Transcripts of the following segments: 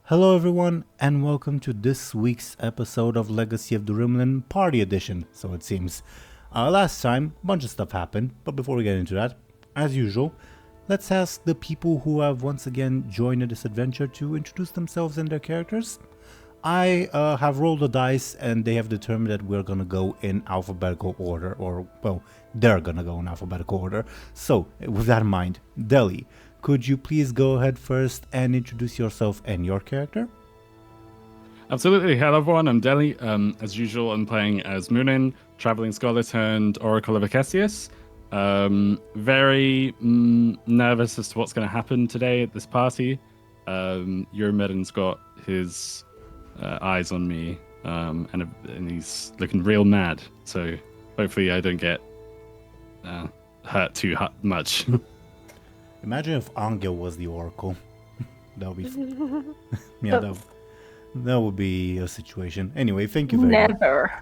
Hello everyone and welcome to this week's episode of Legacy of the Rimlen Party Edition, so it seems. Last time, a bunch of stuff happened, but before we get into that, as usual, let's ask the people who have once again joined in this adventure to introduce themselves and their characters. I have rolled the dice and they have determined that we're gonna go in alphabetical order, or, well, they're gonna go in alphabetical order. So, with that in mind, Deli, could you please go ahead first and introduce yourself and your character? Absolutely. Hello, everyone. I'm Deli. As usual, I'm playing as Muninn, Traveling Scholar turned Oracle of Acesius. Very nervous as to what's going to happen today at this party. Euromedon's got his eyes on me, and he's looking real mad. So hopefully I don't get hurt too much. Imagine if Anghel was the Oracle. That would be... yeah, that would be a situation. Anyway, thank you very much. Never.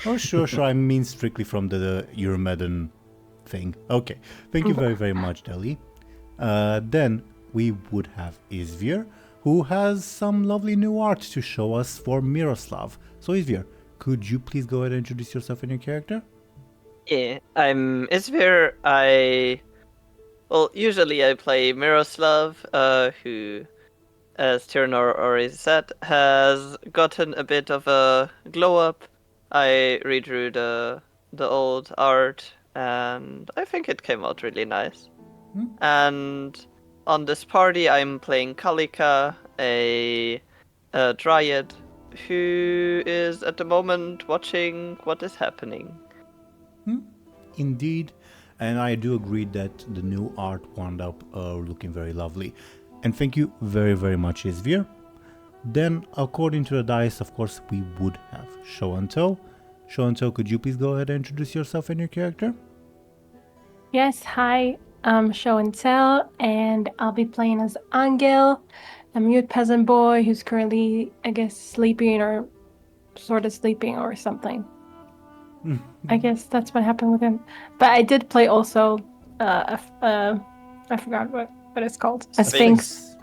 Oh, sure. I mean strictly from the Euromedon thing. Okay, thank you very much, Deli. Then we would have Izvir, who has some lovely new art to show us for Miroslav. So Izvir, could you please go ahead and introduce yourself and your character? Yeah, I'm Izvir. Well, usually I play Miroslav, who, as Teeironor already said, has gotten a bit of a glow up. I redrew the old art, and I think it came out really nice. And on this party, I'm playing Kalika, a dryad, who is at the moment watching what is happening. Indeed. And I do agree that the new art wound up looking very lovely. And thank you very much, Izvir. Then, according to the dice, of course, we would have Show&Tell. Show&Tell, could you please go ahead and introduce yourself and your character? Yes, hi, I'm Show&Tell, and I'll be playing as Anghel, a mute peasant boy who's currently, I guess, sleeping or sort of sleeping or something. I guess that's what happened with him. But I did play also, I forgot what it's called. A Sphinx.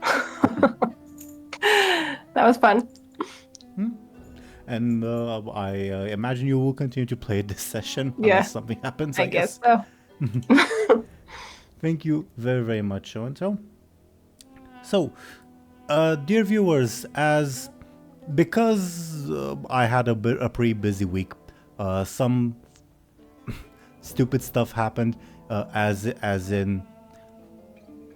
That was fun. And I imagine you will continue to play this session unless something happens, I guess. So. Thank you very much, Show&Tell. So, dear viewers, because I had a pretty busy week, some stupid stuff happened, as in,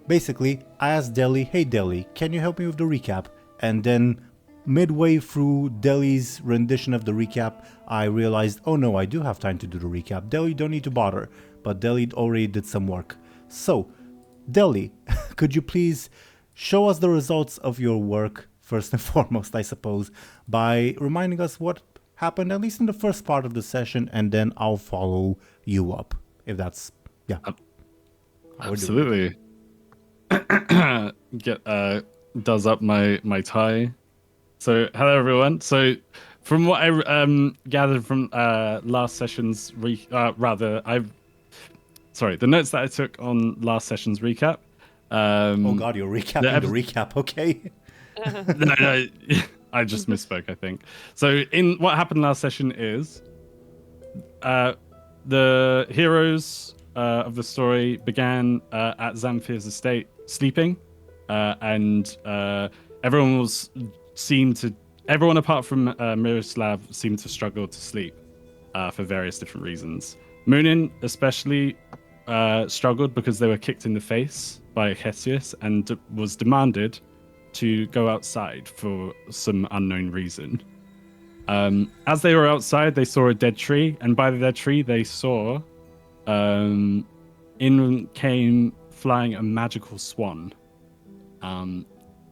basically, I asked Deli, hey Deli, can you help me with the recap? And then, midway through Deli's rendition of the recap, I realized, oh no, I do have time to do the recap. Deli, don't need to bother. But Deli already did some work. So, Deli, could you please show us the results of your work, first and foremost, I suppose, by reminding us what happened, at least in the first part of the session, and then I'll follow you up, if that's, yeah. Absolutely. Does up my tie. So, hello everyone. So, from what I gathered from last session's the notes that I took on last session's recap. Oh god, you're recapping the recap, okay? No, I just misspoke, I think. So, in what happened last session is the heroes of the story began at Zamfir's estate sleeping, and everyone apart from Miroslav seemed to struggle to sleep for various different reasons. Muninn especially struggled because they were kicked in the face by Acesius and was demanded to go outside for some unknown reason. As they were outside, they saw a dead tree, and by the dead tree, they saw in came flying a magical swan,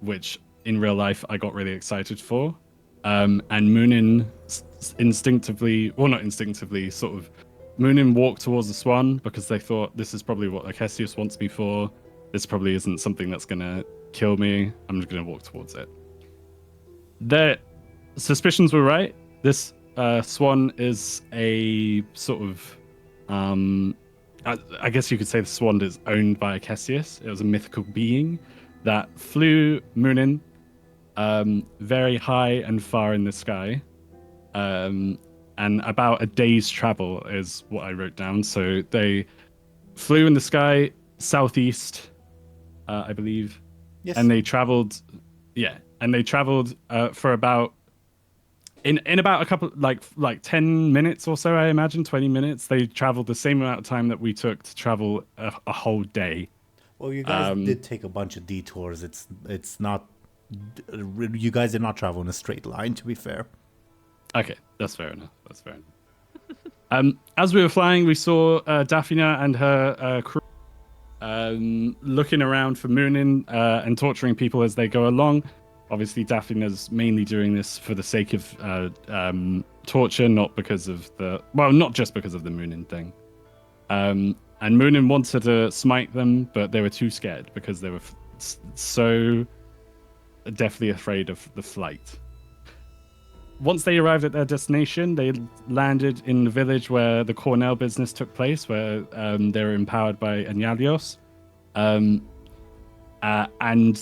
which in real life I got really excited for. And Muninn Muninn walked towards the swan because they thought, this is probably what Acesius wants me for. This probably isn't something that's going to kill me. I'm just going to walk towards it. Their suspicions were right. This swan is a sort of... I guess you could say the swan is owned by Acesius. It was a mythical being that flew Muninn very high and far in the sky. And about a day's travel is what I wrote down. So they flew in the sky southeast, I believe. Yes. And they traveled, for about in about a couple like 10 minutes or so, I imagine 20 minutes. They traveled the same amount of time that we took to travel a whole day. Well, you guys did take a bunch of detours. It's not. You guys did not travel in a straight line, to be fair. Okay, that's fair enough. As we were flying, we saw Daphnia and her crew looking around for Muninn and torturing people as they go along. Obviously, Daphnia's mainly doing this for the sake of torture, not because of not just because of the Muninn thing. And Muninn wanted to smite them, but they were too scared because they were so deathly afraid of the flight. Once they arrived at their destination, they landed in the village where the Cornell business took place, where they were empowered by Anyalios. And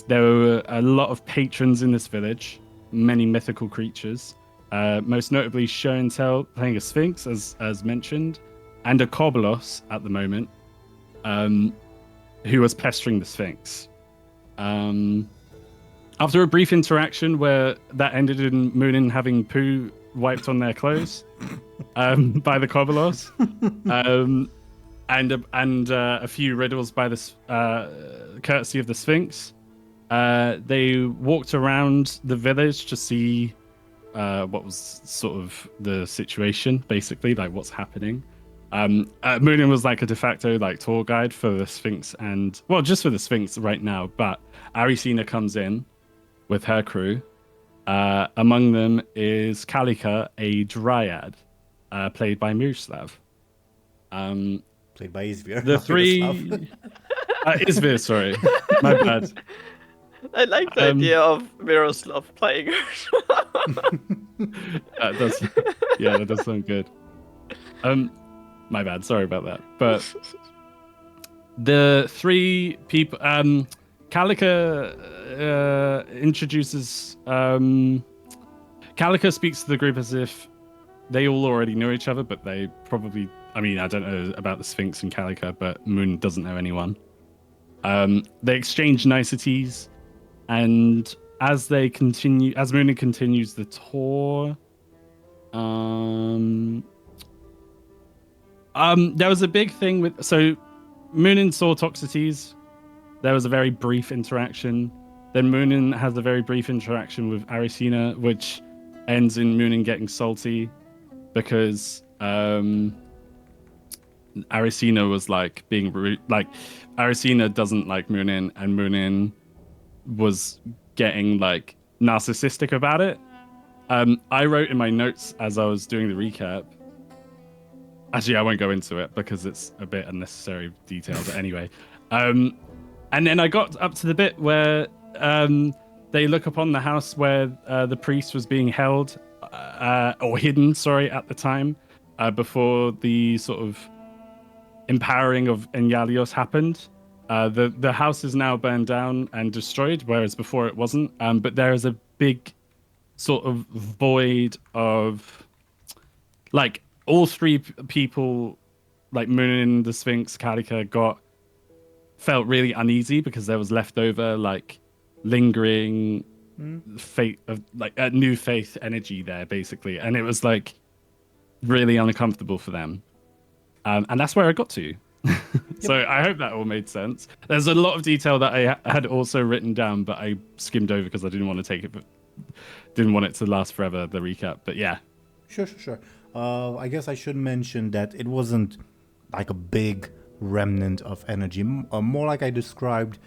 there were a lot of patrons in this village, many mythical creatures, most notably Show&Tell playing a Sphinx, as mentioned, and a Kobolos at the moment, who was pestering the Sphinx. After a brief interaction where that ended in Muninn having poo wiped on their clothes by the Kobolos, and a few riddles by the courtesy of the Sphinx, they walked around the village to see what was sort of the situation, basically, like what's happening. Muninn was like a de facto like tour guide for the Sphinx just for the Sphinx right now, but Arisina comes in with her crew. Among them is Kalika, a dryad, played by Miroslav. Played by Izvir. The three... Izvir, sorry. My bad. I like the idea of Miroslav playing her. That does sound good. My bad, sorry about that. But the three people... Kalika introduces... Kalika speaks to the group as if they all already know each other, but they probably... I mean, I don't know about the Sphinx and Kalika, but Muninn doesn't know anyone. They exchange niceties, and as Muninn continues the tour, there was a big thing with... So, Muninn saw Toxicities. There was a very brief interaction. Then Muninn has a very brief interaction with Arisina, which ends in Muninn getting salty because Arisina was like being rude. Like, Arisina doesn't like Muninn, and Muninn was getting like narcissistic about it. I wrote in my notes as I was doing the recap. Actually, I won't go into it because it's a bit unnecessary detail, but anyway. And then I got up to the bit where they look upon the house where the priest was being held, or hidden, at the time, before the sort of empowering of Anyalios happened. The house is now burned down and destroyed, whereas before it wasn't. But there is a big sort of void of, like, all three people, like Muninn, the Sphinx, Kalika, felt really uneasy because there was leftover, like, lingering fate of, like, a new faith energy there, basically, and it was like really uncomfortable for them. And that's where I got to. So I hope that all made sense. There's a lot of detail that I had also written down, but I skimmed over because I didn't want it to last forever, the recap. But yeah. Sure. I guess I should mention that it wasn't like a big remnant of energy. More like I described,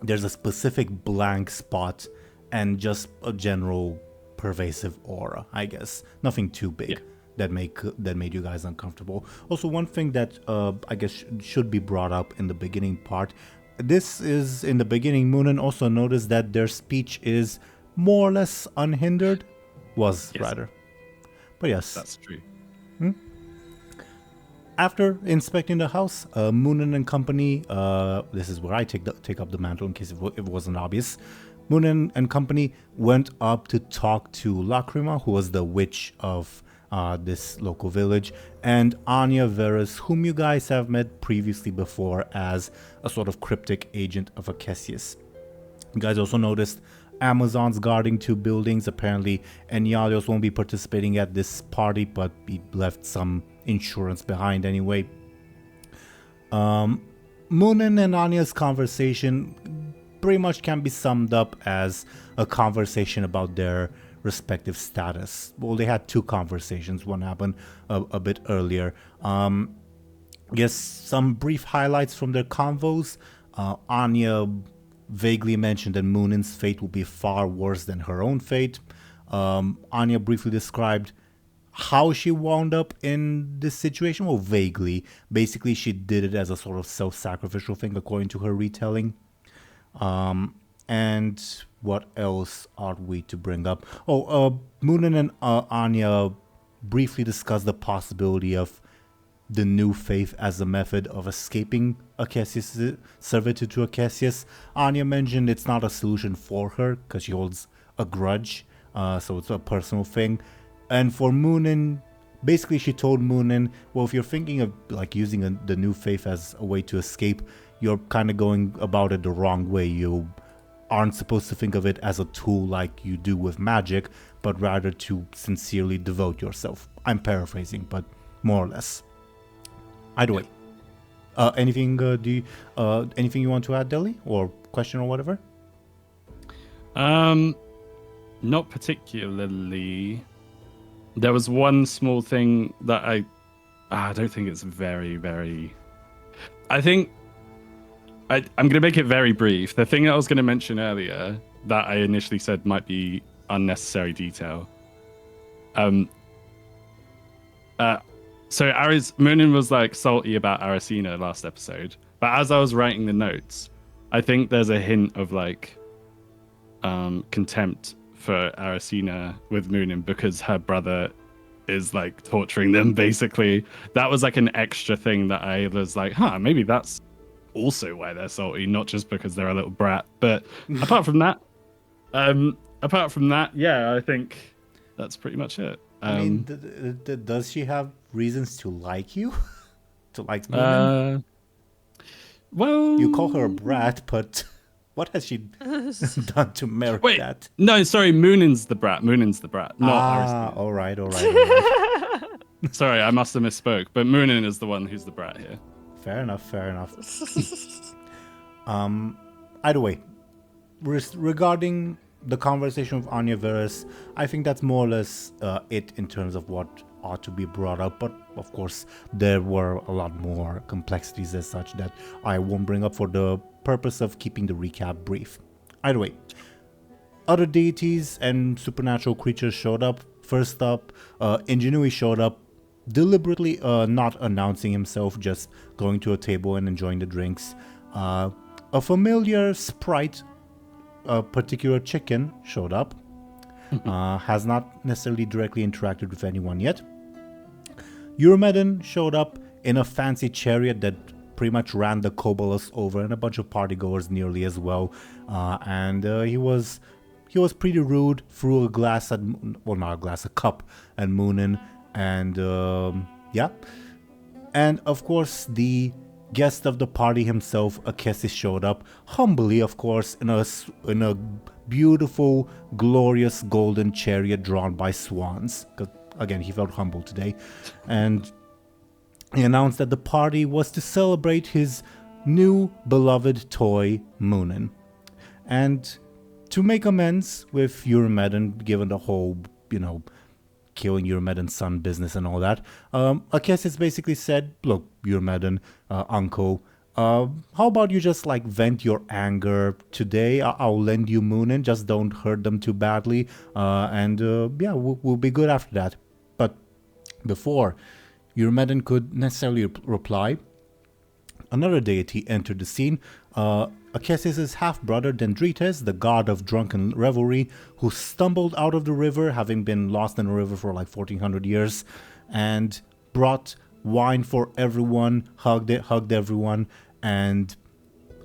there's a specific blank spot and just a general pervasive aura, I guess. Nothing too big. Yeah. That made you guys uncomfortable. Also, one thing that I guess should be brought up in the beginning part. This is in the beginning. Muninn also noticed that their speech is more or less unhindered. Rather. But yes, that's true. After inspecting the house, Muninn and company. This is where I take up the mantle in case it wasn't obvious. Muninn and company went up to talk to Lacrima, who was the witch of this local village, and Anya Veris, whom you guys have met previously before as a sort of cryptic agent of Akesius. You guys also noticed Amazons guarding 2 buildings. Apparently, Enyalios won't be participating at this party, but he left some insurance behind anyway. Muninn and Anya's conversation pretty much can be summed up as a conversation about their respective status. Well, they had 2 conversations. One happened a bit earlier. Guess some brief highlights from their convos. Anya vaguely mentioned that Muninn's fate will be far worse than her own fate. Anya briefly described how she wound up in this situation. Well, vaguely. Basically, she did it as a sort of self-sacrificial thing, according to her retelling. And what else are we to bring up? Muninn and Anya briefly discussed the possibility of the new faith as a method of escaping Akesius' servitude to Akesius. Anya mentioned it's not a solution for her because she holds a grudge, so it's a personal thing. And for Muninn, basically she told Muninn, well, if you're thinking of like using the new faith as a way to escape, you're kind of going about it the wrong way. You aren't supposed to think of it as a tool like you do with magic, but rather to sincerely devote yourself. I'm paraphrasing, but more or less. Either way, anything anything you want to add, Deli, or question or whatever? Not particularly. There was one small thing that I don't think it's very, very. I think I'm going to make it very brief. The thing that I was going to mention earlier that I initially said might be unnecessary detail. So Muninn was like salty about Arasina last episode, but as I was writing the notes, I think there's a hint of like contempt for Arasina with Muninn because her brother is like torturing them. Basically, that was like an extra thing that I was like, maybe that's also why they're salty, not just because they're a little brat. But apart from that, yeah, I think that's pretty much it. I mean, does she have reasons to like you? To like Muninn? Well, you call her a brat, but what has she done to merit that? No, sorry, Muninn's the brat. Not Arasina. All right. Sorry, I must have misspoke. But Muninn is the one who's the brat here. Fair enough. Either way, regarding the conversation with Anya Veris, I think that's more or less it in terms of what ought to be brought up. But of course, there were a lot more complexities as such that I won't bring up for the purpose of keeping the recap brief. Either way, other deities and supernatural creatures showed up. First up, Ingenui showed up, deliberately not announcing himself, just going to a table and enjoying the drinks. A familiar sprite, a particular chicken, showed up. Has not necessarily directly interacted with anyone yet. Eurymedon showed up in a fancy chariot that pretty much ran the Kobolos over, and a bunch of partygoers nearly as well. And he was pretty rude, threw a glass at, well, not a glass, a cup at Muninn, and yeah. And of course, the guest of the party himself, Akesius, showed up humbly, of course, in a beautiful, glorious golden chariot drawn by swans. 'Cause, again, he felt humble today, and he announced that the party was to celebrate his new beloved toy, Muninn, and to make amends with Eurymedon, given the whole, killing Eurymedon's son business and all that. Akesius basically said, look, Eurymedon, uncle, how about you just vent your anger today? I'll lend you Muninn, just don't hurt them too badly, and yeah, we'll be good after that. But before Eurymedon could necessarily reply, another deity entered the scene. Akesius' half-brother Dendrites, the god of drunken revelry, who stumbled out of the river, having been lost in the river for 1400 years, and brought wine for everyone, hugged everyone, and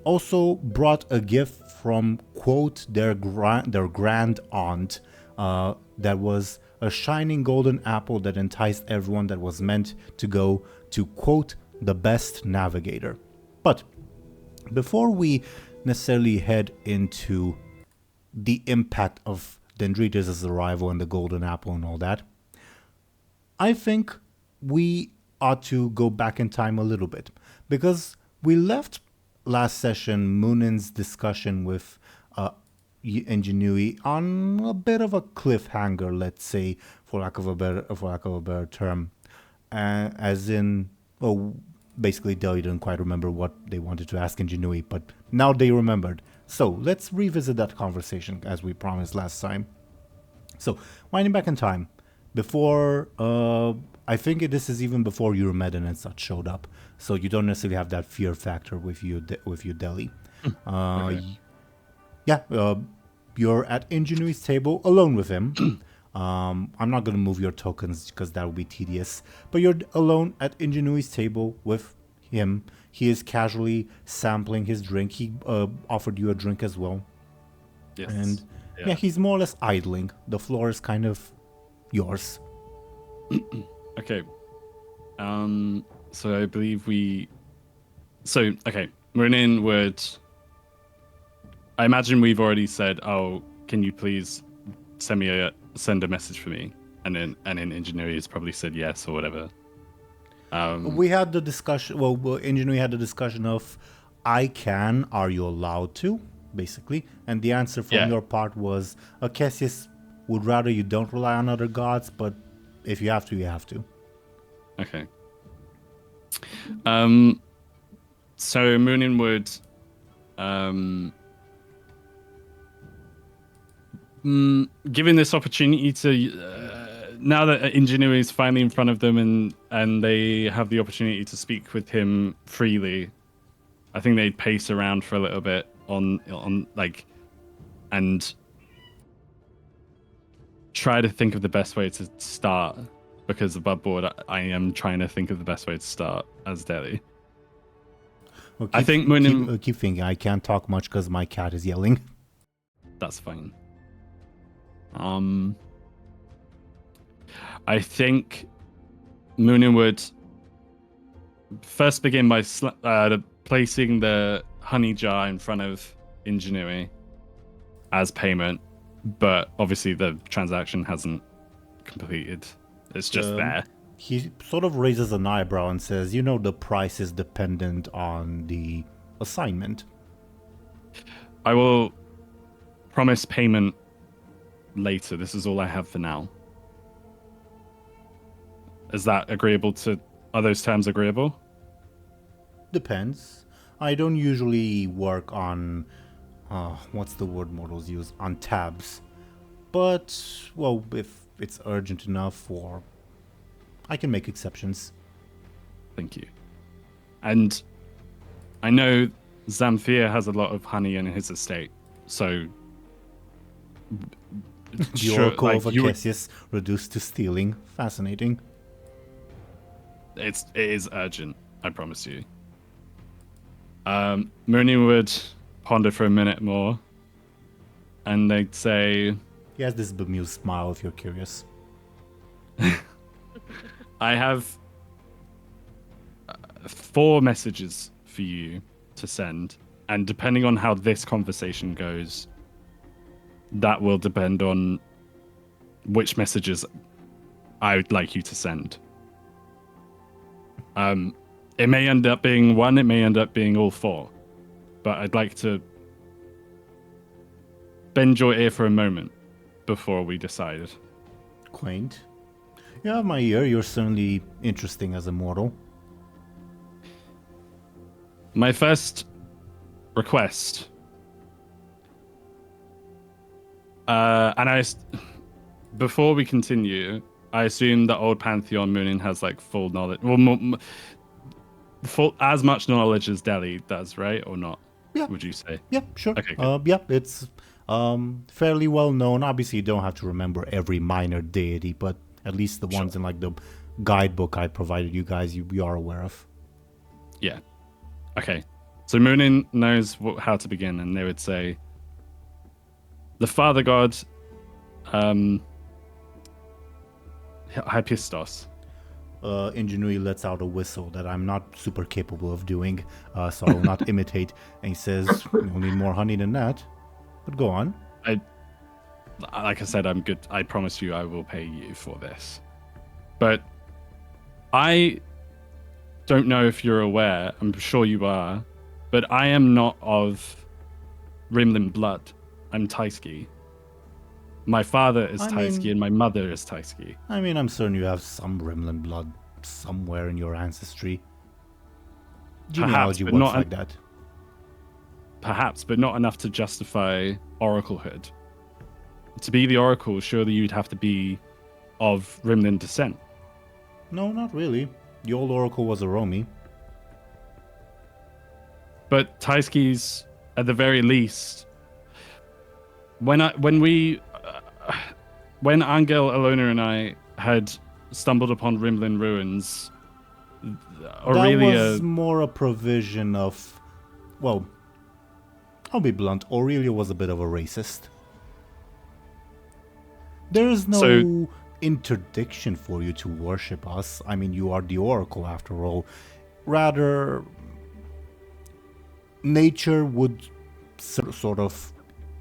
also brought a gift from, quote, their grand aunt, that was a shining golden apple that enticed everyone that was meant to go to, quote, the best navigator. But before we necessarily head into the impact of Dendritas' arrival and the golden apple and all that, I think we ought to go back in time a little bit, because we left last session Muninn's discussion with Ingenuity on a bit of a cliffhanger, let's say, for lack of a better term, as in, well, basically Dely didn't quite remember what they wanted to ask Ingenuity, but now they remembered. So let's revisit that conversation as we promised last time. So winding back in time, before I think this is even before Eurymedon and such showed up, so you don't necessarily have that fear factor with you, Dely. Okay. You're at Ingenuity's table alone with him. I'm not going to move your tokens because that would be tedious. But you're alone at Ingenuity's table with him. He is casually sampling his drink. He offered you a drink as well. Yes. And yeah, he's more or less idling. The floor is kind of yours. Okay. So I believe Muninn would... I imagine we've already said, "Oh, can you please send a message for me?" And then Ingenuity has probably said yes or whatever. We had the discussion. Well, Ingenuity had the discussion of, "I can. Are you allowed to?" Basically, and the answer from your part was, Cassius would rather you don't rely on other gods, but if you have to, you have to. Okay. So Muninn would given this opportunity to now that Ingenuity is finally in front of them and they have the opportunity to speak with him freely, I think they'd pace around for a little bit on like and try to think of the best way to start, because above board I am trying to think of the best way to start as Dely. Well, I think Muninn... keep thinking. I can't talk much because my cat is yelling. That's fine. I think Muninn would first begin by placing the honey jar in front of Ingenuity as payment, but obviously the transaction hasn't completed. It's just there. He sort of raises an eyebrow and says, the price is dependent on the assignment. I will promise payment later. This is all I have for now. Is that agreeable to... Are those terms agreeable? Depends. I don't usually work on... what's the word mortals use? On tabs. But, well, if it's urgent enough, or... I can make exceptions. Thank you. And I know Zamfir has a lot of honey in his estate, so... The Oracle of Cassius reduced to stealing. Fascinating. It is urgent, I promise you. Muninn would ponder for a minute more, and they'd say... He has this bemused smile, if you're curious. I have 4 messages for you to send, and depending on how this conversation goes, that will depend on which messages I would like you to send. It may end up being 1, it may end up being all 4, but I'd like to bend your ear for a moment before we decide. Quaint. You have my ear. You're certainly interesting as a mortal. My first request, before we continue, I assume that Old Pantheon Muninn has like full knowledge, full as much knowledge as Dely does, right, or not? Yeah. Would you say? Yeah, sure. Okay. It's fairly well known. Obviously, you don't have to remember every minor deity, but at least the ones in like the guidebook I provided you guys, you are aware of. Yeah. Okay. So Muninn knows how to begin, and they would say, the father god, Hypistos. Ingenuity lets out a whistle that I'm not super capable of doing, so I will not imitate. And he says, "You'll need more honey than that." But go on. Like I said, I'm good. I promise you, I will pay you for this. But I don't know if you're aware. I'm sure you are, but I am not of Rimlen blood. I'm Taiski. My father is Taiski and my mother is Taiski. I mean, I'm certain you have some Rimlen blood somewhere in your ancestry. Genealogy but works not like that. Perhaps, but not enough to justify oraclehood. To be the oracle, surely you'd have to be of Rimlen descent. No, not really. The old oracle was a Romi. But Taiski's, at the very least, when Anghel, Illona, and I had stumbled upon Rimlen ruins, Aurelia... That was more a provision of... Well, I'll be blunt. Aurelia was a bit of a racist. There is no interdiction for you to worship us. I mean, you are the oracle after all. Rather, nature would sort of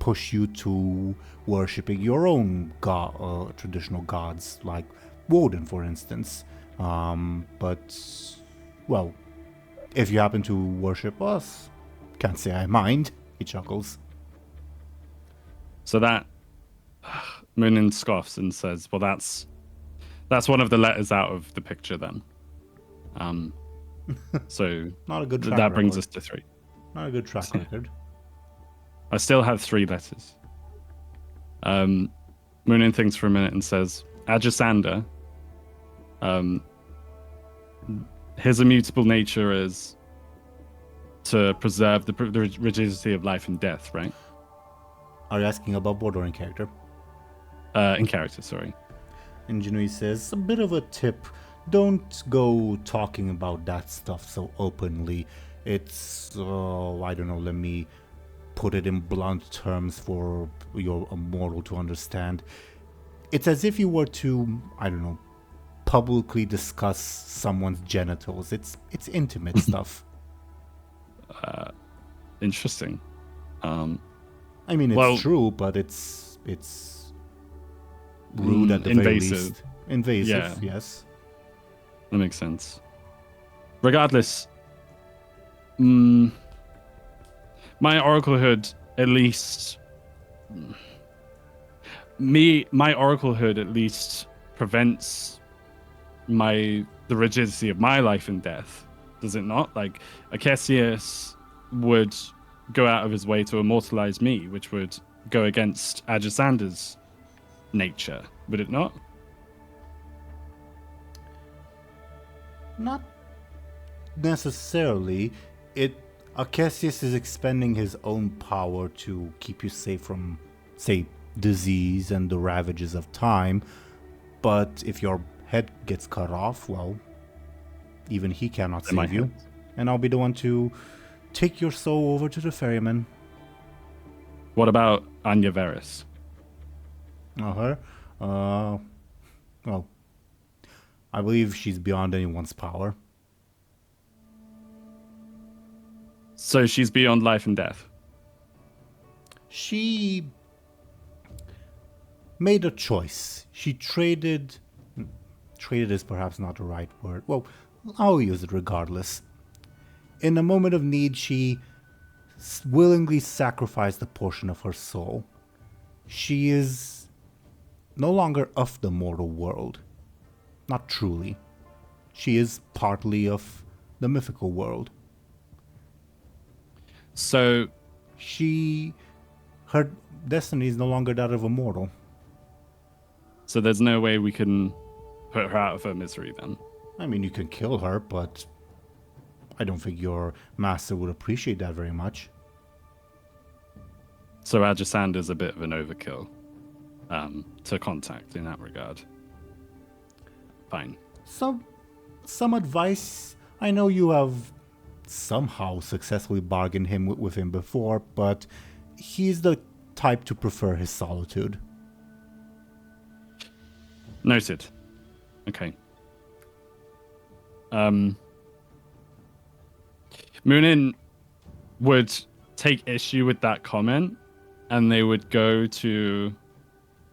push you to worshipping your own traditional gods, like Woden, for instance. But, well, if you happen to worship us, can't say I mind. He chuckles. So that... Muninn scoffs and says, well, that's one of the letters out of the picture then. So not a good track that brings record. us to 3. Not a good track record. I still have 3 letters. Muninn thinks for a minute and says, Ajasander, his immutable nature is to preserve the rigidity of life and death, right? Are you asking about board or in character? In character, sorry. Ingenuity says, a bit of a tip. Don't go talking about that stuff so openly. It's, I don't know, let me put it in blunt terms for your mortal to understand. It's as if you were to, I don't know, publicly discuss someone's genitals. It's intimate stuff. Interesting. I mean, it's true, but it's rude at the very least. Invasive, yeah. Yes. That makes sense. Regardless, my oraclehood at least... My oraclehood at least prevents the rigidity of my life and death. Does it not? Like, Acesius would go out of his way to immortalize me, which would go against Ajasander's nature, would it not? Not necessarily. Acesius is expending his own power to keep you safe from, say, disease and the ravages of time. But if your head gets cut off, well, even he cannot save you. And I'll be the one to take your soul over to the ferryman. What about Anya Veris? Her? Well, I believe she's beyond anyone's power. So she's beyond life and death? She made a choice. She traded is perhaps not the right word. Well, I'll use it regardless. In a moment of need, she willingly sacrificed a portion of her soul. She is no longer of the mortal world. Not truly. She is partly of the mythical world. So her destiny is no longer that of a mortal. So there's no way we can put her out of her misery then? I mean, you can kill her, but I don't think your master would appreciate that very much. So Ajasander's a bit of an overkill to contact in that regard. Fine. Some advice. I know you have somehow successfully bargained with him before, but he's the type to prefer his solitude. Noted. Okay. Muninn would take issue with that comment, and they would go to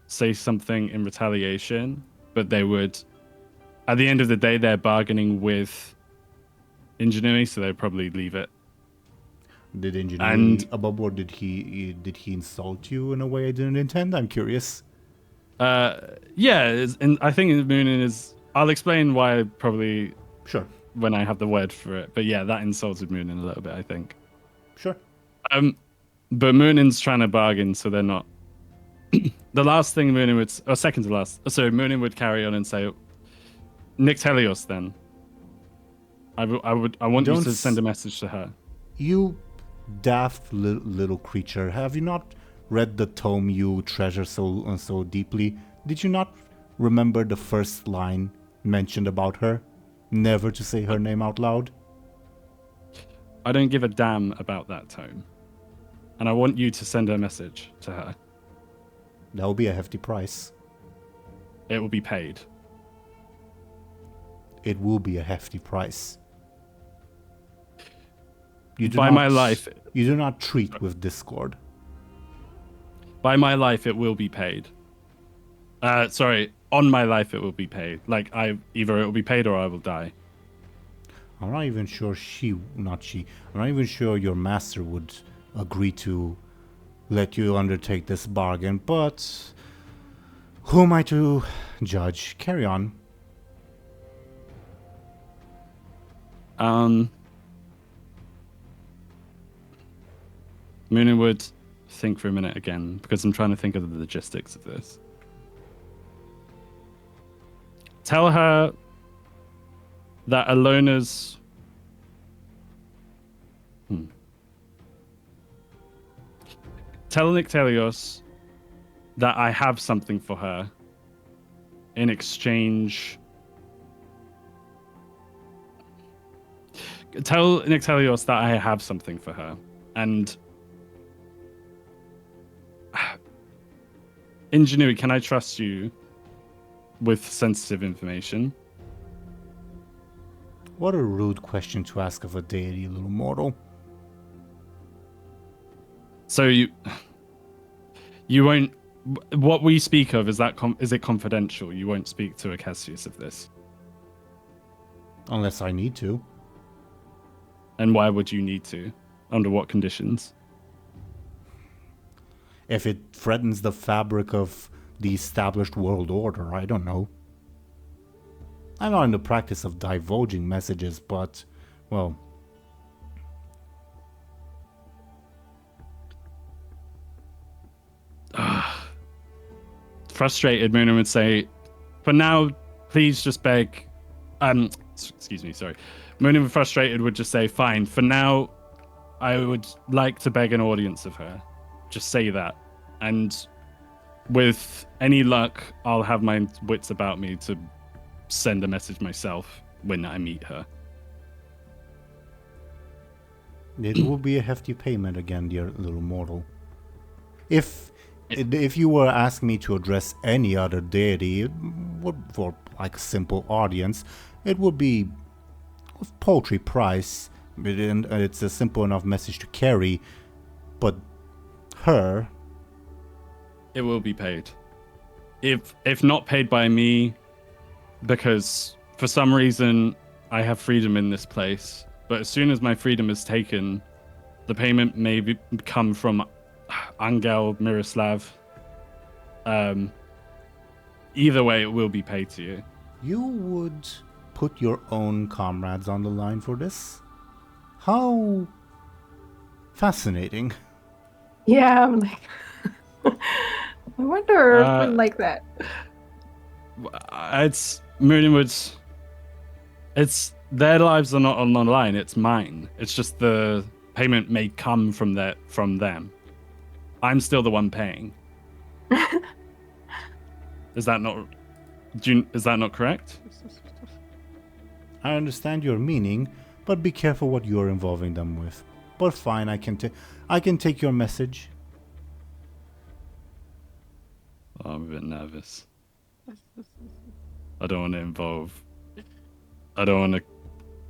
say something in retaliation, but they would, at the end of the day, they're bargaining with Ingenuity, so they'd probably leave it. Did Ingenuity above board, did he insult you in a way I didn't intend? I'm curious. Yeah, and I think Muninn is. I'll explain why probably Sure. when I have the word for it. But yeah, that insulted Muninn a little bit, I think. Sure. But Mooninn's trying to bargain, so they're not. The last thing Muninn would, or second to last, so Muninn would carry on and say, Nyctelios, then. I want you to send a message to her. You daft little creature, have you not read the tome you treasure so deeply? Did you not remember the first line mentioned about her? Never to say her name out loud? I don't give a damn about that tome. And I want you to send a message to her. That will be a hefty price. It will be paid. It will be a hefty price. My life. You do not treat with discord. By my life, it will be paid. Sorry, on my life, it will be paid. Like, either it will be paid or I will die. I'm not even sure I'm not even sure your master would agree to let you undertake this bargain, but who am I to judge? Carry on. Muninn would think for a minute again, because I'm trying to think of the logistics of this. Tell her that Illona's... Tell Nyctelios that I have something for her in exchange... Tell Nyctelios that I have something for her, and... Ingenuity, can I trust you with sensitive information? What a rude question to ask of a deity, little mortal. So you won't. What we speak of, is it confidential? You won't speak to Cassius of this, Unless I need to. and why would you need to? Under what conditions? If it threatens the fabric of the established world order, I don't know. I'm not in the practice of divulging messages, but, well... Frustrated, Muninn would say, "For now, please just beg." Excuse me, sorry. Muninn, frustrated, would just say, "Fine. For now, I would like to beg an audience of her. Just say that, and with any luck, I'll have my wits about me to send a message myself when I meet her." It will be a hefty payment again, dear little mortal. If you were asking me to address any other deity, for like a simple audience, it would be a paltry price, and it's a simple enough message to carry. But her, it will be paid. If not paid by me, because for some reason I have freedom in this place. But as soon as my freedom is taken, the payment may come from Anghel, Miroslav. Either way, it will be paid to you. you would put your own comrades on the line for this? How fascinating. Yeah, I'm like, I wonder if I like that. It's Muninn. It's their lives are not on the line. It's mine. It's just the payment may come from them. I'm still the one paying. Is that not correct? I understand your meaning, but be careful what you're involving them with. But fine, I can take your message. Oh, I'm a bit nervous. I don't want to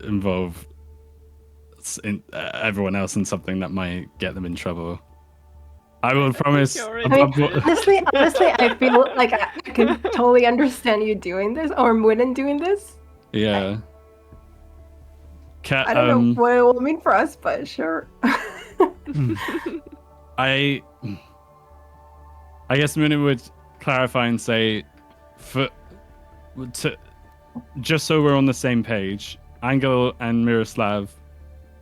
involve everyone else in something that might get them in trouble. I will promise. you're I mean, honestly, I feel like I can totally understand you doing this, or Muninn doing this. Yeah. I don't know what it will mean for us, but sure. I guess Muninn would clarify and say, just so we're on the same page, Anghel and Miroslav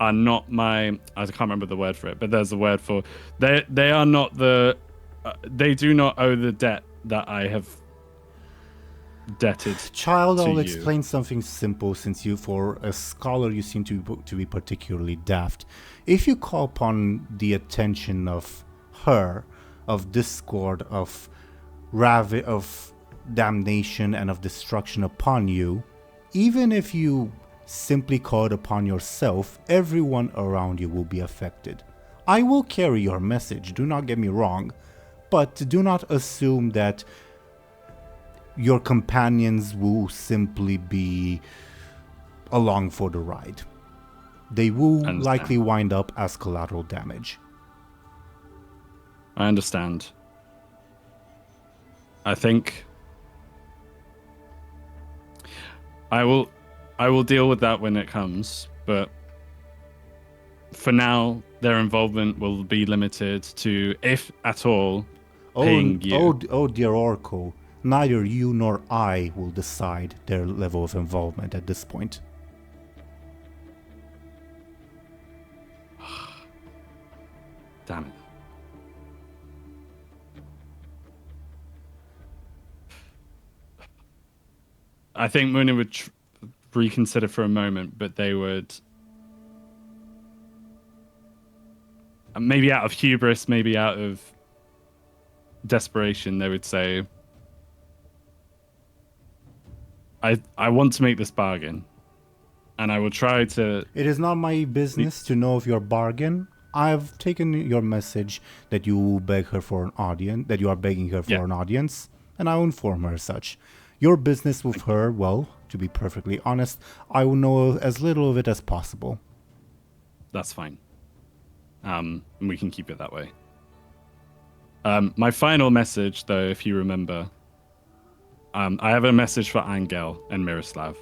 are not my. I can't remember the word for it, but there's a word for. They are not the. They do not owe the debt that I have debted. Child, I'll you. explain something simple, since you, for a scholar, you seem to be particularly daft. If you call upon the attention of her, of discord, of damnation, and of destruction upon you, even if you simply call it upon yourself, everyone around you will be affected. I will carry your message, do not get me wrong, but do not assume that your companions will simply be along for the ride. They will likely wind up as collateral damage. I understand. I think I will deal with that when it comes, but for now, their involvement will be limited to, if at all, paying you. Oh, dear Oracle. Neither you nor I will decide their level of involvement at this point. Damn it. I think Muninn would reconsider for a moment, but they would... Maybe out of hubris, maybe out of desperation, they would say, I want to make this bargain, and I will try to... It is not my business to know of your bargain. I've taken your message that you will beg her for an audience, that you are begging her for an audience, and I will inform her as such. Your business with her, well, to be perfectly honest, I will know as little of it as possible. That's fine. We can keep it that way. My final message, though, if you remember, I have a message for Anghel and Miroslav.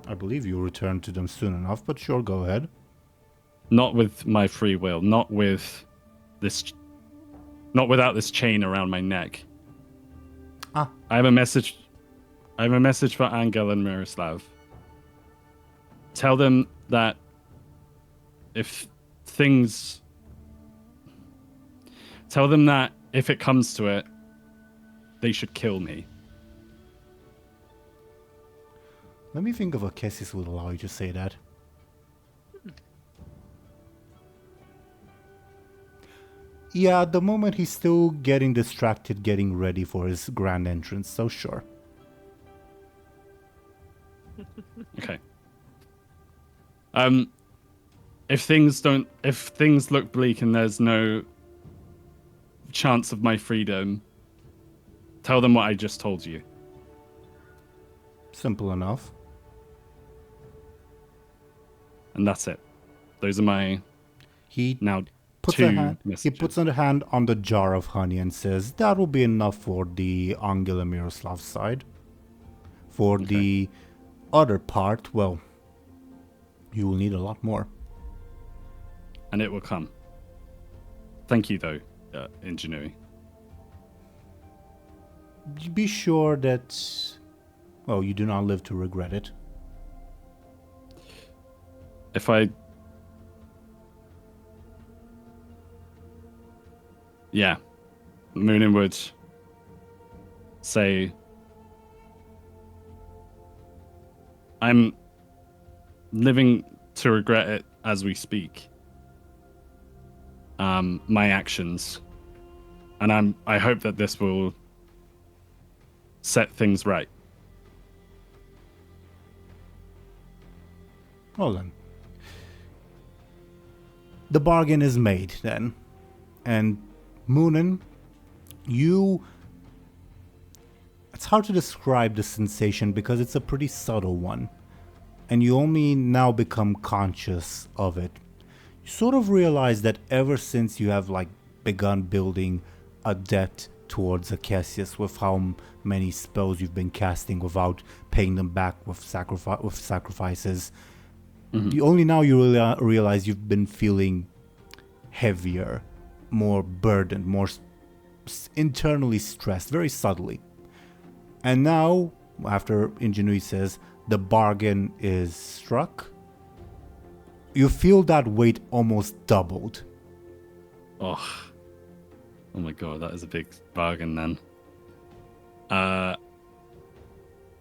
I believe you'll return to them soon enough, but sure, go ahead. Not with my free will, not without this chain around my neck. I have a message for Anghel and Miroslav. Tell them that if it comes to it, they should kill me. Let me think of a Kessis would allow you to say that. Yeah, at the moment he's still getting distracted, getting ready for his grand entrance, so sure. Okay. If things look bleak and there's no chance of my freedom, tell them what I just told you. Simple enough. And that's it. Those are my He puts a hand on the jar of honey and says, that will be enough for the Anghel and Miroslav side. For the other part, well, you will need a lot more. And it will come. Thank you, though, Ingenuity. Be sure that, well, you do not live to regret it. If I... Yeah. Muninn would say, I'm living to regret it as we speak. My actions. And I hope that this will set things right. Well then. The bargain is made then. And Muninn, It's hard to describe the sensation because it's a pretty subtle one, and you only now become conscious of it. You sort of realize that ever since you have begun building a debt towards Cassius with how many spells you've been casting without paying them back with sacrifices, only now you realize you've been feeling heavier, more burdened, more internally stressed, very subtly. And now, after Ingenuity says the bargain is struck, you feel that weight almost doubled. Oh my god, that is a big bargain then.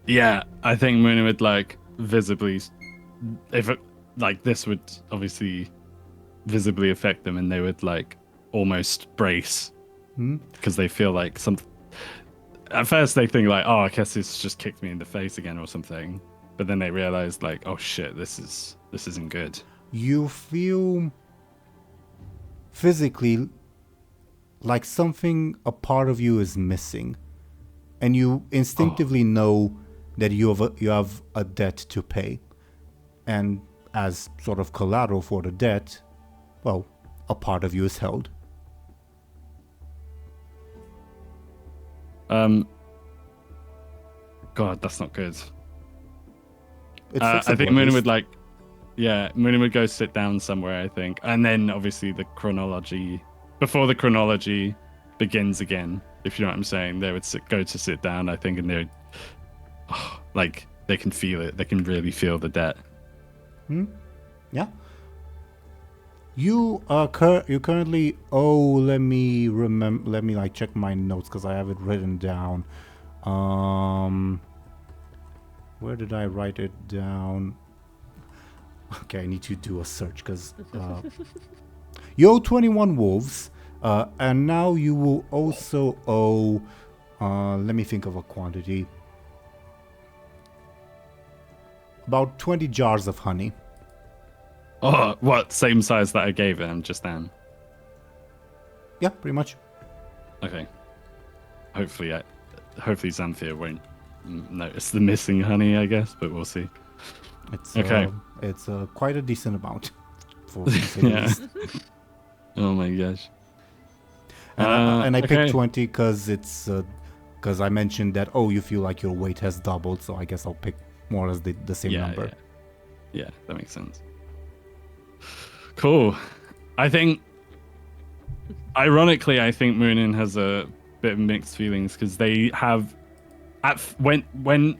Yeah, I think Muninn would visibly, if it, this would obviously visibly affect them, and they would almost brace because they feel like something. At first they think oh, Cassius just kicked me in the face again or something, but then they realize oh shit, this isn't good. You feel physically like something, a part of you is missing, and you instinctively know that you have a debt to pay, and as sort of collateral for the debt, well, a part of you is held. God, that's not good. It's I fixable, think at Muninn least. would Muninn would go sit down somewhere, I think, and then obviously before the chronology begins again, if you know what I'm saying, they would go to sit down, I think, and they would, they can feel it. They can really feel the debt. Yeah. You currently let me check my notes because I have it written down. Where did I write it down? Okay, I need to do a search because you owe 21 wolves, and now you will also owe. Let me think of a quantity. About 20 jars of honey. Oh, what? Same size that I gave him just then? Yeah, pretty much. Okay. Hopefully Xanthir won't notice the missing honey, I guess, but we'll see. It's okay. It's quite a decent amount. For yeah. Oh my gosh. And I okay. picked 20 because it's because I mentioned that you feel like your weight has doubled, so I guess I'll pick more or less the same number. Yeah, that makes sense. Cool. Ironically, I think Muninn has a bit of mixed feelings because they have, when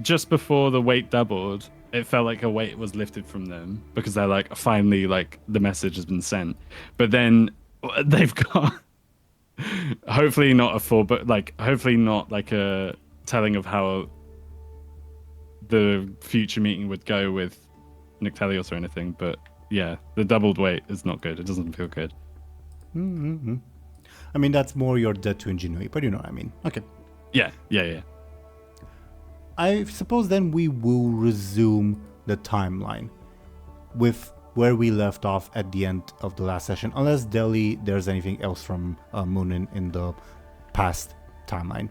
just before the weight doubled, it felt like a weight was lifted from them because they're finally the message has been sent. But then they've got hopefully not a full, but hopefully not a telling of how the future meeting would go with Nyctelios or anything, but yeah, the doubled weight is not good. It doesn't feel good. Mm-hmm. I mean, that's more your debt to Ingenuity, but you know what I mean. Okay. Yeah. I suppose then we will resume the timeline with where we left off at the end of the last session, unless there's anything else from Muninn in the past timeline.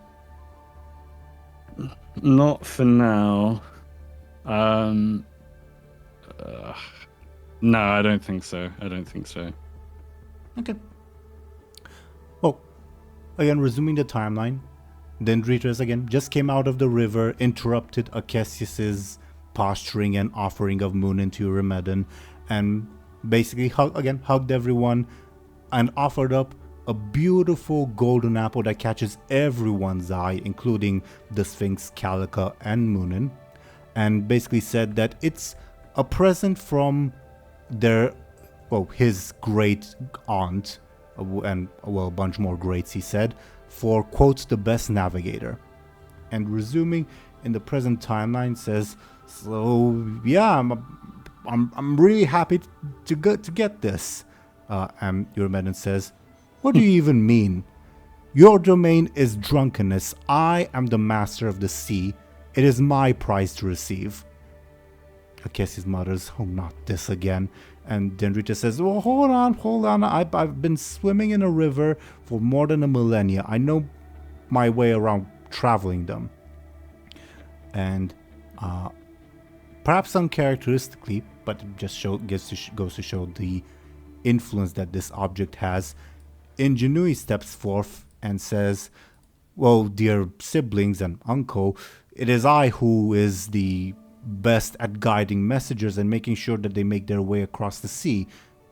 Not for now. No, I don't think so. Okay. Oh, again, resuming the timeline. Dendritas again just came out of the river, interrupted Cassius's posturing and offering of Muninn to Rimlen, and basically hugged everyone and offered up a beautiful golden apple that catches everyone's eye, including the Sphinx, Calica, and Muninn, and basically said that it's a present from his great aunt, and a bunch more greats, he said, for, quote, the best navigator. And resuming in the present timeline says, so yeah, I'm really happy to get this. And Rimlen says, what do you even mean? Your domain is drunkenness. I am the master of the sea. It is my prize to receive. Cassius mutters, oh, not this again. And Dendrita says, well, hold on. I've been swimming in a river for more than a millennia. I know my way around traveling them. And perhaps uncharacteristically, but it just goes to show the influence that this object has, Ingenui steps forth and says, well, dear siblings and uncle, it is I who is the best at guiding messengers and making sure that they make their way across the sea.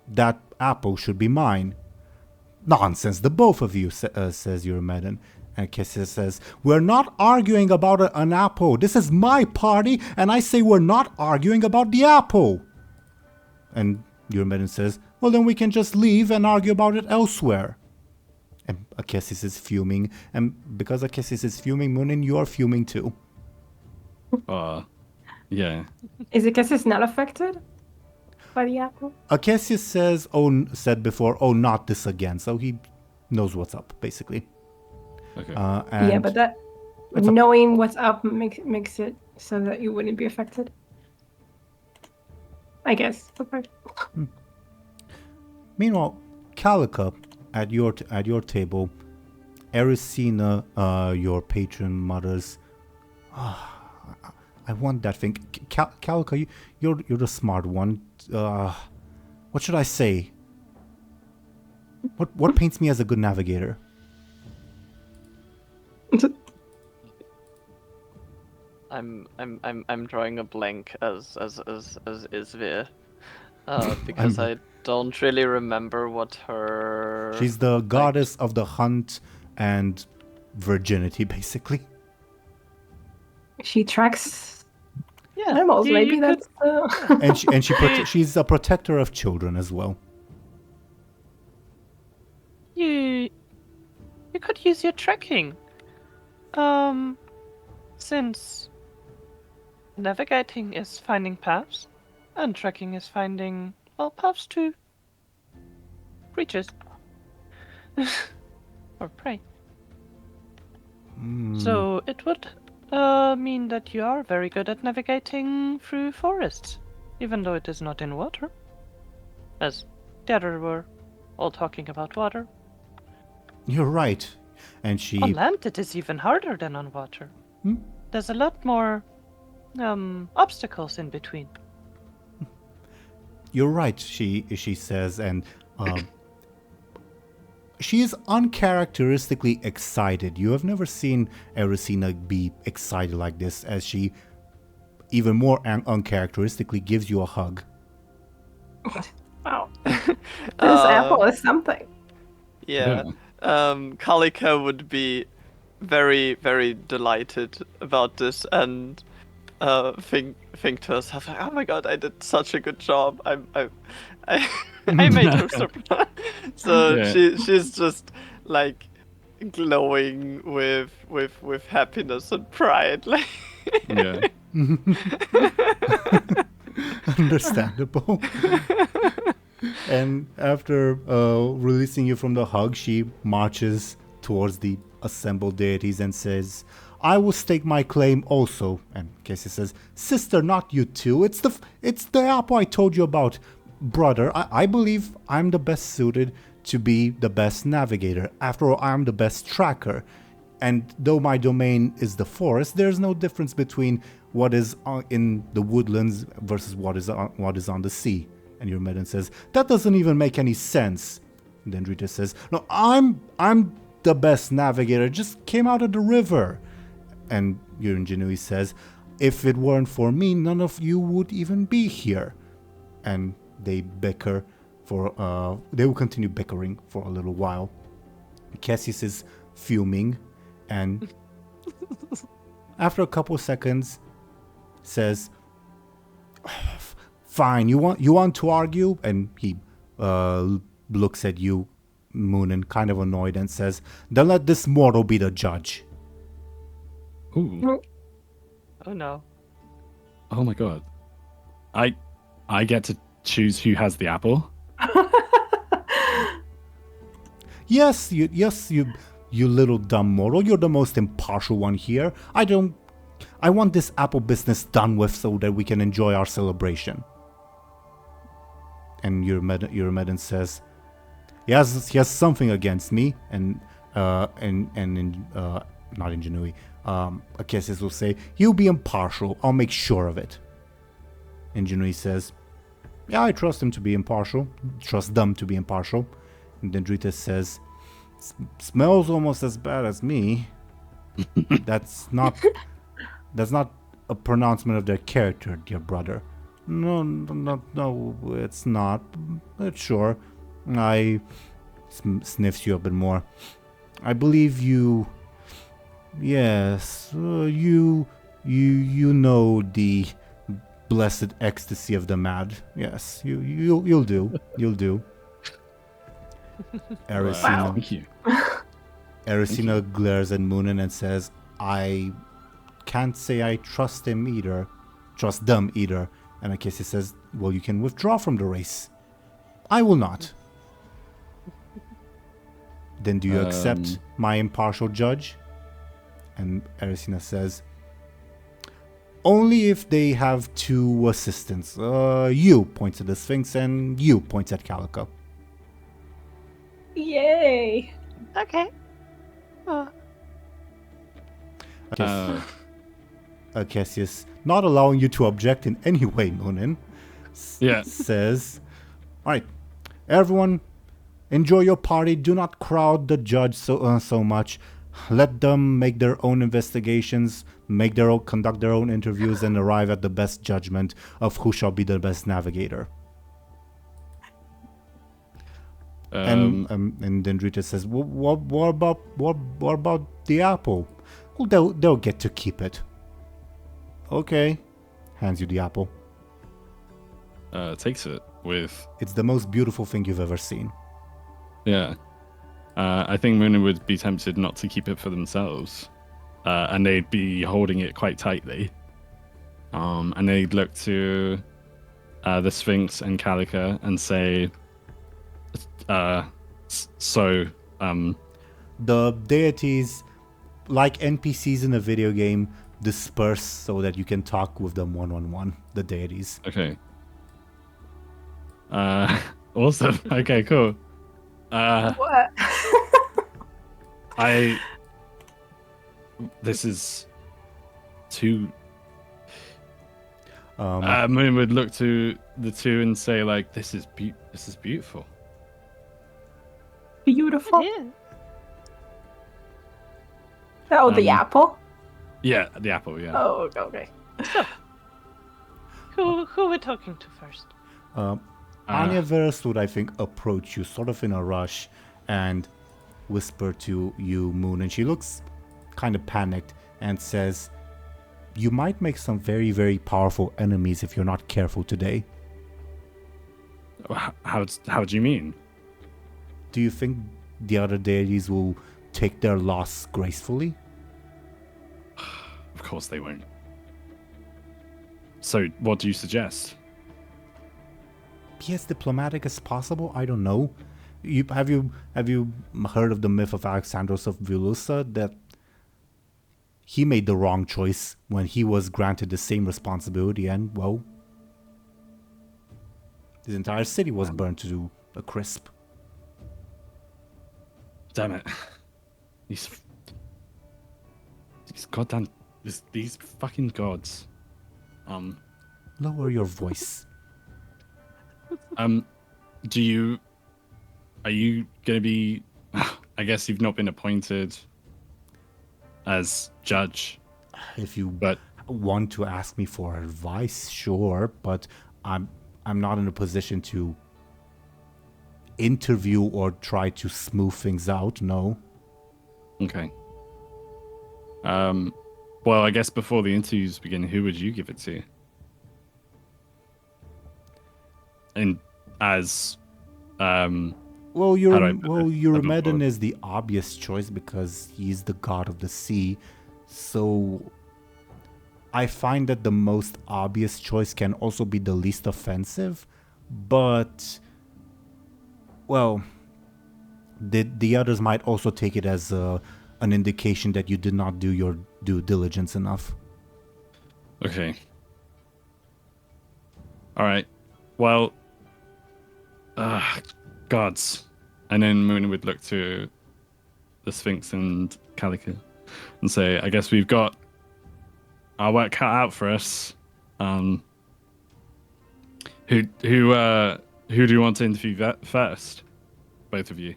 That apple should be mine. Nonsense, the both of you, says Eurymedon. And Cassius says, we're not arguing about an apple. This is my party, and I say we're not arguing about the apple. And Eurymedon says, well, then we can just leave and argue about it elsewhere. And Cassius is fuming, and because Cassius is fuming, Muninn, you are fuming too. Yeah. Is Cassius not affected by the apple? Cassius said before, not this again, so he knows what's up, basically. Okay. Yeah, but that knowing what's up makes it so that you wouldn't be affected. I guess. Okay. Meanwhile, Calica, at your table, Erisina, your patron mother's. I want that thing. Calica, you're the smart one. What should I say? What paints me as a good navigator? I'm drawing a blank as Izvir, because I don't really remember what her. She's the goddess of the hunt and virginity, basically. She tracks animals. Maybe that's. And she's a protector of children as well. You could use your tracking. Since navigating is finding paths, and tracking is finding, well, paths to creatures. Or prey. So it would mean that you are very good at navigating through forests, even though it is not in water. As the others were all talking about water. You're right. And she... On land it is even harder than on water. There's a lot more obstacles in between. You're right, she says, and she is uncharacteristically excited. You have never seen Erisina be excited like this, as she even more uncharacteristically gives you a hug. Wow. This apple is something. Yeah. Kalika would be very, very delighted about this and think to herself, like, oh my god, I did such a good job. I made her surprise. So she's just like glowing with happiness and pride. Like Yeah. Understandable. And after releasing you from the hug, she marches towards the assembled deities and says, I will stake my claim also. And Casey says, sister, not you too. It's the apple I told you about. Brother, I believe I'm the best suited to be the best navigator. After all, I'm the best tracker. And though my domain is the forest, there's no difference between what is in the woodlands versus what is on the sea. And Eurymedon says, that doesn't even make any sense. And then Rita says, no, I'm the best navigator, just came out of the river. And Eurongenui says, if it weren't for me, none of you would even be here. And they bicker they will continue bickering for a little while. Cassius is fuming, and after a couple seconds says, fine, you want to argue? And he looks at you, Muninn, kind of annoyed, and says, then let this mortal be the judge. Ooh. Oh no. Oh my god. I get to choose who has the apple? Yes, you little dumb mortal. You're the most impartial one here. I want this apple business done with so that we can enjoy our celebration. And Eurymedon says, he has something against me, and not Ingenui. Acacius will say, he'll be impartial. I'll make sure of it. Ingenui says, yeah, I trust him to be impartial. Trust them to be impartial. And Dendritas says, smells almost as bad as me. That's not a pronouncement of their character, dear brother. No, it's not. But sure. I sniffs you a bit more. I believe you. Yes, you know the blessed ecstasy of the mad. Yes, you'll do. Erisina, Thank you. Erisina glares at Muninn and says, I can't say I trust them either. And Acacia says, well, you can withdraw from the race. I will not. Then do you accept my impartial judge? And Erisina says, only if they have 2 assistants. You points at the Sphinx and you points at Calico. Yay! Okay. Cassius, not allowing you to object in any way, Muninn, says, all right, everyone, enjoy your party. Do not crowd the judge so much. Let them make their own investigations, conduct their own interviews, and arrive at the best judgment of who shall be the best navigator. And Dendrita says, what about the apple? Well, they'll get to keep it. Okay. Hands you the apple. Takes it with... It's the most beautiful thing you've ever seen. Yeah. I think Muninn would be tempted not to keep it for themselves. And they'd be holding it quite tightly. And they'd look to the Sphinx and Calica and say... the deities, like NPCs in a video game, disperse so that you can talk with them one-on-one, the deities. Okay. Awesome. Okay, cool. What? This is too... Um, Muninn would look to the 2 and say, like, this is beautiful. Beautiful. Yeah. Oh, the apple? Yeah, the apple, yeah. Oh, okay. Who we're talking to first? Anya Verus would, I think, approach you sort of in a rush and whisper to you, Moon, and she looks kind of panicked and says, you might make some very, very powerful enemies if you're not careful today. How do you mean? Do you think the other deities will take their loss gracefully? Of course they won't. So, what do you suggest? Be as diplomatic as possible? I don't know. Have you heard of the myth of Alexandros of Vilusa, that he made the wrong choice when he was granted the same responsibility, and, well, his entire city was burned to a crisp. Damn it. These goddamn... These fucking gods. Lower your voice. Are you gonna be... I guess you've not been appointed as judge. If you want to ask me for advice, sure, but I'm not in a position to interview or try to smooth things out, no. Okay. Well, I guess before the interviews begin, who would you give it to? And as Eurymedon is the obvious choice because he's the god of the sea. So I find that the most obvious choice can also be the least offensive, but well, the others might also take it as an indication that you did not do your due diligence enough. Okay. All right. Well, Gods. And then Muninn would look to the Sphinx and Calica and say, I guess we've got our work cut out for us. Who do you want to interview first? Both of you.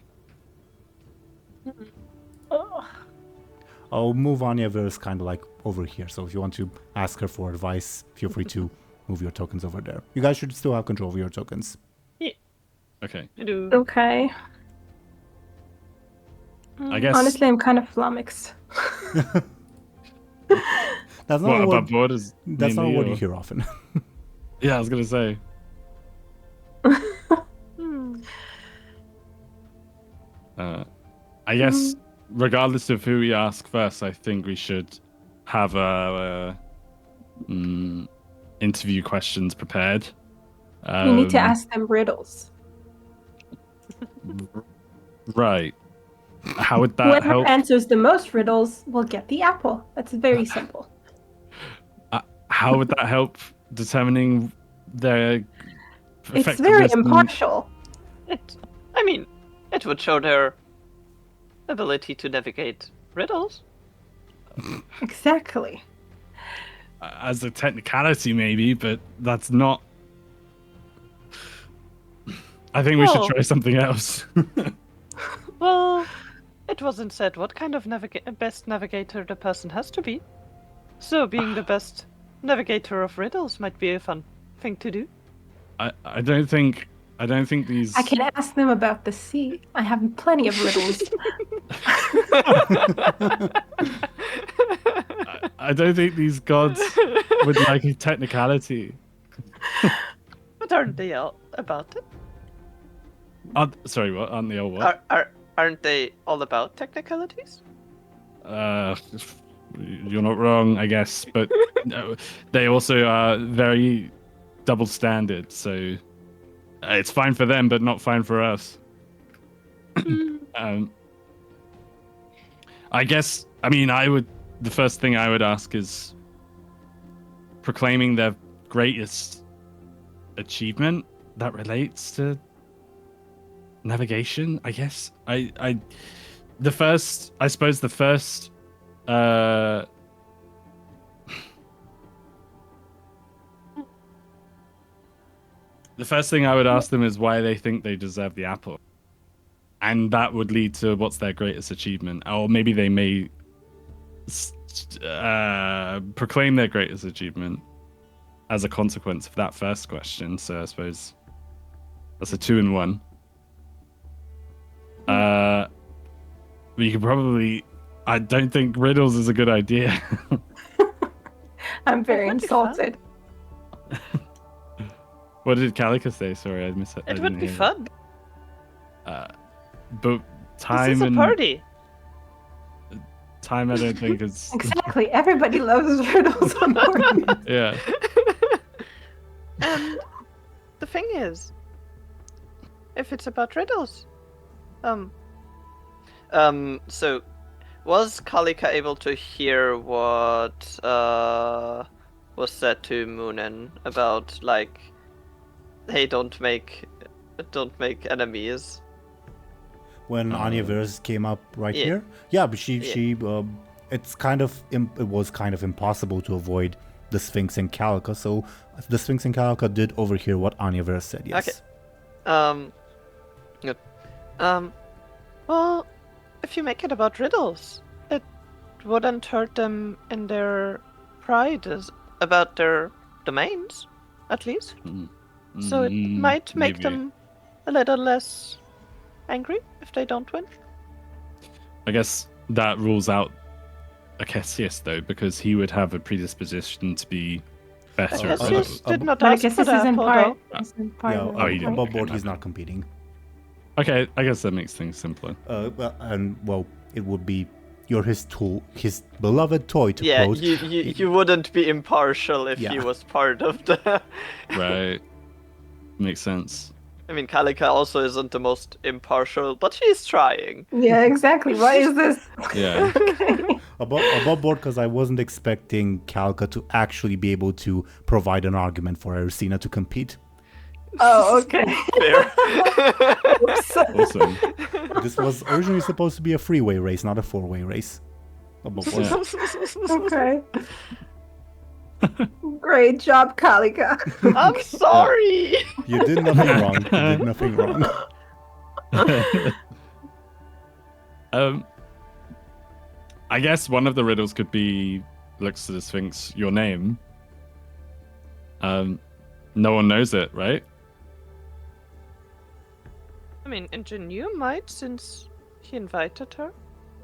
I'll move Anya Ver's kind of like over here. So if you want to ask her for advice, feel free to move your tokens over there. You guys should still have control of your tokens. Okay. I do. Okay. I guess. Honestly, I'm kind of flummoxed. That's not What what, about borders? that's not what you hear often. Yeah, I was gonna say. I guess, regardless of who we ask first, I think we should have interview questions prepared. You need to ask them riddles. Right. How would that Whoever help? answers the most riddles will get the apple. That's very simple. How would that help determining their It's very effectiveness and- impartial. It would show their ability to navigate riddles. Exactly. As a technicality, maybe, but that's not. I think we should Well- try something else. Well, it wasn't said what kind of best navigator the person has to be. So being the best navigator of riddles might be a fun thing to do. I don't think these. I can ask them about the sea. I have plenty of riddles. I don't think these gods would like a technicality. But aren't they all about it? Sorry, what? Aren't they all what? Aren't they all about technicalities? You're not wrong, I guess, but no, they also are very double standard, so it's fine for them, but not fine for us. I guess, the first thing I would ask is proclaiming their greatest achievement that relates to navigation, I guess. The first thing I would ask them is why they think they deserve the apple. And that would lead to what's their greatest achievement. Or maybe they may proclaim their greatest achievement as a consequence of that first question. So I suppose that's a 2-in-1. We could probably... I don't think riddles is a good idea. I'm very That would be fun. insulted. What did Calica say? Sorry, I missed it. It would be fun. But time This is a and party. time, I don't think is. Exactly. Everybody loves riddles on board. Yeah. And the thing is, if it's about riddles, So, was Kalika able to hear what was said to Muninn about, like, hey, don't make enemies? When Anya Vers came up right Yeah. here, yeah, but she it was kind of impossible to avoid the Sphinx and Calica, so the Sphinx and Calica did overhear what Anya Vers said. Yes. Okay. Good. well, if you make it about riddles, it wouldn't hurt them in their pride, About their domains? at least. So it might make maybe. them a little less angry if they don't win. I guess that rules out Akesius, though, because he would have a predisposition to be better. at Akesius the- did not But I ask guess for this the isn't apple, part. though. Isn't part Yeah, of the oh, you didn't. point. above board, he's not competing. Okay, I guess that makes things simpler. It would be you're his tool, his beloved toy to Yeah, quote. you wouldn't be impartial if he Yeah. was part of the... Right. Makes sense. I mean, Kalika also isn't the most impartial, but she's trying. Yeah, exactly. What is this? Yeah. above board because I wasn't expecting Calica to actually be able to provide an argument for Erisina to compete. Oh, okay. Fair. Awesome. This was originally supposed to be a freeway race, not a four-way race. Yeah. Okay. Great job, Kalika. I'm sorry. You did nothing wrong. You did nothing wrong. I guess one of the riddles could be looks to the Sphinx your name. No one knows it, right? I mean, Ingenue might, since he invited her.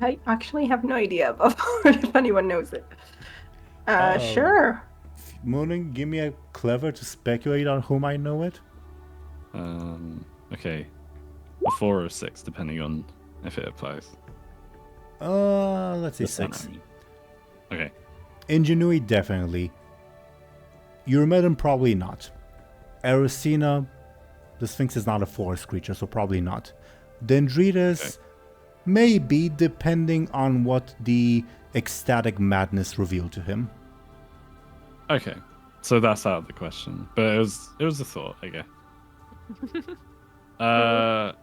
I actually have no idea about if anyone knows it. Oh. Sure. Muninn, give me a clever to speculate on who might know it. Okay. A 4 or 6, depending on if it applies. Let's say That's not 6. what I mean. Okay. Ingenuity, definitely. Eurymedon, probably not. Erisina, the Sphinx is not a forest creature, so probably not. Dendritas, maybe, depending on what the ecstatic madness revealed to him. Okay. So that's out of the question. But it was a thought, I guess.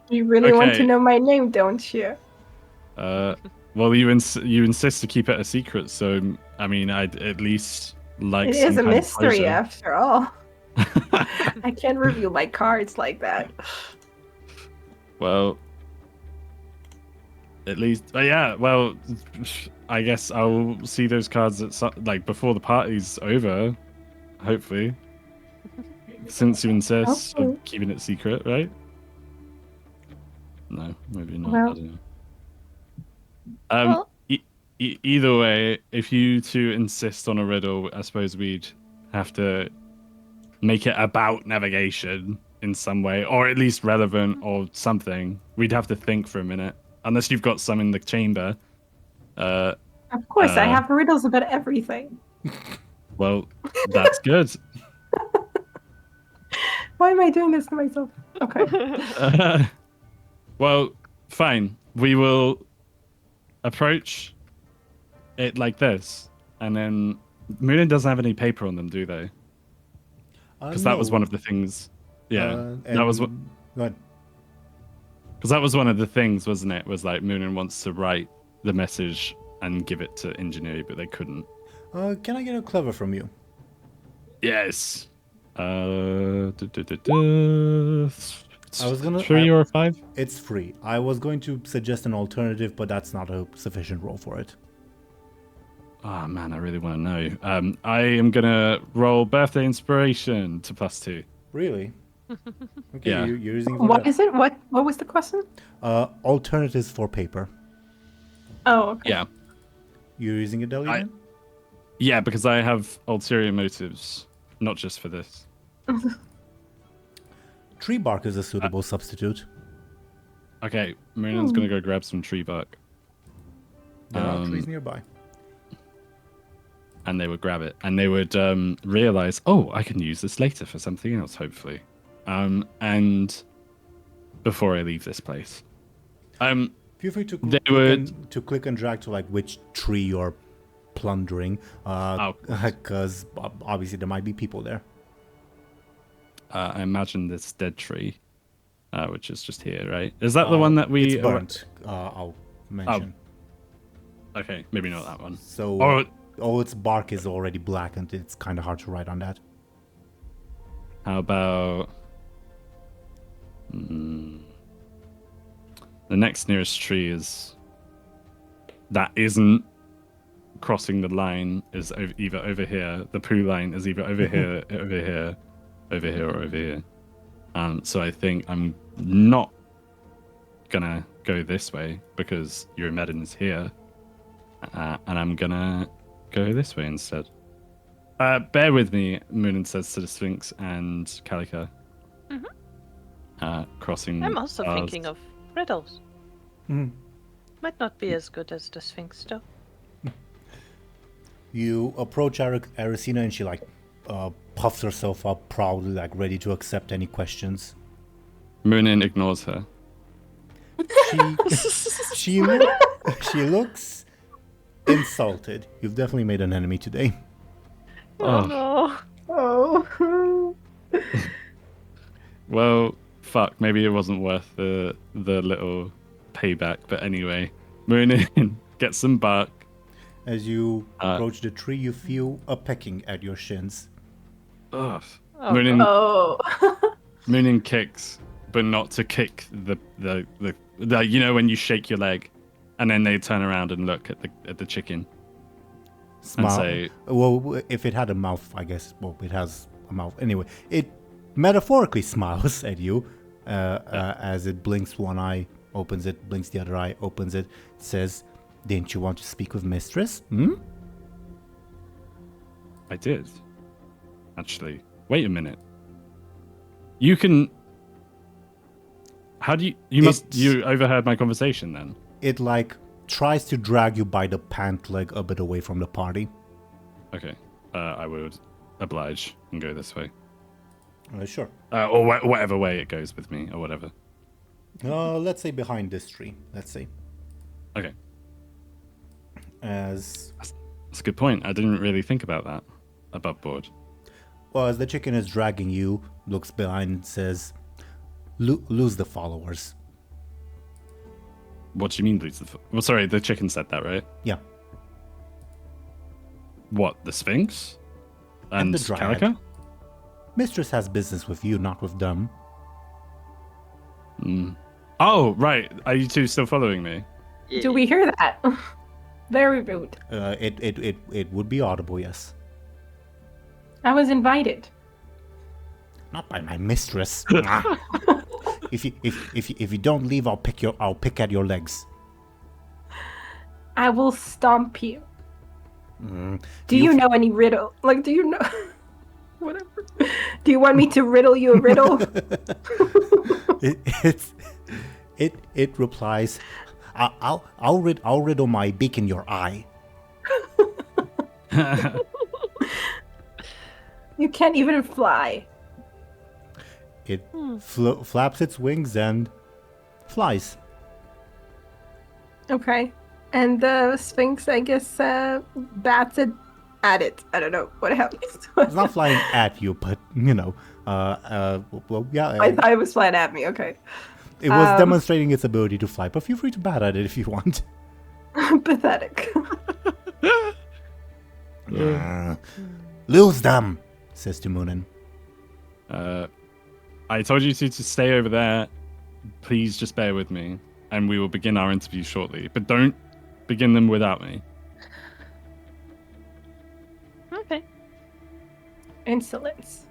You really want okay. to know my name, don't you? Well, you insist to keep it a secret, so I mean, I'd at least like. It some is a kind of mystery closure. after all. I can't reveal my cards like that. Well, at least, yeah. Well, I guess I'll see those cards at like before the party's over, hopefully. Since you insist Hopefully. of keeping it secret, right? No, maybe not. Well- I don't know. Either way, if you two insist on a riddle, I suppose we'd have to make it about navigation in some way, or at least relevant or something. We'd have to think for a minute, unless you've got some in the chamber. Of course, I Uh, have riddles about everything. Well, that's good. Why am I doing this to myself? Okay. Well, fine. We will approach it like this, and then Muninn doesn't have any paper on them, do they? Because that was one of the things. Yeah, that was what. Go ahead. Because that was one of the things, wasn't it? Was like Muninn wants to write the message and give it to Ingenuity, but they couldn't. Can I get a clever from you? Yes. I was gonna- 3 or 5. It's free. I was going to suggest an alternative, but that's not a sufficient roll for it. Oh man, I really want to know. I am gonna roll birthday inspiration to +2. Really? Okay, Yeah. you're using it for What that. is it? What was the question? Alternatives for paper. Oh, okay. Yeah, You're using a deli then? yeah, because I have ulterior motives, not just for this. Tree bark is a suitable substitute. Okay, Marinn's gonna go grab some tree bark, There are trees nearby. and they would grab it, and they would realize, oh, I can use this later for something else, hopefully. And before I leave this place, Feel free to They would- click and drag to like which tree you're plundering, because obviously there might be people there. I imagine this dead tree, which is just here, right? Is that the one that we? It's burnt. I'll mention. Okay, maybe not that one. So Or all its bark is already blackened. It's kind of hard to write on that. how about the next nearest tree is that isn't crossing the line is either over here. The poo line is either over here, over here, over here, or over here. So I think I'm not gonna go this way because Eurymedon is here, and I'm gonna go this way instead. Bear with me, Muninn says to the Sphinx and Kalika. Crossing. I'm also paths. thinking of riddles. Mhm. Might not be as good as the Sphinx, though. You approach Erisina and she like puffs herself up proudly, like ready to accept any questions. Muninn ignores her. She looks insulted. You've definitely made an enemy today. Oh. no. Oh. Well, fuck. Maybe it wasn't worth the little payback. But anyway, Muninn gets some bark. As you approach the tree, you feel a pecking at your shins. Ugh. Oh, Muninn, Oh. Muninn kicks, but not to kick the you know when you shake your leg, and then they turn around and look at the chicken. Smile. And say, well, if it had a mouth, I guess. Well, it has a mouth. Anyway, it metaphorically smiles at you as it blinks one eye, opens it, blinks the other eye, opens it, says, "Didn't you want to speak with Mistress? Hmm?" I did. Actually, wait a minute. You can. How do you? You overheard my conversation then? It like tries to drag you by the pant leg a bit away from the party. Okay. I would oblige and go this way. Sure. Or whatever way it goes with me, or whatever. Let's say behind this tree. Let's say. Okay. As That's a good point. I didn't really think about that. Above board. well as the chicken is dragging you, looks behind and says, "Lose the followers." What do you mean, lose the... Well, sorry, the chicken said that, right? Yeah. What, the Sphinx? And the Dryad. Calica? Mistress has business with you, not with them. Oh, right. Are you two still following me? Do we hear that? Very rude. It would be audible, yes. I was invited. Not by my mistress. If you don't leave, I'll pick at your legs. I will stomp you. Do you know any riddle? Like, do you know? Whatever. Do you want me to riddle you a riddle? It replies, I'll riddle my beak in your eye. You can't even fly. It flaps its wings and flies. Okay. And the Sphinx, I guess, bats it at it. I don't know what happens to it. It's not flying at you, but well, yeah. I thought it was flying at me. Okay. It was demonstrating its ability to fly, but feel free to bat at it if you want. Pathetic. Lose them, says to Muninn. I told you to stay over there. Please just bear with me, and we will begin our interview shortly. But don't begin them without me. Okay. Insolence.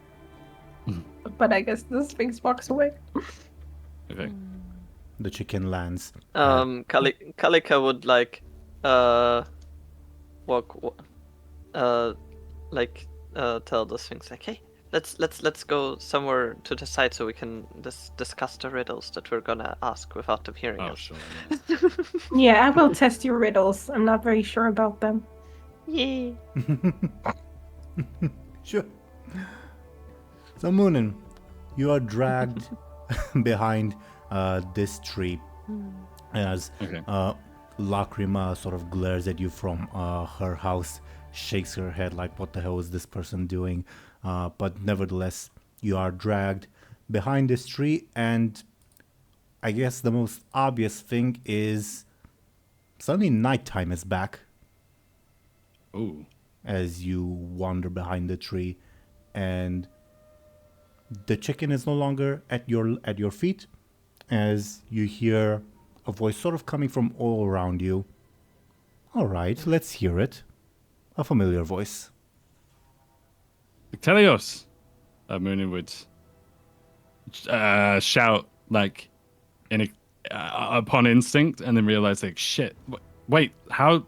But I guess the Sphinx walks away. Okay. The chicken lands. Kalika would like tell the Sphinx like, hey, let's go somewhere to the side so we can discuss the riddles that we're gonna ask without them hearing Oh, us. sure. Yeah, I will test your riddles. I'm not very sure about them. Yay. Sure. So Muninn, you are dragged behind this tree as Lacrima sort of glares at you from her house, shakes her head like, what the hell is this person doing? But nevertheless, you are dragged behind this tree, and I guess the most obvious thing is suddenly nighttime is back. Ooh. As you wander behind the tree, and the chicken is no longer at your feet, as you hear a voice sort of coming from all around you. All right, let's hear it. A familiar voice. Victelios! Muninn would shout like upon instinct, and then realize like, shit, wait, how?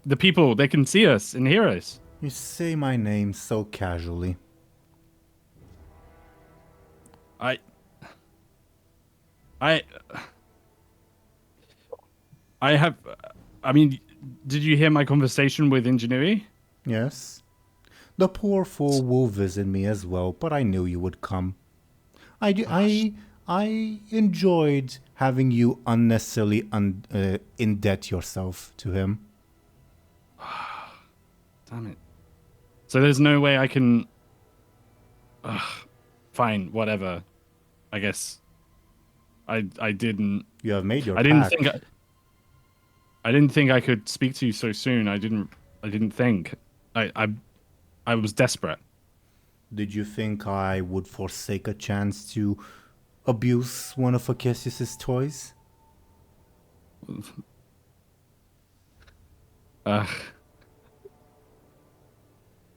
The people, they can see us and hear us. You say my name so casually. I mean, did you hear my conversation with Ingenuity? Yes. The poor fool will visit me as well, but I knew you would come. I enjoyed having you unnecessarily indebt yourself to him. Damn it. So there's no way I can... fine, whatever. I guess I didn't. You have made your I didn't pact. think. I didn't think I could speak to you so soon. I didn't think. I was desperate. Did you think I would forsake a chance to abuse one of Acacius's toys?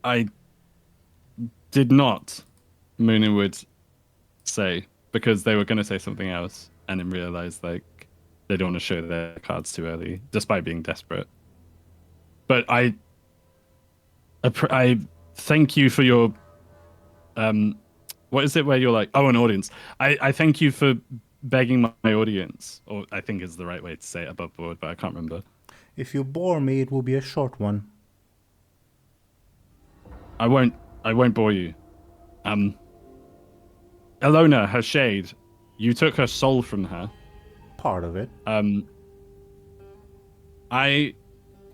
I did not. Muninn would say, because they were going to say something else, and then realized like they don't want to show their cards too early, despite being desperate. But I thank you for your what is it where you're like, oh, an audience. I thank you for begging my audience, or I think is the right way to say it, above board, but I can't remember. If you bore me, it will be a short one. I won't bore you. Illona, her shade, you took her soul from her. Part of it. I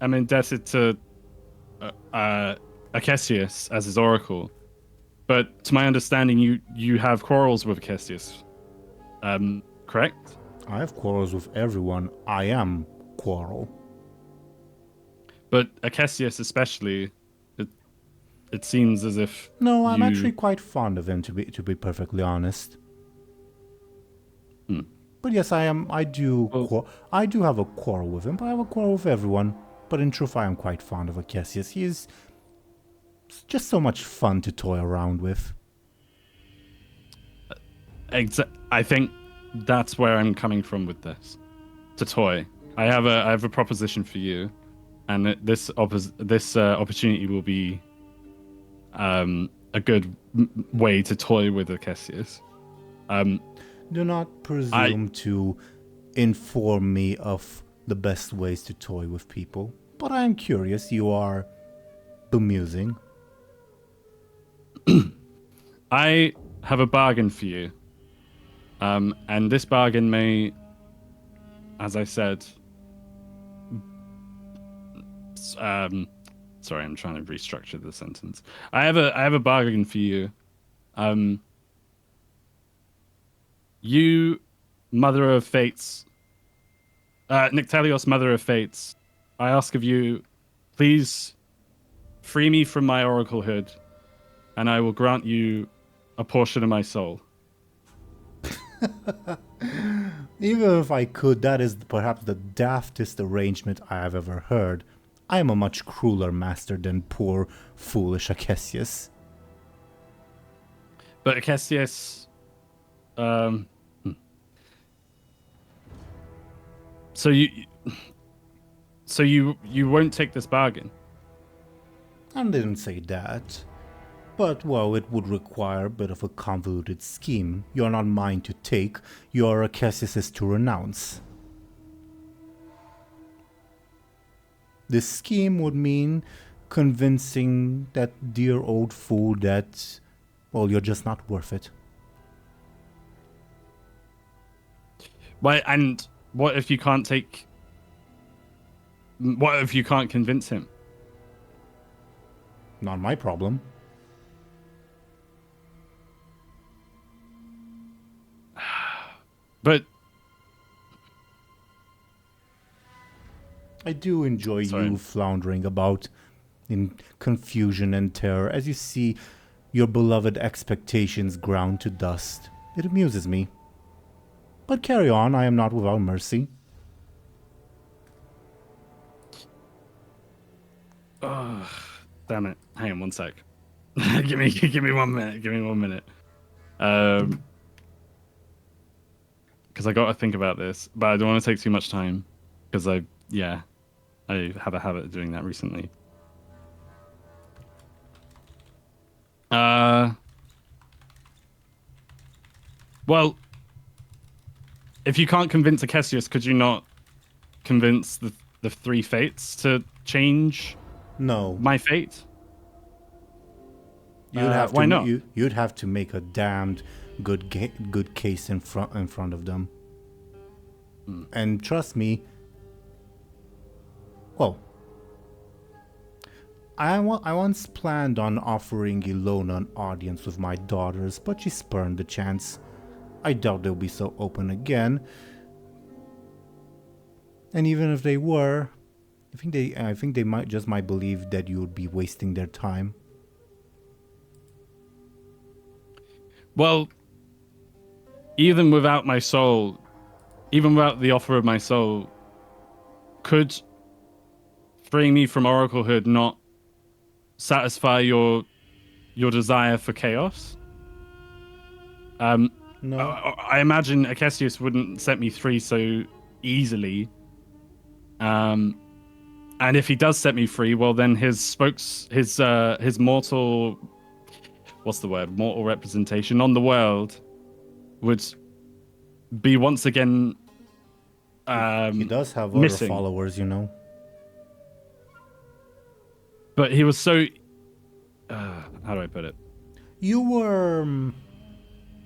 am indebted to Acacius as his oracle, but to my understanding, you have quarrels with Acacius. Correct? I have quarrels with everyone. I am quarrel. But Acacius especially, it seems as if No, I'm actually quite fond of him, to be perfectly honest. But yes, I do have a quarrel with him, but I have a quarrel with everyone. But in truth, I am quite fond of Acacius. He is just so much fun to toy around with. I think that's where I'm coming from with this. To toy. I have a proposition for you, and this opportunity will be a good way to toy with Acacius. Do not presume to inform me of the best ways to toy with people. But I am curious. You are bemusing. I have a bargain for you. And this bargain may, as I said, sorry, I'm trying to restructure the sentence. I have a bargain for you. You, Mother of Fates, Nyctelios, Mother of Fates, I ask of you, please free me from my oraclehood, and I will grant you a portion of my soul. Even if I could, that is perhaps the daftest arrangement I have ever heard. I am a much crueler master than poor, foolish Acacius. But Acacius, so you won't take this bargain? I didn't say that. But, well, it would require a bit of a convoluted scheme. You're not mine to take, you're Acacius's to renounce. This scheme would mean convincing that dear old fool that, well, you're just not worth it. Why? And what if you can't take? What if you can't convince him? Not my problem. But I do enjoy Sorry. you floundering about in confusion and terror as you see your beloved expectations ground to dust. It amuses me. But carry on, I am not without mercy. oh, damn it! Hang on one sec. give me 1 minute. Give me 1 minute. Because I got to think about this, but I don't want to take too much time because I have a habit of doing that recently. Well, if you can't convince Acacius, could you not convince the three fates to change No. my fate? You'd have to, why not? You'd have to make a damned good case in front of them. And trust me, well, I once planned on offering Illona an audience with my daughters, but she spurned the chance. I doubt they'll be so open again. And even if they were, I think they might believe that you would be wasting their time. Well, even without my soul, even without the offer of my soul, could freeing me from oraclehood not satisfy your desire for chaos? No. I imagine Acesius wouldn't set me free so easily. And if he does set me free, well, then his mortal, what's the word? Mortal representation on the world would be once again. He does have missing. other followers, you know. But he was so. How do I put it? You were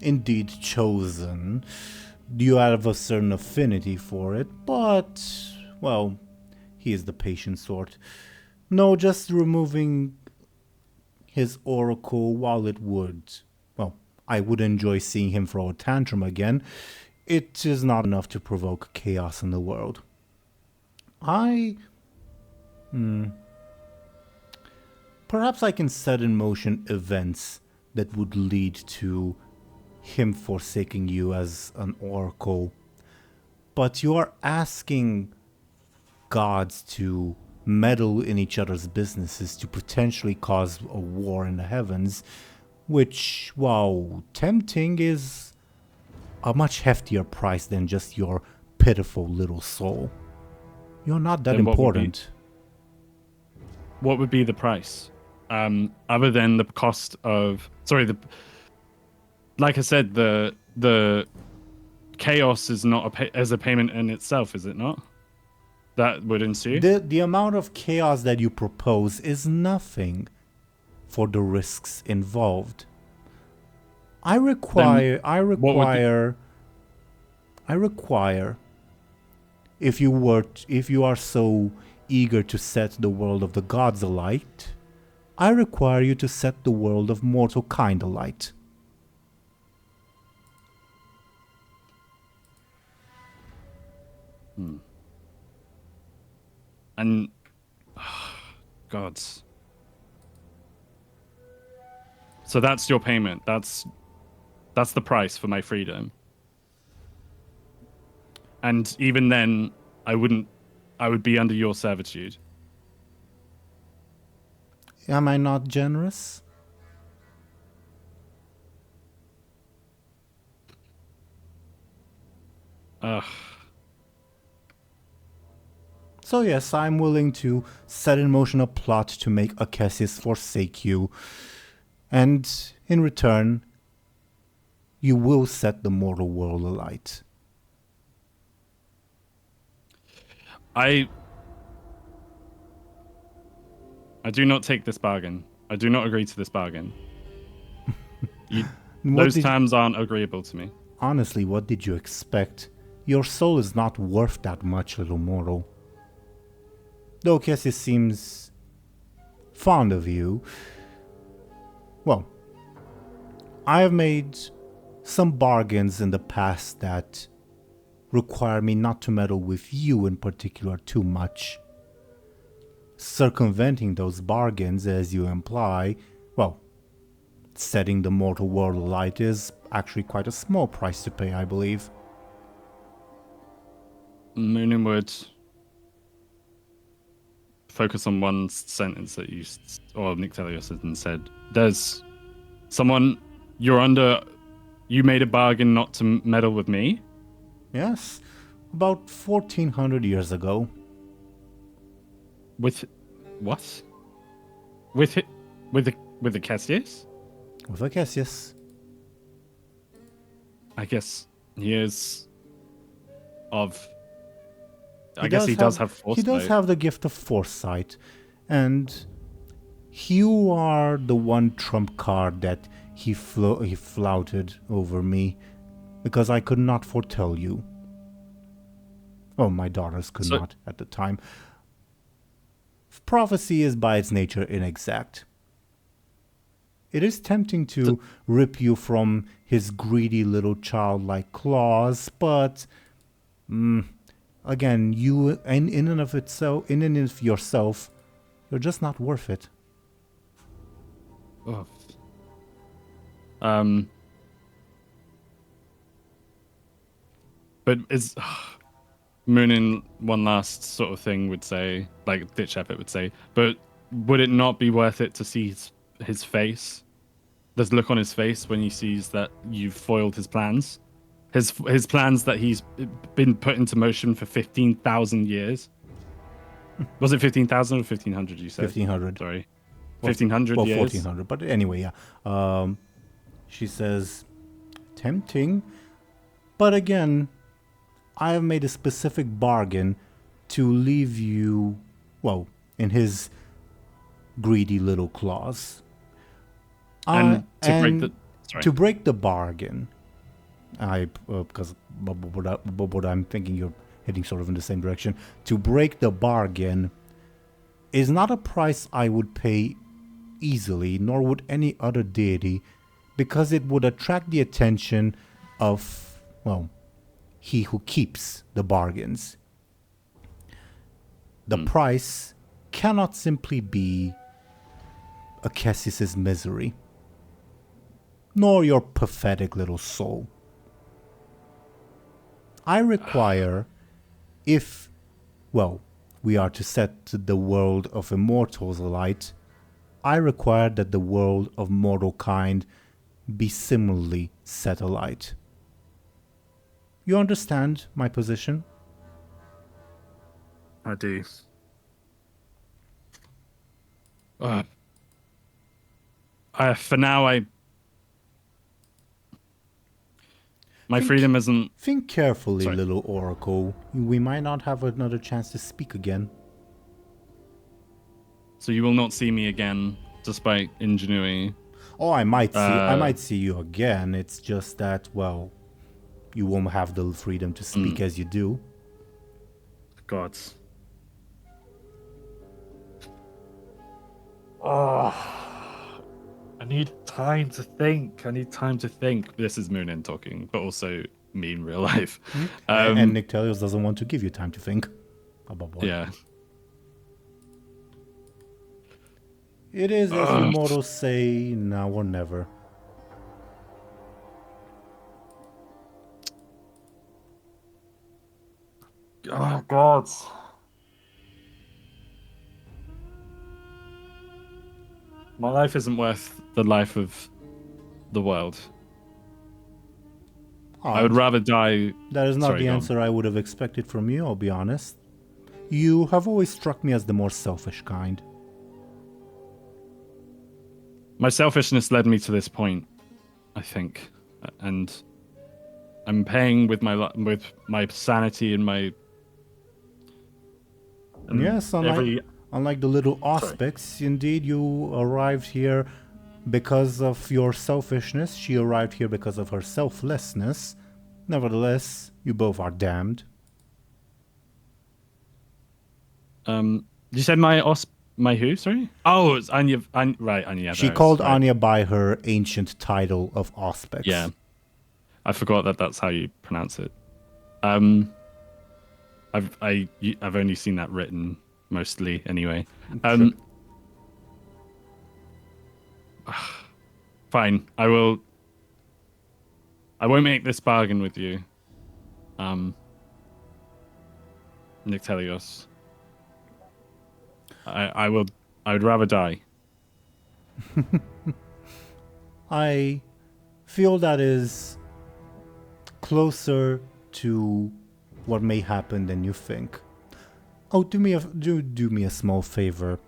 indeed chosen. You have a certain affinity for it, but, well, he is the patient sort. No, just removing his oracle, while it would, well, I would enjoy seeing him throw a tantrum again, it is not enough to provoke chaos in the world. Perhaps I can set in motion events that would lead to him forsaking you as an oracle. But you are asking gods to meddle in each other's businesses to potentially cause a war in the heavens, which, while tempting, is a much heftier price than just your pitiful little soul. You're not that important. What would be the price? Other than the cost of... Sorry, like I said, the chaos is not as a payment in itself, is it not? That would ensue? The amount of chaos that you propose is nothing for the risks involved. I require, if you are so eager to set the world of the gods alight, I require you to set the world of mortal kind alight. And gods. So that's your payment. That's the price for my freedom. And even then, I would be under your servitude. Am I not generous? Ugh. So yes, I'm willing to set in motion a plot to make Acesius forsake you. And in return, you will set the mortal world alight. I do not take this bargain. I do not agree to this bargain. Those terms aren't agreeable to me. Honestly, what did you expect? Your soul is not worth that much, little mortal. Though Acesius seems fond of you, well, I have made some bargains in the past that require me not to meddle with you in particular too much. Circumventing those bargains, as you imply, well, setting the mortal world alight is actually quite a small price to pay, I believe. Muninn would focus on one sentence that Nyctelios said. There's someone you made a bargain not to meddle with me? Yes, about 1400 years ago. With what? With Acesius? With Acesius. I guess he is I guess he does have foresight. He does have the gift of foresight, and you are the one trump card that he flouted over me, because I could not foretell you. Oh, my daughters could not at the time. Prophecy is by its nature inexact. It is tempting to rip you from his greedy little childlike claws, but again, you in and of itself, in and of yourself, you're just not worth it. Oh. But is Muninn one last sort of thing would say, like Ditch Epic would say, but would it not be worth it to see his face? The look on his face when he sees that you've foiled his plans? His plans that he's been put into motion for 15,000 years? Was it 15,000 or 1,500 you said? 1,500. Sorry. 1,500 well, years? 1,400, but anyway, yeah. She says, tempting, but again, I have made a specific bargain to leave you, well, in his greedy little claws. And to break the bargain, because what I'm thinking, you're heading sort of in the same direction. To break the bargain is not a price I would pay easily, nor would any other deity, because it would attract the attention of, well, he who keeps the bargains. The price cannot simply be Cassius's misery, nor your pathetic little soul. I require, if, well, we are to set the world of immortals alight, I require that the world of mortal kind be similarly set alight. You understand my position? I do. For now, my freedom isn't... Think carefully, Sorry. little oracle. We might not have another chance to speak again. So you will not see me again, despite ingenuity. Oh, I might see you again. It's just that, well, you won't have the freedom to speak as you do. Gods. I need time to think. This is Muninn talking, but also me in real life. And Nictelios doesn't want to give you time to think about what. Yeah. It is, as you mortals say, now or never. Oh, gods. My life isn't worth the life of the world. I would rather die... That is not Sorry, the go on. answer I would have expected from you, I'll be honest. You have always struck me as the more selfish kind. My selfishness led me to this point, I think. And I'm paying with my sanity and my... Yes, unlike the little aspects, indeed you arrived here because of your selfishness. She arrived here because of her selflessness. Nevertheless, you both are damned. You said my who? Sorry. Oh, it's Anya. Right, Anya. She there it is, called right. Anya by her ancient title of Auspex. Yeah, I forgot that that's how you pronounce it. I've only seen that written mostly anyway. Fine. I won't make this bargain with you. Nictelios. I would rather die. I feel that is closer to what may happen than you think. Oh, do me a small favor.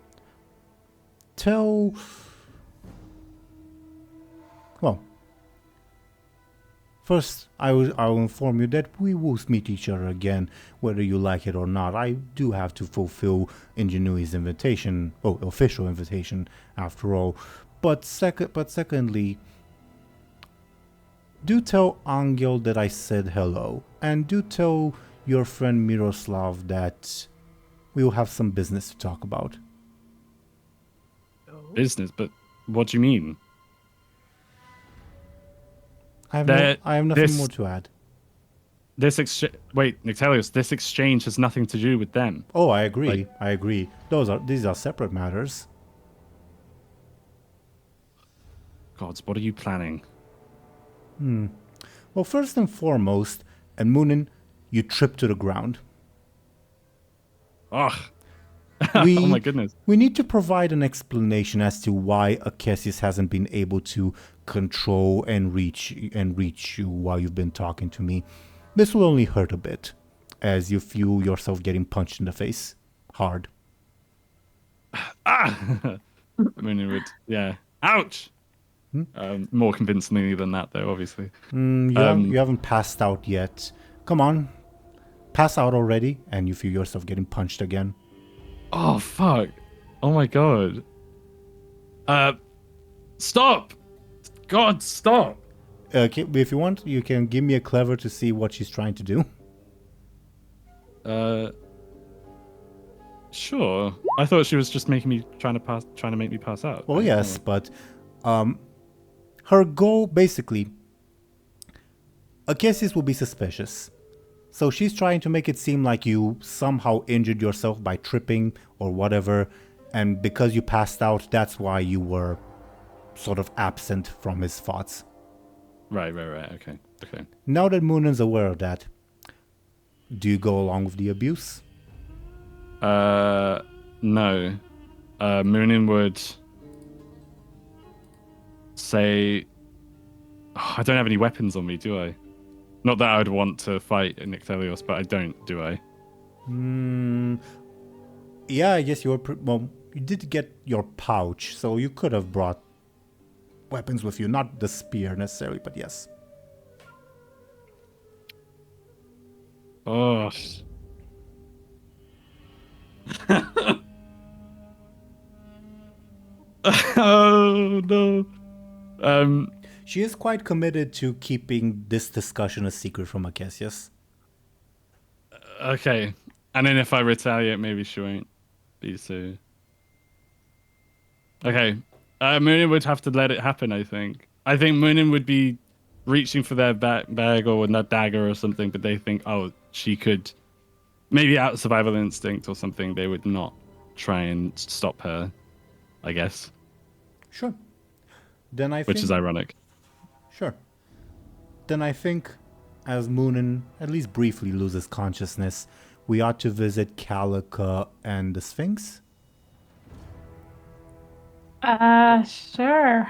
First, I will inform you that we will meet each other again, whether you like it or not. I do have to fulfill Ingenuity's invitation, official invitation, after all. But secondly, do tell Anghel that I said hello, and do tell your friend Miroslav that we will have some business to talk about. Business, but what do you mean? I have There- I have nothing this- more to add. Wait, Nictelius, this exchange has nothing to do with them. Oh, I agree. Like- I agree. These are separate matters. Gods, what are you planning? Well, first and foremost, and Muninn, you trip to the ground. Ugh. We, Oh my goodness. We need to provide an explanation as to why Akesius hasn't been able to control and reach you while you've been talking to me. This will only hurt a bit, as you feel yourself getting punched in the face. Hard. Muninn would, yeah. Ouch! More convincingly than that, though, obviously. You haven't passed out yet. Come on. Pass out already, and you feel yourself getting punched again. Oh, fuck. Oh my god. Stop! God, stop! Okay, if you want, you can give me a clever to see what she's trying to do. Sure. I thought she was just trying to make me pass out. Well, yes, but her goal, basically, Akesius will be suspicious. So she's trying to make it seem like you somehow injured yourself by tripping or whatever, and because you passed out, that's why you were sort of absent from his thoughts. Right, okay. Now that Muninn's aware of that, do you go along with the abuse? No. Muninn would say, I don't have any weapons on me, do I? Not that I would want to fight Nictelios, but I don't, do I? Yeah, I guess you did get your pouch, so you could have brought weapons with you. Not the spear necessarily, but yes. Oh. Oh, no. She is quite committed to keeping this discussion a secret from Akesius. Okay. And then if I retaliate, maybe she won't be so... Okay. Muninn would have to let it happen, I think. I think Muninn would be reaching for their bag or that dagger or something, but they think, oh, she could... Maybe out of survival instinct or something, they would not try and stop her, I guess. Sure. Then Which is ironic. Sure. Then I think, as Muninn at least briefly loses consciousness, we ought to visit Calica and the Sphinx. Sure.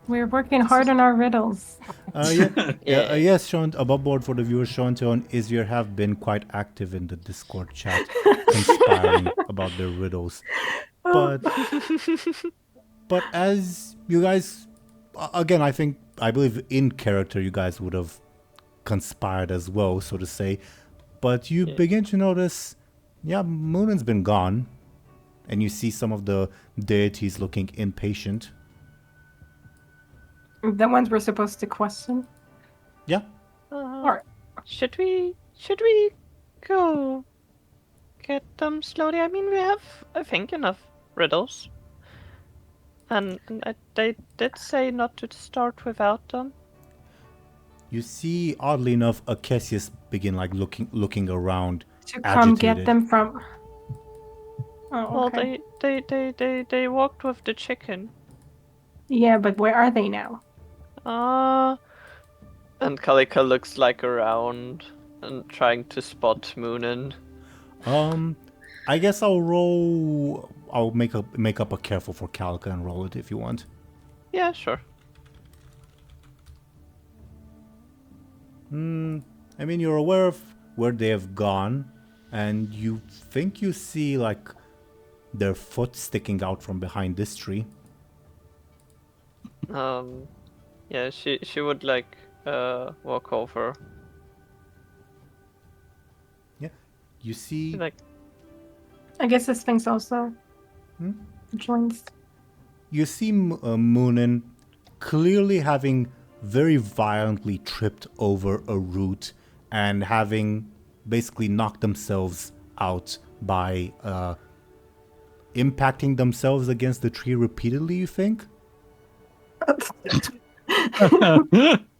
We're working hard on our riddles. Yes, Sean, above board for the viewers, Show&Tell and Izvir have been quite active in the Discord chat, conspiring about their riddles. But as you guys, again, I believe in character you guys would have conspired as well, so to say. But you begin to notice, Muninn's been gone, and you see some of the deities looking impatient. The ones we're supposed to question. Yeah. Or Should we go get them slowly? I mean, we have, I think, enough riddles. And they did say not to start without them. You see, oddly enough, Akesius begin looking around, to come get agitated. them from. Oh, Well, okay. they walked with the chicken. Yeah, but where are they now? And Kalika looks around and trying to spot Muninn. I guess I'll make up a careful for Calica and roll it if you want. Yeah, sure. I mean, you're aware of where they have gone, and you think you see their foot sticking out from behind this tree. Yeah, she would walk over. Yeah, you see. I guess the Sphinx also joins. You see Muninn clearly having very violently tripped over a root and having basically knocked themselves out by impacting themselves against the tree repeatedly, you think?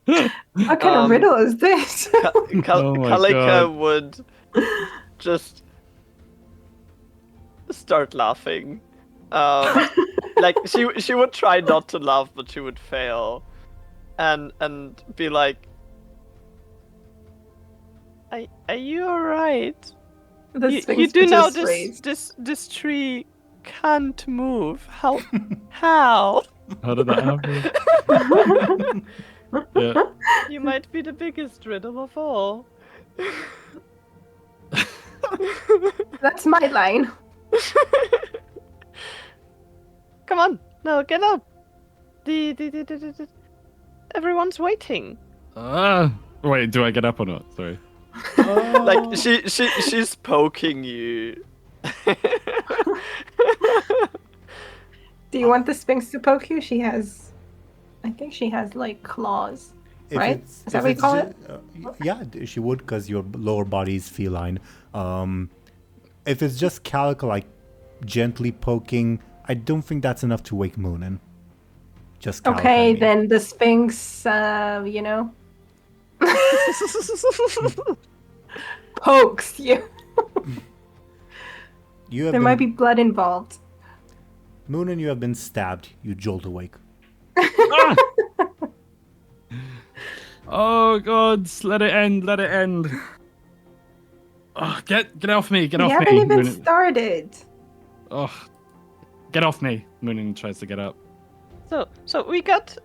What kind of riddle is this? Oh my Kalika God. would just start laughing. Like she would try not to laugh, but she would fail, and be like, "Are you alright? The You Sphinx do would know just raise. this tree can't move. How? How? How did that happen? Yeah. You might be the biggest riddle of all." That's my line. Come on, no, get up. Everyone's waiting. Wait, do I get up or not? Sorry. Like she's poking you. Do you want the Sphinx to poke you? I think she has like claws. If Right? it's- Is that if what you it's call ju- yeah, she would, because your lower body is feline. If it's just Calico like gently poking, I don't think that's enough to wake Muninn. Just Calico, I Okay, mean. then the Sphinx, you know, pokes you. You have There been, might be blood involved. Muninn, you have been stabbed. You jolt awake. Ah! Oh God, let it end, let it end. Oh, get off me, get We off haven't me. even Muninn. started. Oh, get off me. Muninn tries to get up. So we got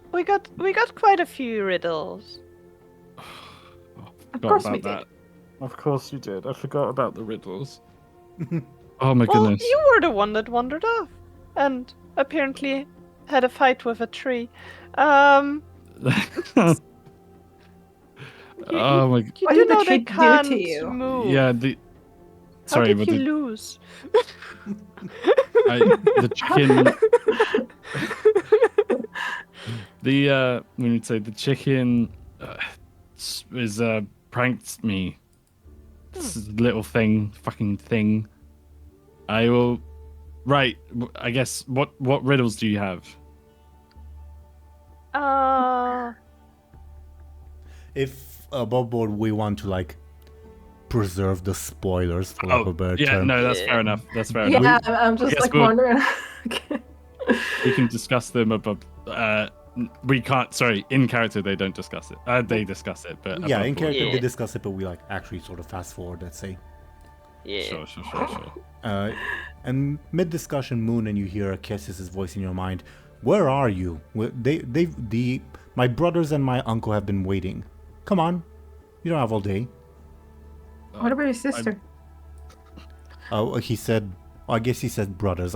quite a few riddles. Oh, Of forgot course about we did. that. Of course you did. I forgot about the riddles. Oh my Well, goodness. you were the one that wandered off, and apparently had a fight with a tree. Oh my. You What do did the know tree they do to can't you? move. Yeah. The. How Sorry, did but you the, lose? the chicken. The when you say the chicken is pranked me. This little thing, fucking thing. I will. Right. I guess. What riddles do you have? If above board we want to like preserve the spoilers for lack of a better yeah. term. No, that's Yeah. fair enough. That's fair enough. Yeah, I'm just guess like we'll- wondering. We can discuss them above. We can't. Sorry, in character they don't discuss it. They discuss it, but Yeah, above in board- character Yeah. they discuss it, but we like actually sort of fast forward, let's say. Yeah. Sure. And mid discussion, Muninn, you hear Cassius's voice in your mind. Where are you? My brothers and my uncle have been waiting. Come on, you don't have all day. What about your sister? Oh, he said. I guess he said brothers.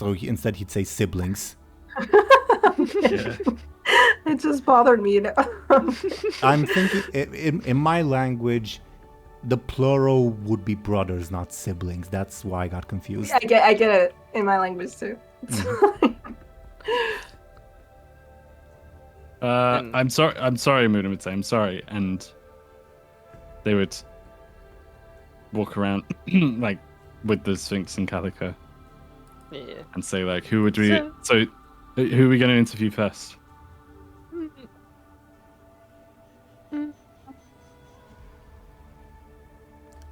Instead he'd say siblings. Yeah. It just bothered me. I'm thinking in my language, the plural would be brothers, not siblings. That's why I got confused. I get it in my language too. It's fine. I'm sorry, Muninn would say, I'm sorry. And they would walk around like with the Sphinx and Calico Yeah. and say like, who would we So- who are we going to interview first?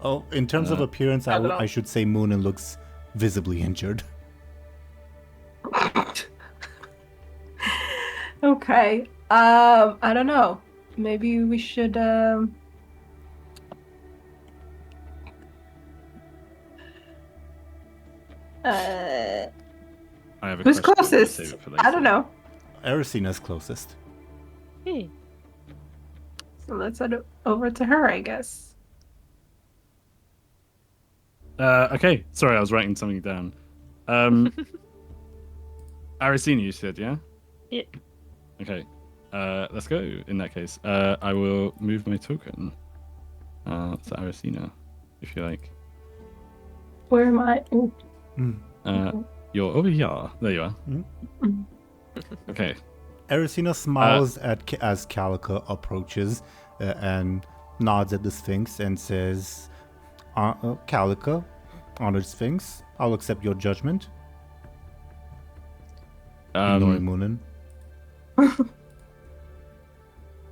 Oh, in terms of appearance, I don't know. I should say Muninn looks visibly injured. Okay. I don't know. Maybe we should I have a who's question, but I'll closest? save it for I don't later. know. Erisina's closest. Hey. So let's head over to her, I guess. Okay, sorry, I was writing something down. Arisina, you said, yeah? Yeah. Okay, let's go. In that case, I will move my token to Arisina, if you like. Where am I? Ooh. You're over here. There you are. Mhm. Okay. Erisina smiles as Calico approaches and nods at the Sphinx and says, Calico, honored Sphinx, I'll accept your judgment. Ignoring Muninn.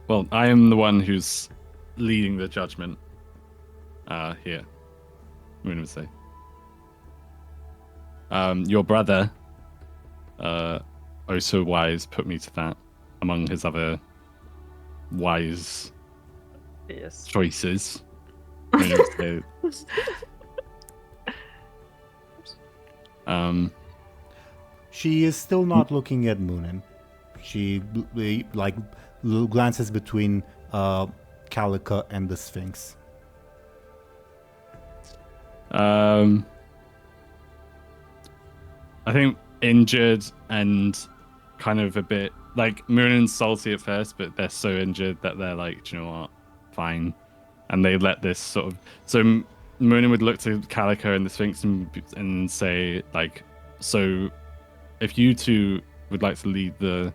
well, I am the one who's leading the judgment. Here, Muninn would say. Your brother, oh so wise, put me to that among his other wise Yes. choices. Muninn would say. She is still not looking at Muninn. She glances between Calica and the Sphinx. I think injured and kind of a bit like Murinn's salty at first, but they're so injured that they're like, do you know what, fine, and they let this sort of. So Muninn would look to Calico and the Sphinx and say like, so if you two would like to lead the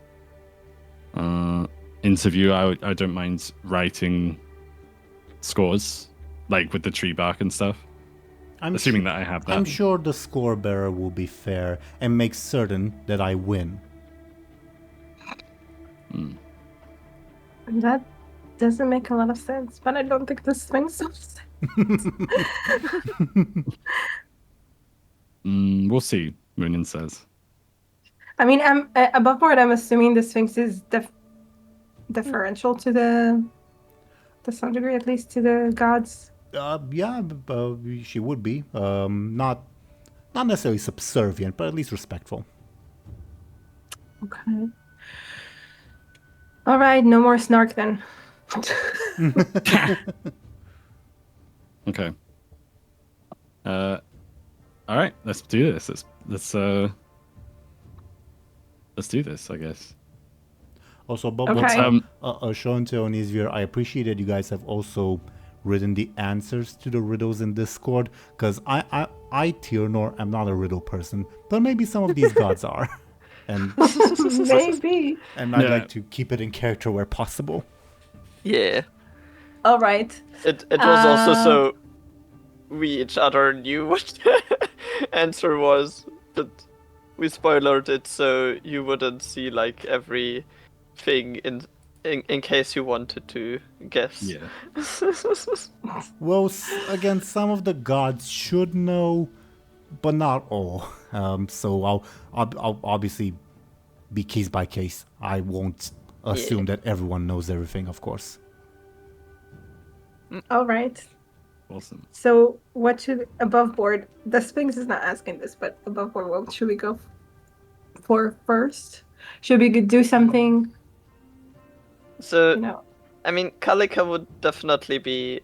interview, I don't mind writing scores like with the tree bark and stuff. Assuming that I have that. I'm sure the score bearer will be fair and make certain that I win. That doesn't make a lot of sense, but I don't think this makes sense. We'll see, Muninn says. I mean, I'm above board. I'm assuming the Sphinx is deferential to some degree, at least to the gods. Yeah, she would be. Not necessarily subservient, but at least respectful. Okay. All right, no more snark then. Okay. All right, let's do this. Let's do this, I guess. Also, Bob, Okay. Show&Tell and Izvir, I appreciate that you guys have also written the answers to the riddles in Discord, because I Teeironor, am not a riddle person, but maybe some of these gods are. And Maybe. and I'd like to keep it in character where possible. Yeah. All right. It was also so we each other knew what the answer was, but we spoiled it so you wouldn't see like every thing in case you wanted to guess. Yeah. Well, again, some of the gods should know, but not all. So I'll obviously be case by case. I won't assume that everyone knows everything, of course. All right. Awesome. So what should above board? The Sphinx is not asking this, but above board, what should we go for first? Should we do something? So You know. I mean, Kalika would definitely be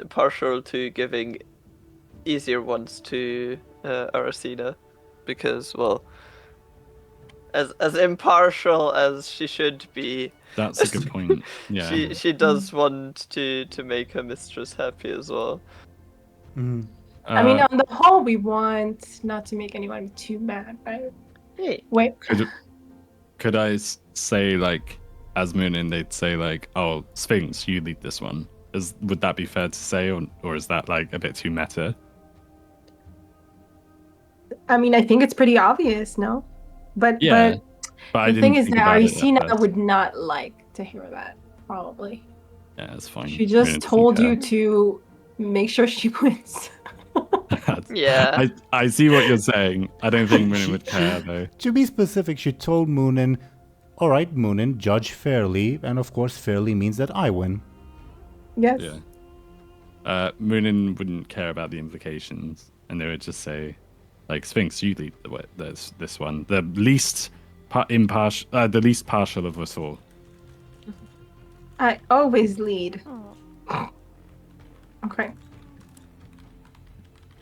partial to giving easier ones to Aracina, because, well, as impartial as she should be, That's a good point. Yeah. she does want to make her mistress happy as well. I mean, on the whole, we want not to make anyone too mad, right? Hey. Wait. Could I say, like, as Muninn, they'd say, like, oh, Sphinx, you lead this one. Would that be fair to say, or is that, like, a bit too meta? I mean, I think it's pretty obvious, no? But Yeah, but I the didn't thing is think that about it at Aracina first. would not like to hear that, probably. Yeah, it's fine. She just Muninn told doesn't you care. to make sure she wins. Yeah. I see what you're saying. I don't think Muninn would care, though. To be specific, she told Muninn, all right, Muninn, judge fairly, and of course fairly means that I win. Yes. Yeah. Muninn wouldn't care about the implications, and they would just say, like, Sphinx, you lead this one. The least impartial, the least partial of us all. I always lead. Okay.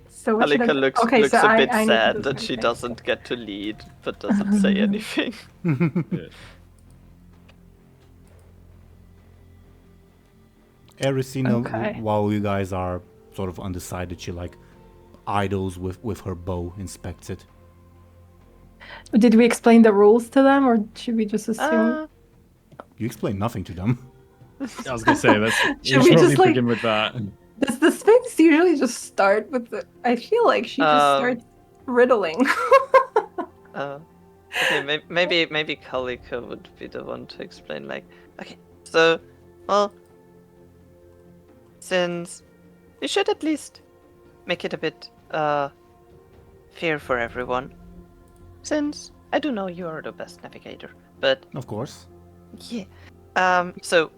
So what should I... Kalika looks okay, looks so a bit I need to sad do that she something. doesn't get to lead, but doesn't say anything. Yeah. Aracina, Okay. while you guys are sort of undecided, she like idles with her bow, inspects it. Did we explain the rules to them, or should we just assume? You explain nothing to them. I was gonna say let's Should we we probably just, like- begin with that. Does the Sphinx usually just start with the... I feel like she just starts riddling. Okay, maybe Kalika would be the one to explain. Like, okay, so Well, since you should at least make it a bit fair for everyone. Since I do know you are the best navigator, but Of course. yeah. So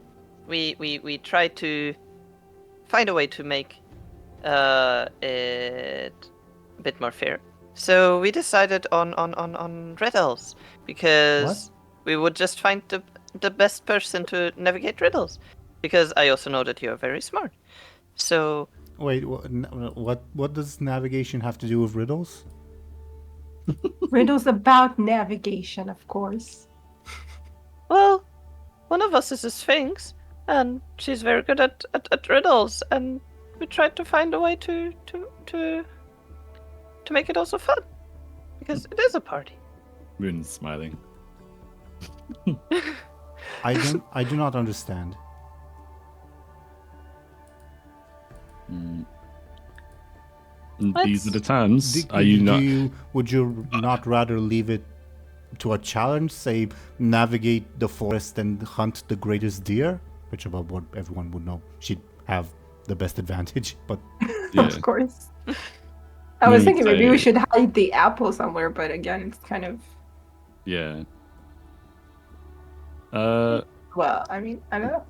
we try to find a way to make it a bit more fair. So we decided on riddles because we would just find the best person to navigate riddles. Because I also know that you are very smart. So Wait, what does navigation have to do with riddles? Riddle's about navigation, of course. well, one of us is a sphinx, and she's very good at riddles, and we tried to find a way to make it also fun. Because it is a party. Moon's smiling. I do not understand. These are the terms. Are you not? Would you not rather leave it to a challenge? Say, navigate the forest and hunt the greatest deer, which about what everyone would know. She'd have the best advantage, but Yeah. Of course. I was thinking maybe we say- should hide the apple somewhere, but again, it's kind of. Yeah. Well, I mean, I don't know.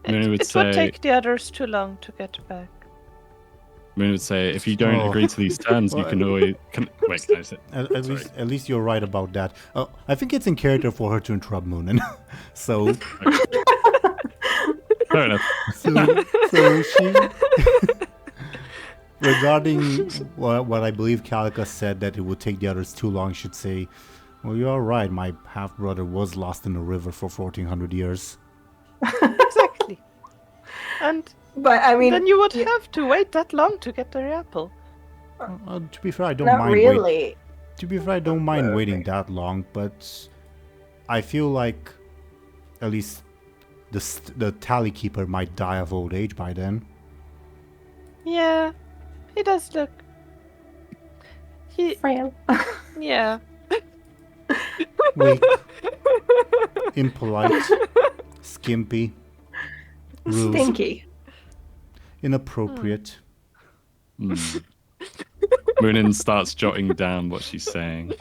Moon would It would say. take the others too long to get back. Moon would say, if you don't Oh. agree to these terms, you can always. Wait, can I say? at least you're right about that. I think it's in character for her to interrupt Muninn. so Fair enough. so she regarding what I believe Calica said, that it would take the others too long, should say, well, you're right, my half brother was lost in a river for 1400 years. Exactly. And But I mean, then you would have to wait that long to get the apple. To be fair, I don't not mind really. to be fair, I don't mind waiting that long, but I feel like at least the tally keeper might die of old age by then. Yeah, he does look. He, Frail. yeah. Weak, impolite, skimpy, rude, Stinky. inappropriate. Muninn starts jotting down what she's saying.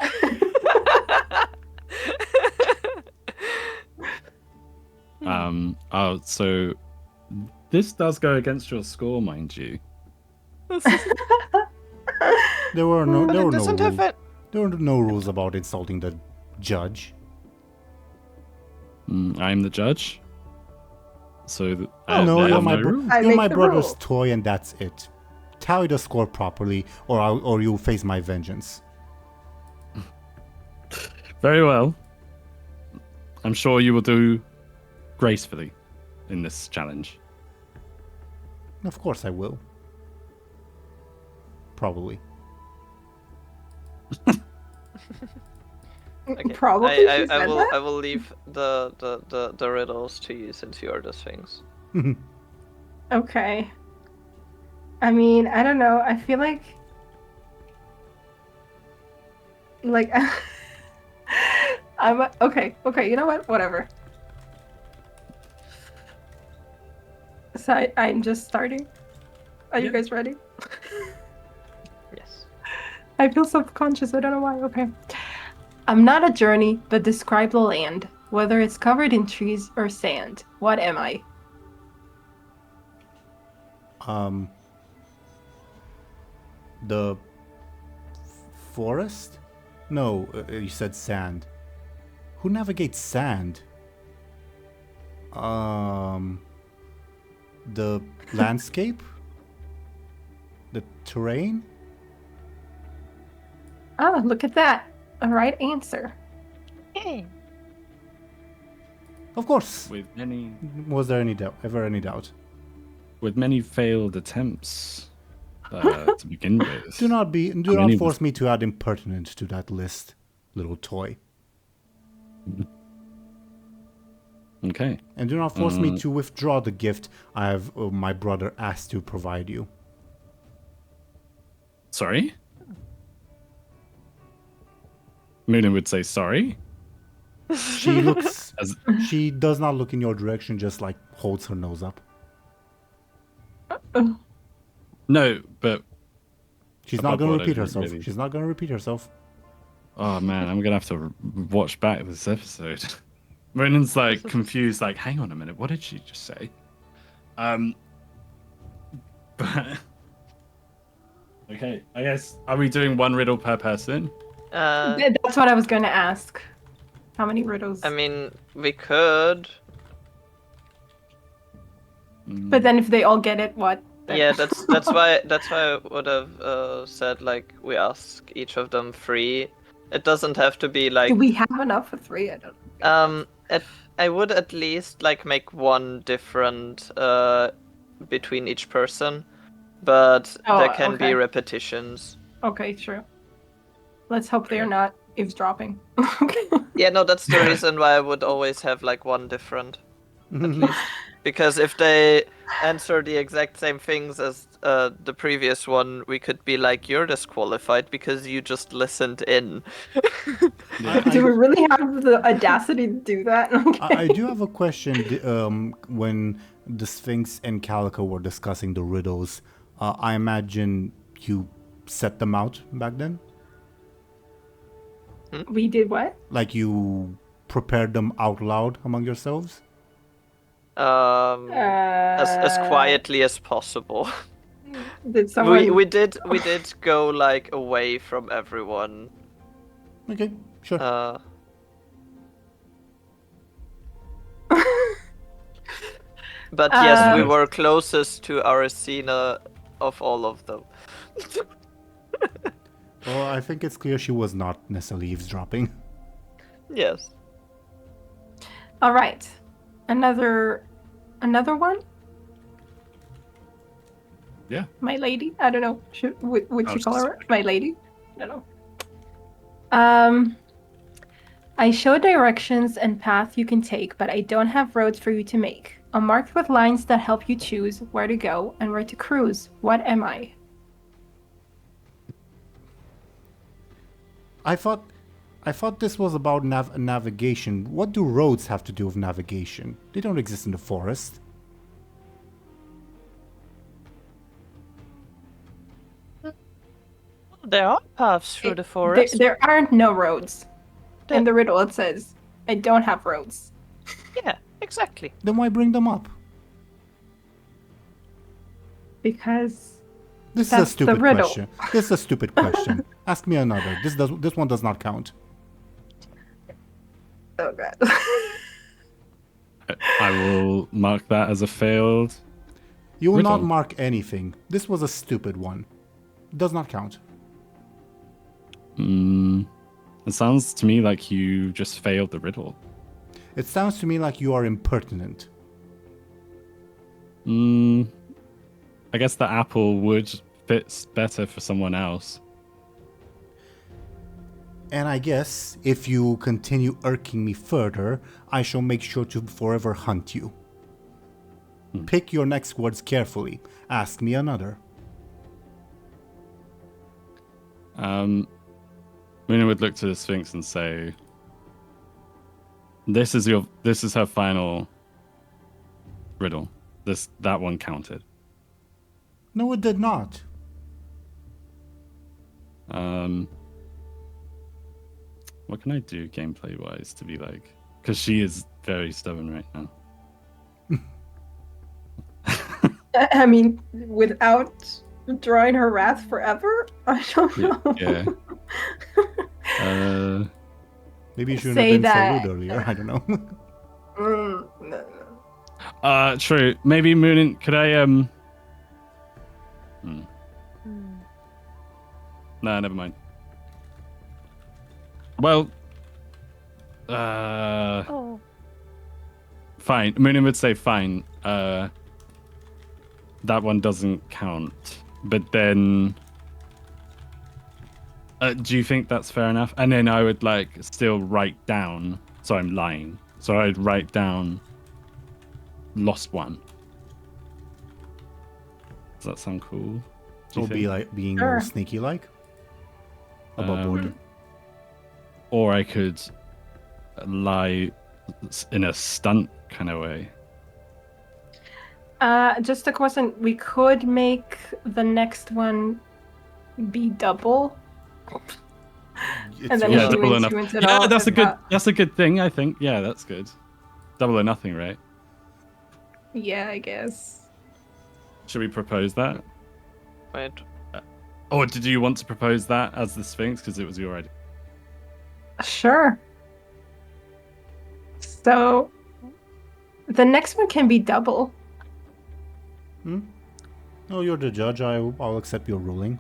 So this does go against your score, mind you. There were no But there it were no doesn't have rules. a, There were no rules about insulting the judge. I am the judge. So No, there you're are my no bro- rules. I you're make my the brother's rule. toy, and that's it. Tally the score properly, or you'll face my vengeance. Very well. I'm sure you will do gracefully in this challenge. Of course, I will. Probably. Okay. Probably she I said will that? I will leave the riddles to you since you are the sphinx. Okay. I mean, I don't know. I feel like I'm okay. You know what? Whatever. So I'm just starting. Are you Yeah. guys ready? Yes. I feel subconscious. I don't know why. Okay. I'm not a journey, but describe the land, whether it's covered in trees or sand. What am I? The forest? No, you said sand. Who navigates sand? The landscape? The terrain? Oh, look at that. A right answer. Of course. With many Was there any doubt? Ever any doubt? failed attempts to begin with. Do not many not was- force me to add impertinent to that list, little toy. Okay. And do not force me to withdraw the gift I have my brother asked to provide you. Sorry? Muninn would say sorry. She looks. As- She does not look in your direction. Just like holds her nose up. No, but She's not Above going to board, I repeat didn't herself. really- She's not going to repeat herself. oh man, I'm gonna have to watch back this episode. Ronan's like confused, like, hang on a minute, what did she just say? But okay, I guess are we doing one riddle per person? That's what I was going to ask. How many riddles? I mean, we could. But then if they all get it, what? Then- Yeah, that's why I would have said like we ask each of them 3. It doesn't have to be like. Do we have enough for 3? I don't. I would at least like make one different between each person, but Oh, there can okay. be repetitions. Okay, true. Let's hope they're not eavesdropping. Yeah, no, that's the reason why I would always have like one different, at least. Because if they answer the exact same things as the previous one, we could be like, you're disqualified because you just listened in. Do we really have the audacity to do that? I do have a question. When the Sphinx and Calico were discussing the riddles, I imagine you set them out back then? We did what? Like you prepared them out loud among yourselves? As quietly as possible. Did someone? We did go like away from everyone. Okay, sure. But yes, we were closest to Arsena of all of them. Well, I think it's clear she was not necessarily eavesdropping. Yes. All right, another one. Yeah. My lady. I don't know. Would Oh, you call her just- my lady? I don't know. I show directions and paths you can take, but I don't have roads for you to make. I'm marked with lines that help you choose where to go and where to cruise. What am I? I thought this was about navigation. What do roads have to do with navigation? They don't exist in the forest. There are paths through the forest. There aren't no roads. In the riddle it says, I don't have roads. Yeah, exactly. Then why bring them up? Because This is That's a the stupid riddle. question. This is a stupid question. Ask me another. This one does not count. oh god. I will mark that as a failed. You will not Riddle. mark anything. This was a stupid one. Does not count. It sounds to me like you just failed the riddle. It sounds to me like you are impertinent. I guess the apple would fit better for someone else. And I guess if you continue irking me further, I shall make sure to forever hunt you. Pick your next words carefully. Ask me another. Muninn would look to the Sphinx and say, This is her final riddle. That one counted. No, it did not. What can I do gameplay wise to be like? Because she is very stubborn right now. I mean, without drawing her wrath forever? I don't know. Yeah. Maybe you shouldn't Say have been that. so rude earlier. I don't know. No. True. Maybe Muninn, could I Nah, never mind. Well, Oh. fine. Muninn would say fine. That one doesn't count. But then, do you think that's fair enough? And then I would like still write down. So I'm lying. So I'd write down lost one. Does that sound cool? Do you Or be think? like being Sure. all sneaky like. Above board. Or I could lie in a stunt kind of way? Just a question. We could make the next one be double. And then yeah, if you double or nothing. influence it Yeah, all, that's a if good. not- That's a good thing. I think. Yeah, that's good. Double or nothing, right? Yeah, I guess. Should we propose that? Wait. Or did you want to propose that as the Sphinx because it was your idea? Sure. So, the next one can be double. Oh, you're the judge. I'll accept your ruling.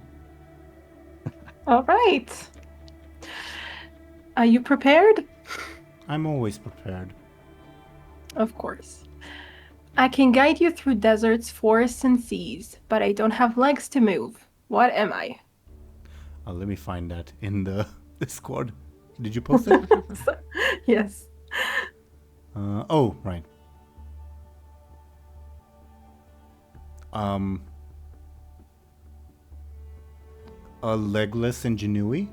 All right. Are you prepared? I'm always prepared. Of course. I can guide you through deserts, forests, and seas, but I don't have legs to move. What am I? Let me find that in the Discord. Did you post it? Yes. Oh, right. A legless ingenuity?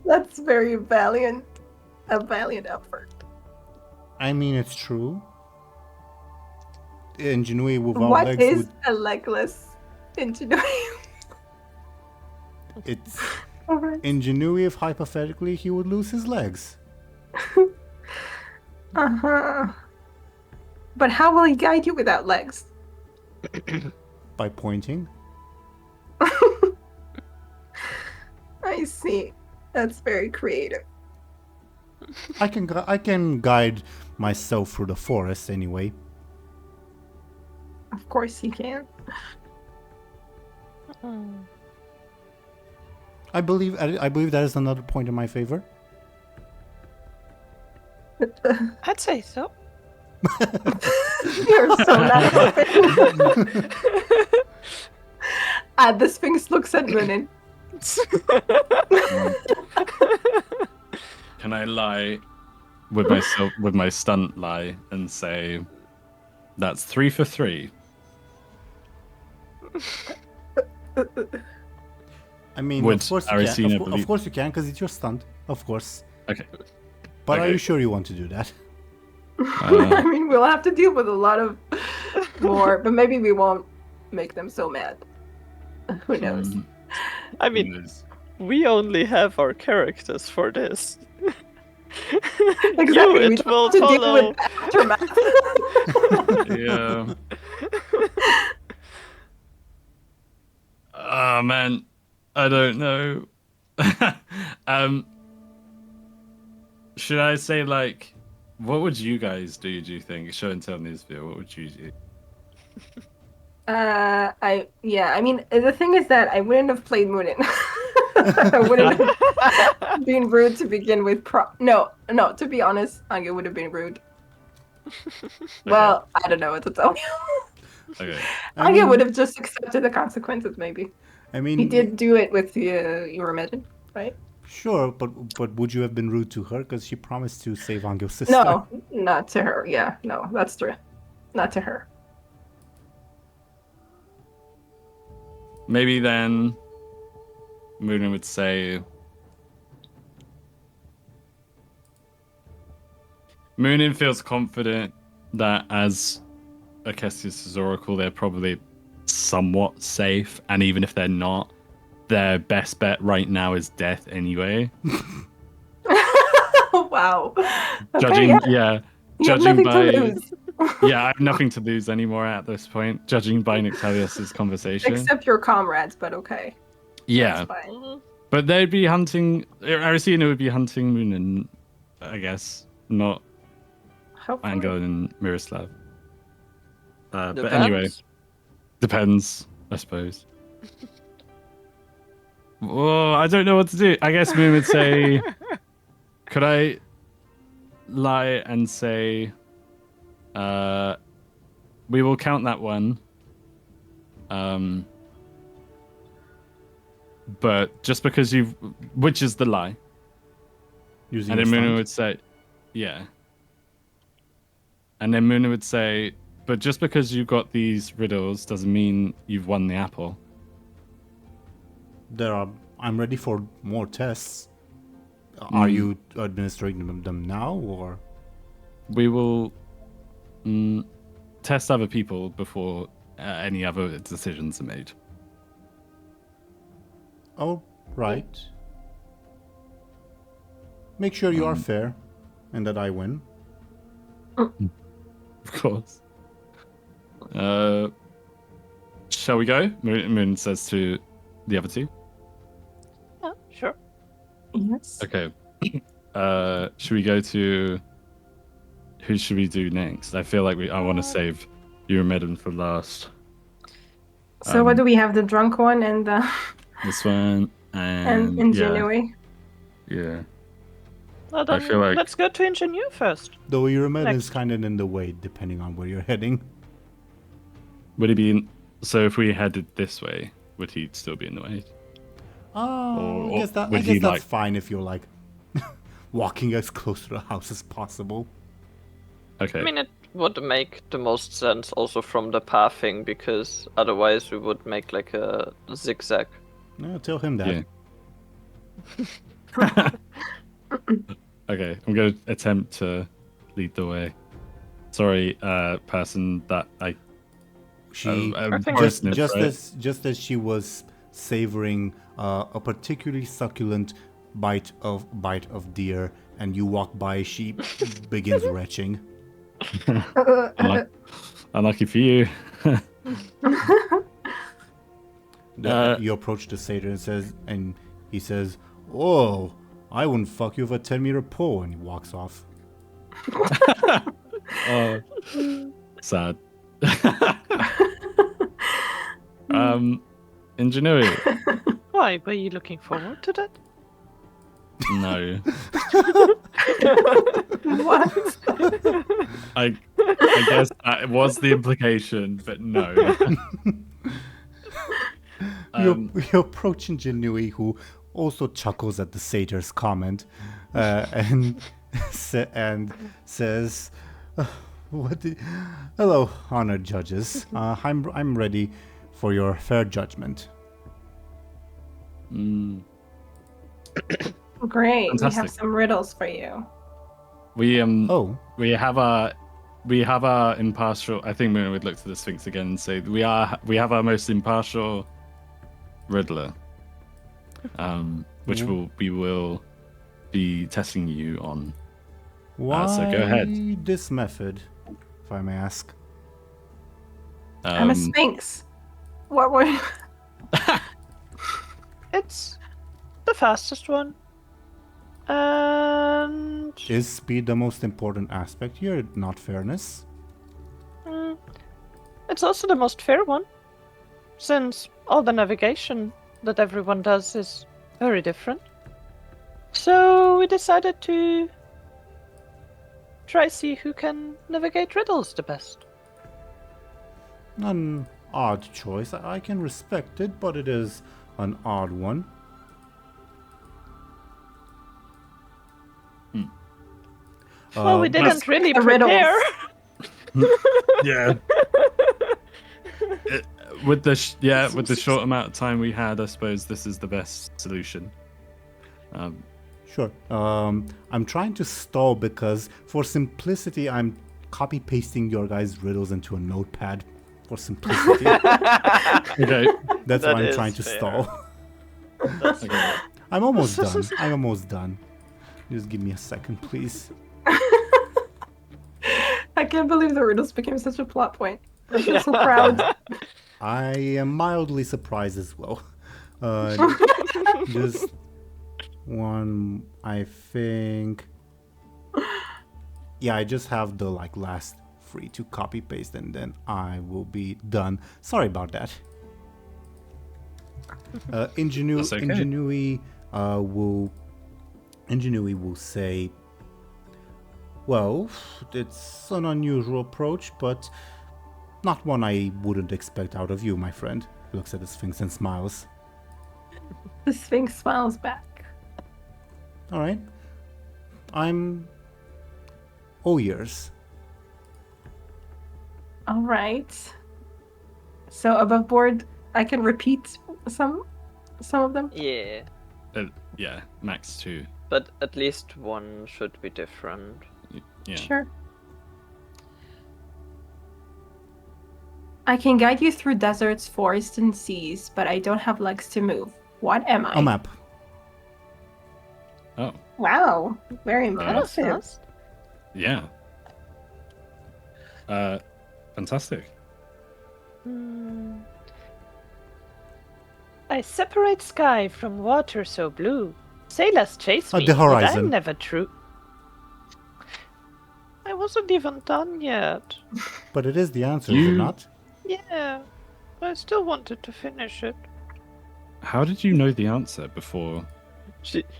That's very valiant. A valiant effort. I mean, it's true. Ingenuity without What legs is would... a legless ingenuity? It's All right. ingenuity if hypothetically he would lose his legs. Uh-huh. But how will he guide you without legs? By pointing. I see. That's very creative. I can guide myself through the forest anyway. Of course he can. I believe that is another point in my favor. I'd say so. You're so not. The Sphinx looks at Muninn. Can I lie with myself with my stunt lie and say that's 3 for 3? I mean, Would of course you Arisina can. Of believe- course you can, because it's your stunt. Of course. Okay. But are Okay. you sure you want to do that? I mean, we'll have to deal with a lot of more, but maybe we won't make them so mad. Who knows? I mean, we only have our characters for this. Exactly. You, We it don't will have to deal follow. with aftermath. Yeah. Oh man, I don't know. Should I say like, what would you guys do? Do you think? Show and tell Izvir, what would you do? I mean, the thing is that I wouldn't have played Muninn. I wouldn't have been rude to begin with. No, to be honest, Anghel would have been rude. Well, I don't know what to tell you. Okay. I Anghel mean- would have just accepted the consequences, maybe. I mean, He did do it with your imagine, right? Sure, but would you have been rude to her because she promised to save Angel's sister? No, not to her. Yeah, no, that's true. Not to her. Maybe then Muninn would say Muninn feels confident that as Akesius' oracle they're probably somewhat safe, and even if they're not, their best bet right now is death anyway. Wow. Okay, Judging yeah. You have judging nothing by to lose. yeah, I have nothing to lose anymore at this point, judging by Nictelius's conversation. Except your comrades, but okay. Yeah. That's fine. But they'd be hunting. Arisina would be hunting Muninn, I guess, not Hopefully. Anghel and Miroslav. But anyway, depends, I suppose. Well, I don't know what to do. I guess Muninn would say, could I lie and say, we will count that one. But just because which is the lie? Using And then your Muninn stunt? would say, yeah. And then Muninn would say, but just because you got these riddles doesn't mean you've won the apple. I'm ready for more tests. Are you administering them now, or? We will test other people before any other decisions are made. Oh, right. Make sure you are fair, and that I win. Of course. Shall we go? Moon says to the other two. Sure. Yes. Okay. Should we go to... Who should we do next? I feel like I want to save Euromedon for last. So what do we have? The drunk one and the This one and Ingenuity. Yeah. Well, then, feel like- let's go to Ingenu first. Though your is Next. kind of in the way, depending on where you're heading. Would he be in... So if we headed this way, would he still be in the way? Oh, Or I guess, I would guess he, that's like- fine if you're like walking as close to the house as possible. Okay. I mean, it would make the most sense also from the pathing, because otherwise we would make like a zigzag. No, tell him that. Yeah. Okay, I'm going to attempt to lead the way. Sorry, person that I... She just just as she was savoring a particularly succulent bite of deer, and you walk by, she begins retching. Unlucky for you. You approach the satyr and he says, "Oh, I wouldn't fuck you with a 10-meter pole," and he walks off. Oh, sad. Ingenuity. Why? Were you looking forward to that? No. What? I guess that was the implication, but no. You approach Ingenuity, who also chuckles at the satyr's comment, and says, "Hello, honored judges. I'm ready for your fair judgment." Great. We Fantastic. have some riddles for you. We Oh, we have our impartial. I think we would look to the Sphinx again and say we have our most impartial Riddler, which we will be testing you on. why So go ahead. this method, if I may ask? I'm a sphinx. What were It's the fastest one. And Is speed the most important aspect here, not fairness? it's also the most fair one, since all the navigation that everyone does is very different. So we decided to try see who can navigate riddles the best. An odd choice. I can respect it, but it is an odd one. Well, we But- didn't really the riddles. prepare. Yeah. With the short amount of time we had, I suppose this is the best solution. Sure. I'm trying to stall because, for simplicity, I'm copy pasting your guys' riddles into a notepad. For simplicity, Okay. that's That why I'm is trying to fair. stall. Okay. I'm almost done. I'm almost done. Just give me a second, please. I can't believe the riddles became such a plot point. I feel so proud. I am mildly surprised as well. Just one, I think. Yeah, I just have the last free to copy paste, and then I will be done. Sorry about that. That's okay. Ingenuity will say, well, it's an unusual approach, but not one I wouldn't expect out of you, my friend. Looks at the Sphinx and smiles. The Sphinx smiles back. All right. I'm all ears. All right. So above board, I can repeat some of them. Yeah, Yeah, max 2. but at least one should be different. Yeah. Sure. I can guide you through deserts, forests, and seas, but I don't have legs to move. What am I? A map. Oh, Wow, very That's impressive. nice. yeah. Fantastic. I separate sky from water so blue. Sailors chase Oh, me, the but horizon. I'm never true. I wasn't even done yet. But it is the answer, is it You- not? Yeah, I still wanted to finish it. How did you know the answer before?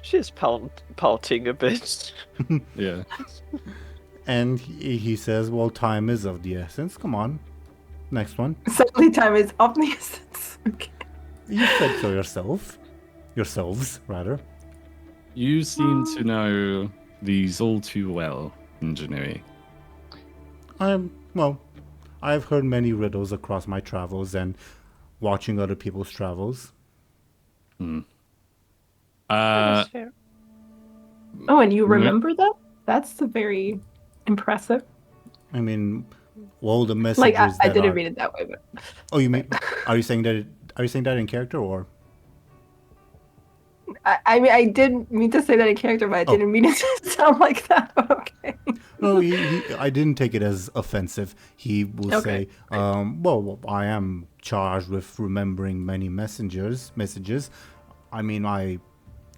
She's pouting a bit. Yeah. And he says, well, time is of the essence. Come on. Next one. Suddenly time is of the essence. Okay. You said so yourself. Yourselves, rather. You seem to know these all too well, Ingenuity. I've heard many riddles across my travels and watching other people's travels. That's fair. Oh, and you remember that? That's very impressive. I mean, all the messages Like I that didn't are... read it that way, but Oh, you mean? Are you saying that? Are you saying that in character or? I mean I didn't mean to say that in character, but I didn't mean it to sound like that. Okay. No, I didn't take it as offensive. He will Okay. say, well, I am charged with remembering many messages. I mean, I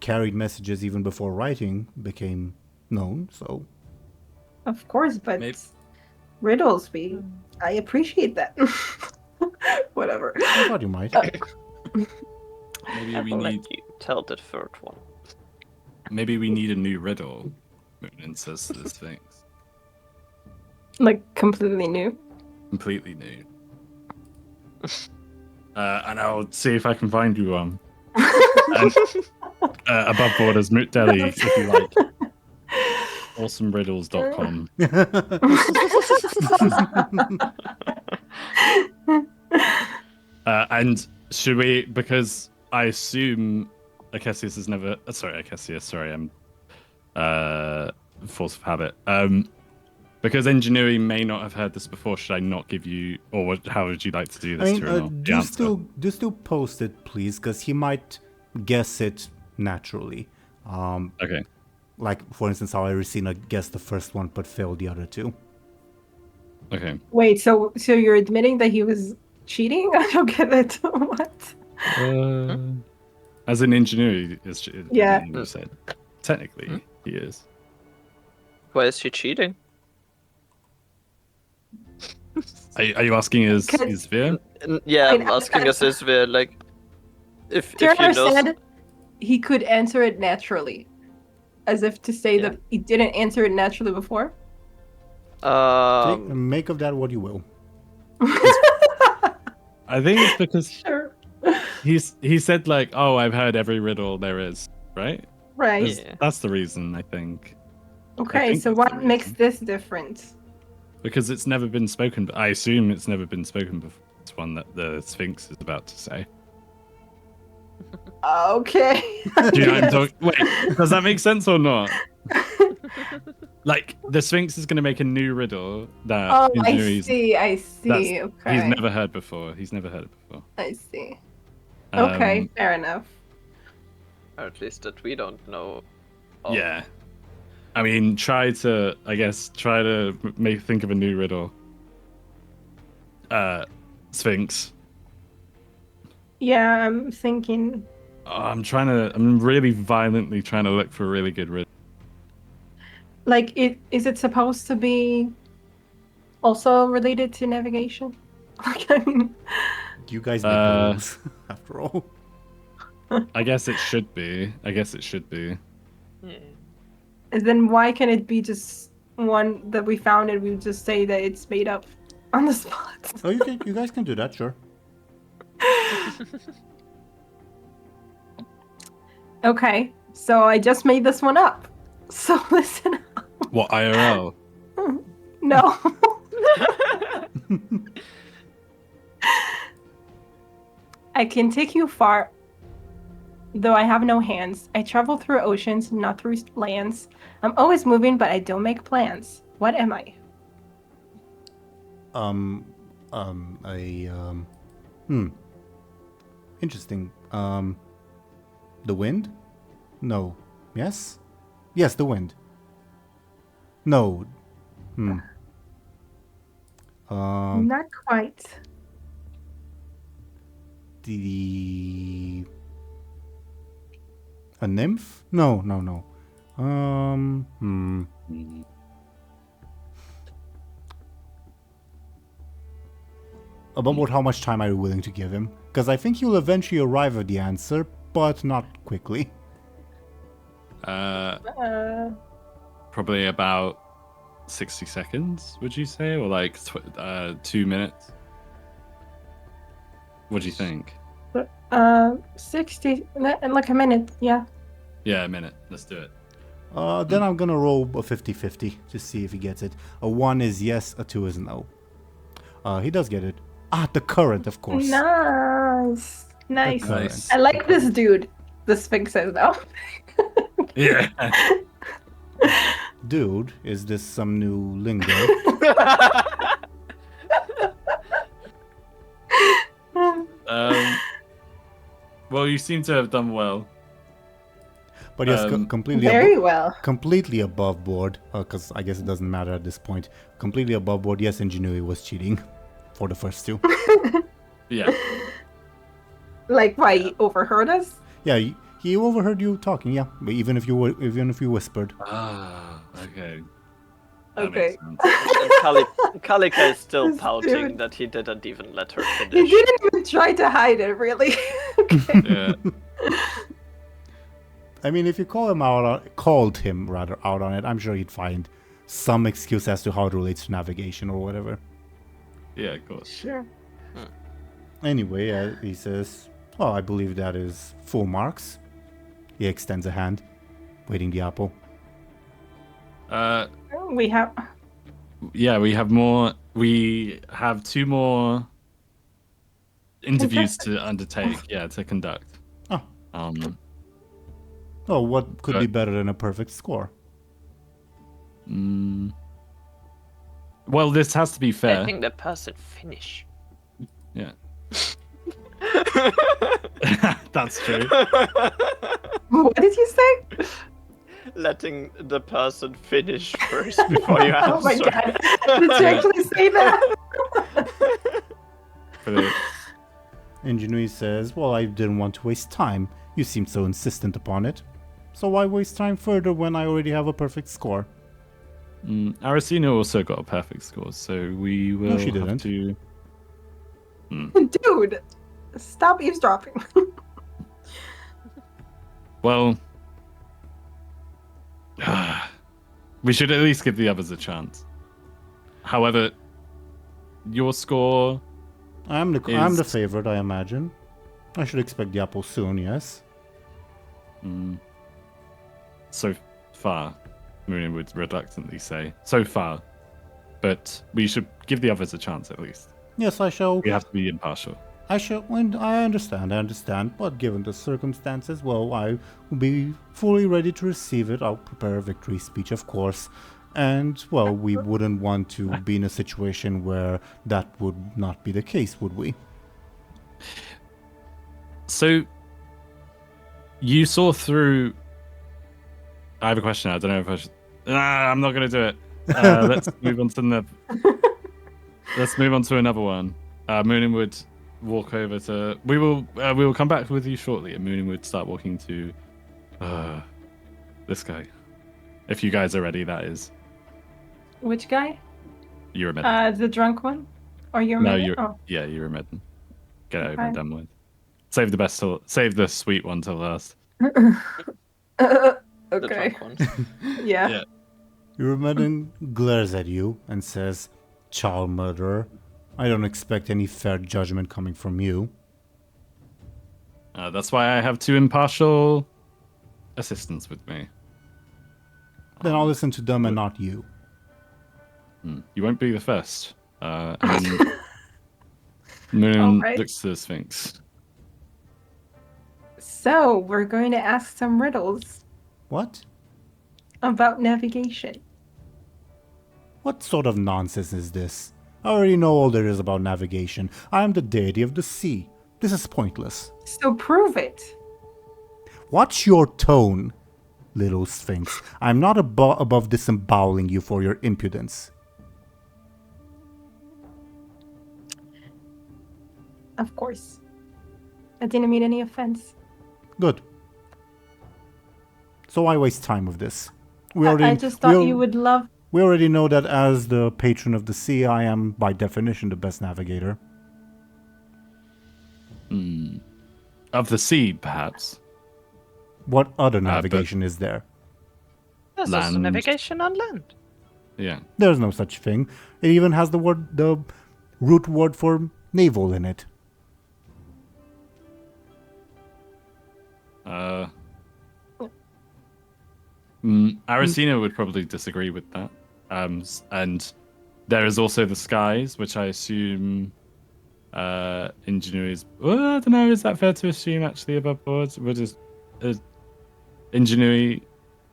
carried messages even before writing became known, so... Of course, but Maybe- riddles, I appreciate that. Whatever. I thought you might. Maybe I we will need let you tell the third one. maybe we need a new riddle. Muninn says to the Sphinx. Like completely new. Completely new. And I'll see if I can find you one. And, above board as Moot Deli, if you like. AwesomeRiddles.com. And should we, because I assume Akesius has never, I'm force of habit. Because Ingenuity may not have heard this before, should I not give you, or how would you like to do I this, mean, Teeironor? The answer? do still post it, please, because he might guess it naturally. Okay. Like, for instance, how Irisina guessed the first one but failed the other two. Okay. Wait, so you're admitting that he was cheating? I don't get it. What? As an Ingenuity, is Yeah. you said. Technically, he is. Why is she cheating? Are you asking is Izvir? Yeah, Wait, I'm asking us as well, like, if you Teeironor know... said he could answer it naturally. As if to say that he didn't answer it naturally before. Make of that what you will. I think it's because Sure. he said like, oh, I've heard every riddle there is, right? Right. Yeah. That's the reason, I think. Okay, think so that's what the makes reason. this different? Because it's never been spoken. I assume it's never been spoken before. It's one that the Sphinx is about to say. Okay. Do you know what I'm talking? Wait, does that make sense or not? Like the Sphinx is going to make a new riddle that Oh, I Ingenuity's- see. that's- Okay. he's never heard before. He's never heard it before. I see. Okay, fair enough. Or at least that we don't know. of. Yeah. I mean, try to think of a new riddle. Sphinx. Yeah, I'm thinking. Oh, I'm really violently trying to look for a really good riddle. Like, is it supposed to be also related to navigation? Like, I mean, You guys make the rules, after all. I guess it should be. Yeah. then why can it be just one that we found and we just say that it's made up on the spot? Oh, you guys can do that, sure. Okay, so I just made this one up. So listen up. What IRL? No. I can take you far. though I have no hands. I travel through oceans, not through lands. I'm always moving, but I don't make plans. What am I? Interesting. The wind? No. Yes? Yes, the wind. No. Not quite. A nymph? No. About how much time are you willing to give him? Because I think you'll eventually arrive at the answer, but not quickly. Probably about 60 seconds, would you say? Or like 2 minutes? What do you think? 60, like a minute, yeah. Yeah, a minute. Let's do it. Then I'm gonna roll a 50-50 to see if he gets it. A 1 is yes, a 2 is no. He does get it. The current, of course. Nice. Nice. I like this dude. The Sphinx says though. Yeah. Dude, is this some new lingo? Well, you seem to have done well. But yes, completely Very well. completely above board, because I guess it doesn't matter at this point. Completely above board, yes, Ingenuity was cheating for the first two. Yeah. Like, why, he overheard us? Yeah, he overheard you talking, yeah, but even if you whispered. Ah, okay. Okay. And Kalika is still This pouting dude. that he didn't even let her He finish. didn't even try to hide it, really. Okay. Yeah. I mean, if you called him out on it, I'm sure he'd find some excuse as to how it relates to navigation or whatever. Yeah, of course. Sure. Anyway, he says, "Oh, I believe that is full marks." He extends a hand, waiting the apple. We have. Yeah, we have more. We have 2 more interviews to undertake. Yeah, to conduct. Oh. Oh, what could be better than a perfect score? Well, this has to be fair. I think the person finish. Yeah. That's true. What did you say? Letting the person finish first before you answer. Oh my god. Did you actually say that? Ingenuity says, "Well, I didn't want to waste time. You seemed so insistent upon it. So why waste time further when I already have a perfect score?" Aracena also got a perfect score, so we will she have didn't. to... Dude, stop eavesdropping. Well... we should at least give the others a chance. However, your score... I'm the favorite, I imagine. I should expect the apple soon, yes? So far, Muninn would reluctantly say. So far. But we should give the others a chance at least. Yes, I shall. We have to be impartial. I understand, but given the circumstances, well, I will be fully ready to receive it. I'll prepare a victory speech, of course. And, well, we wouldn't want to be in a situation where that would not be the case, would we? So, you saw through... I have a question. I don't know if I should... I'm not going to do it. Let's move on to Let's move on to another one. Muninn would walk over to... We will come back with you shortly, and Muninn would start walking to this guy. If you guys are ready, that is. Which guy? You're a med. The drunk one? Or you're No, med- you're... Oh. Yeah, you're a med. Get it over Okay. and done with. Save the sweet one till last. The Okay. drunk one. Yeah. Yeah. Eurymedon glares at you and says, "Child murderer, I don't expect any fair judgment coming from you." That's why I have 2 impartial assistants with me. Then I'll listen to them and not you. You won't be the first. And Muninn Alright. looks to the Sphinx. So, we're going to ask some riddles What? about navigation. What sort of nonsense is this? I already know all there is about navigation. I am the deity of the sea. This is pointless. So, prove it. Watch your tone, little Sphinx. I'm not above disemboweling you for your impudence. Of course. I didn't mean any offense. Good. So why waste time with this? I just thought you would love... We already know that as the patron of the sea, I am, by definition, the best navigator. Of the sea, perhaps. What other navigation is there? There's also Land. navigation on land. Yeah. There's no such thing. It even has the root word for naval in it. Aracena would probably disagree with that. And there is also the skies, which I assume Ingenuity is... Well, I don't know, is that fair to assume actually above boards? Would just Ingenuity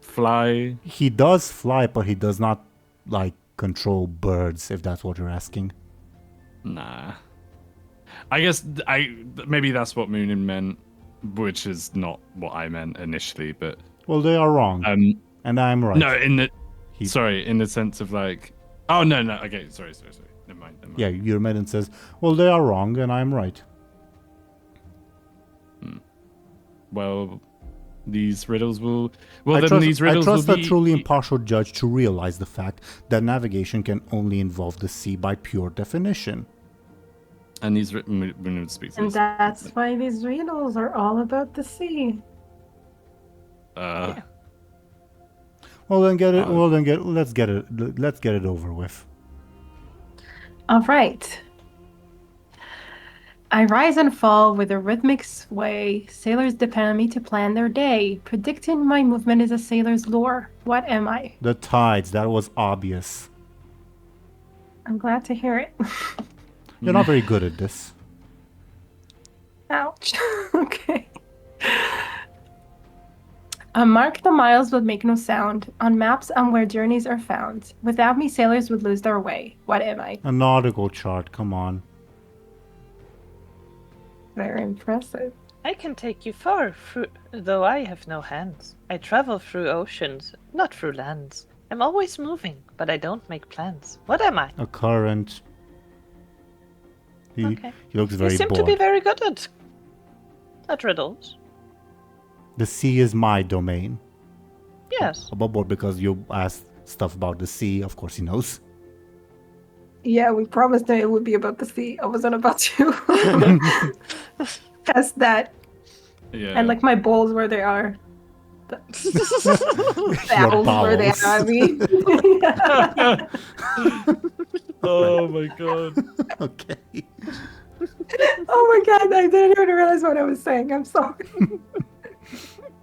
fly? He does fly, but he does not, like, control birds, if that's what you're asking. Nah. I guess maybe that's what Muninn meant, which is not what I meant initially, but... Well, they are wrong. And I'm right. No, in the sense of like... Oh, no, okay, sorry. Never mind. Yeah, your medicine says, well, they are wrong, and I'm right. Well, these riddles will... I trust will a be... truly impartial judge to realize the fact that navigation can only involve the sea by pure definition. And these... Muninn speaks. And that's why these riddles are all about the sea. Yeah. Well, then let's get it over with. All right. I rise and fall with a rhythmic sway. Sailors depend on me to plan their day. Predicting my movement is a sailor's lore. What am I? The tides, that was obvious. I'm glad to hear it. You're not very good at this. Ouch. Okay. Mark the miles would make no sound. On maps on where journeys are found. Without me, sailors would lose their way. What am I? A nautical chart, come on. Very impressive. I can take you far, though I have no hands. I travel through oceans, not through lands. I'm always moving, but I don't make plans. What am I? A current. He looks very You seem bored. to be very good at riddles. The sea is my domain. Yes. Above board, because you asked stuff about the sea, of course he knows. Yeah, we promised that it would be about the sea. I wasn't about to test that. Yeah. And like my bowls where they are. Your Bowels where they are, I mean. Oh my god. Okay. Oh my god, I didn't even realize what I was saying. I'm sorry.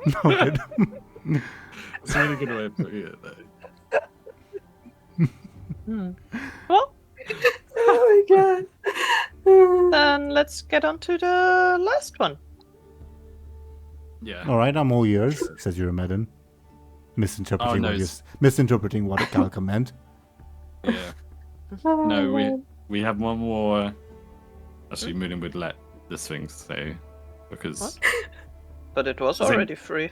No, It's a really good way of putting it, though. Well, Oh my god. then let's get on to the last one. Yeah. Alright, I'm all yours, says Eurymedon. Misinterpreting, Oh, no, misinterpreting what Kalka meant. Yeah. Oh No, my God. we have one more. Actually, Muninn would let the Sphinx say, because What? But it was Is it- already free.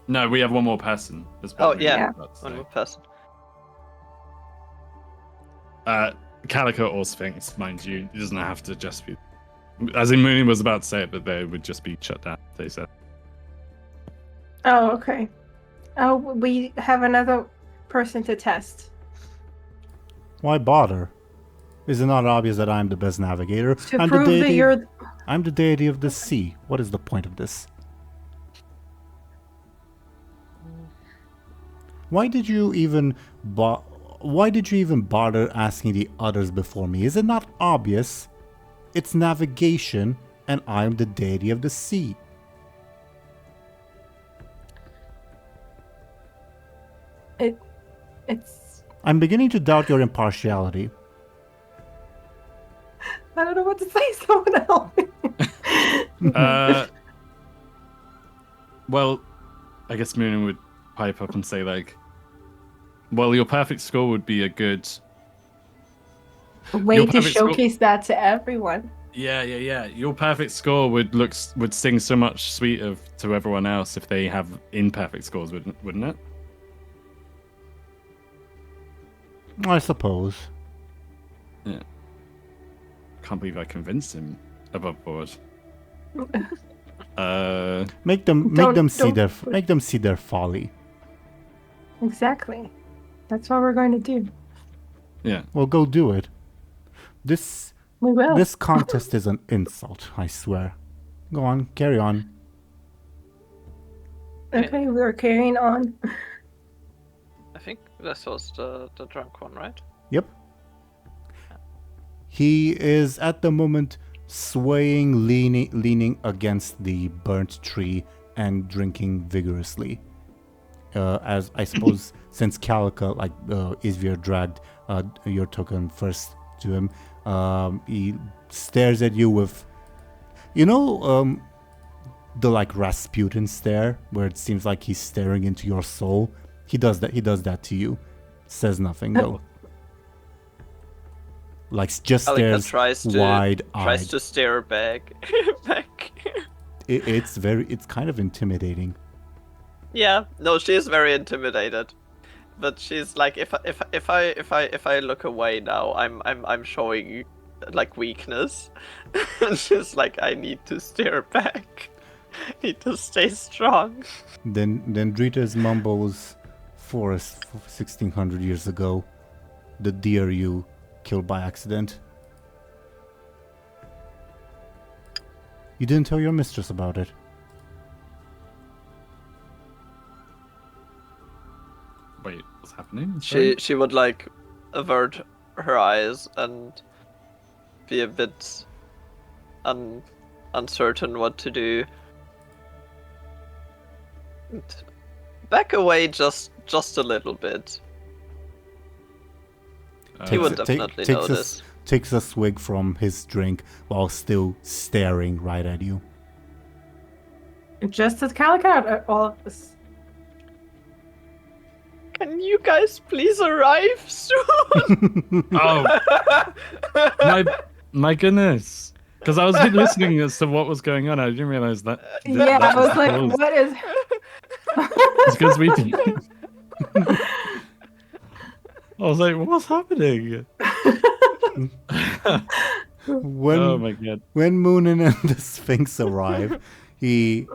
no, we have one more person. That's Oh, what Muninn yeah. was about to One say. more person. Calico or Sphinx, mind you, it doesn't have to just be. As in, Muninn was about to say it, but they would just be shut down. They said. Oh, okay. Oh, we have another person to test. Why bother? Is it not obvious that I'm the best navigator? To I'm prove the that deity. you're... I'm the deity of the sea. What is the point of this? Why did you even bother asking the others before me? Is it not obvious? It's navigation, and I'm the deity of the sea. It's... I'm beginning to doubt your impartiality. I don't know what to say. Someone help me. well, I guess Muninn would pipe up and say like, well, your perfect score would be a good. A way Your to perfect score- showcase that to everyone. Yeah. Your perfect score would sing so much sweeter to everyone else if they have imperfect scores, wouldn't it? I suppose. Yeah. Can't believe I convinced him above board. Make them Don't- see their folly. Exactly. That's what we're going to do. Yeah. Well, go do it. This We will. This contest is an insult, I swear. Go on, carry on. Okay, we're carrying on. I think this was the drunk one, right? Yep. He is at the moment swaying, leaning against the burnt tree and drinking vigorously. As I suppose, since Calica, Izvir dragged your token first to him, he stares at you with, the Rasputin stare, where it seems like he's staring into your soul. He does that to you. Says nothing though. Just Calica stares wide-eyed. tries to stare back. It's kind of intimidating. Yeah, no, she is very intimidated, but she's like, if I look away now, I'm showing weakness, and she's like, I need to stare back, need to stay strong. Then Dritas mumbles, forest 1600 years ago, the deer you killed by accident. You didn't tell your mistress about it. Wait, what's happening? She would avert her eyes and be a bit uncertain what to do. Back away just a little bit. He would definitely notice. Takes a swig from his drink while still staring right at you. Just as Calica, all of us. Can you guys please arrive soon? Oh, my goodness! Because I was listening as to what was going on. I didn't realize that. Yeah, that I was the like, cause. what is... It's because we. I was like, what's happening? Oh my god! When Muninn and the Sphinx arrive, he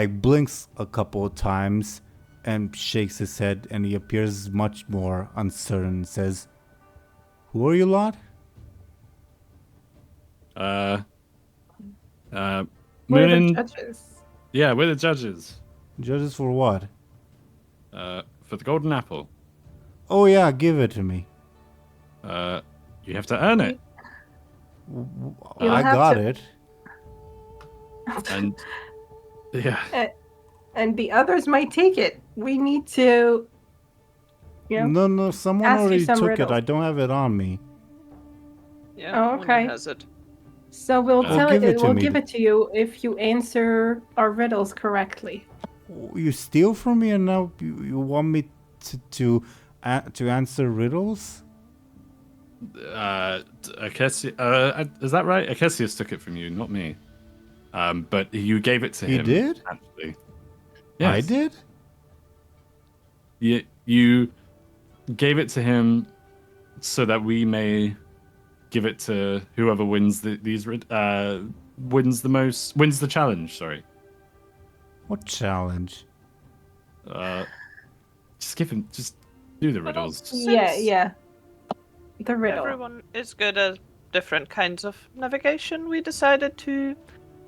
blinks a couple of times and shakes his head, and he appears much more uncertain and says, "Who are you lot?" We're the Muninn. judges. Yeah, we're the judges. Judges for what? For the golden apple. Oh yeah, give it to me. You have to earn it. You'll I have got to- it. And yeah, And the others might take it. We need to... No, someone ask you already some took riddles. it. I don't have it on me. Yeah, Oh, Muninn okay. has it. So we'll Well, tell give it it. to We'll me. give it to you if you answer our riddles correctly. You steal from me, and now you want me to answer riddles? Akesius, is that right? Akesius took it from you, not me. But you gave it to He him. did? Actually. I Yes. did. You gave it to him so that we may give it to whoever wins wins the challenge. Sorry. What challenge? Just do the riddles. Yeah. The riddle. Everyone is good at different kinds of navigation. We decided to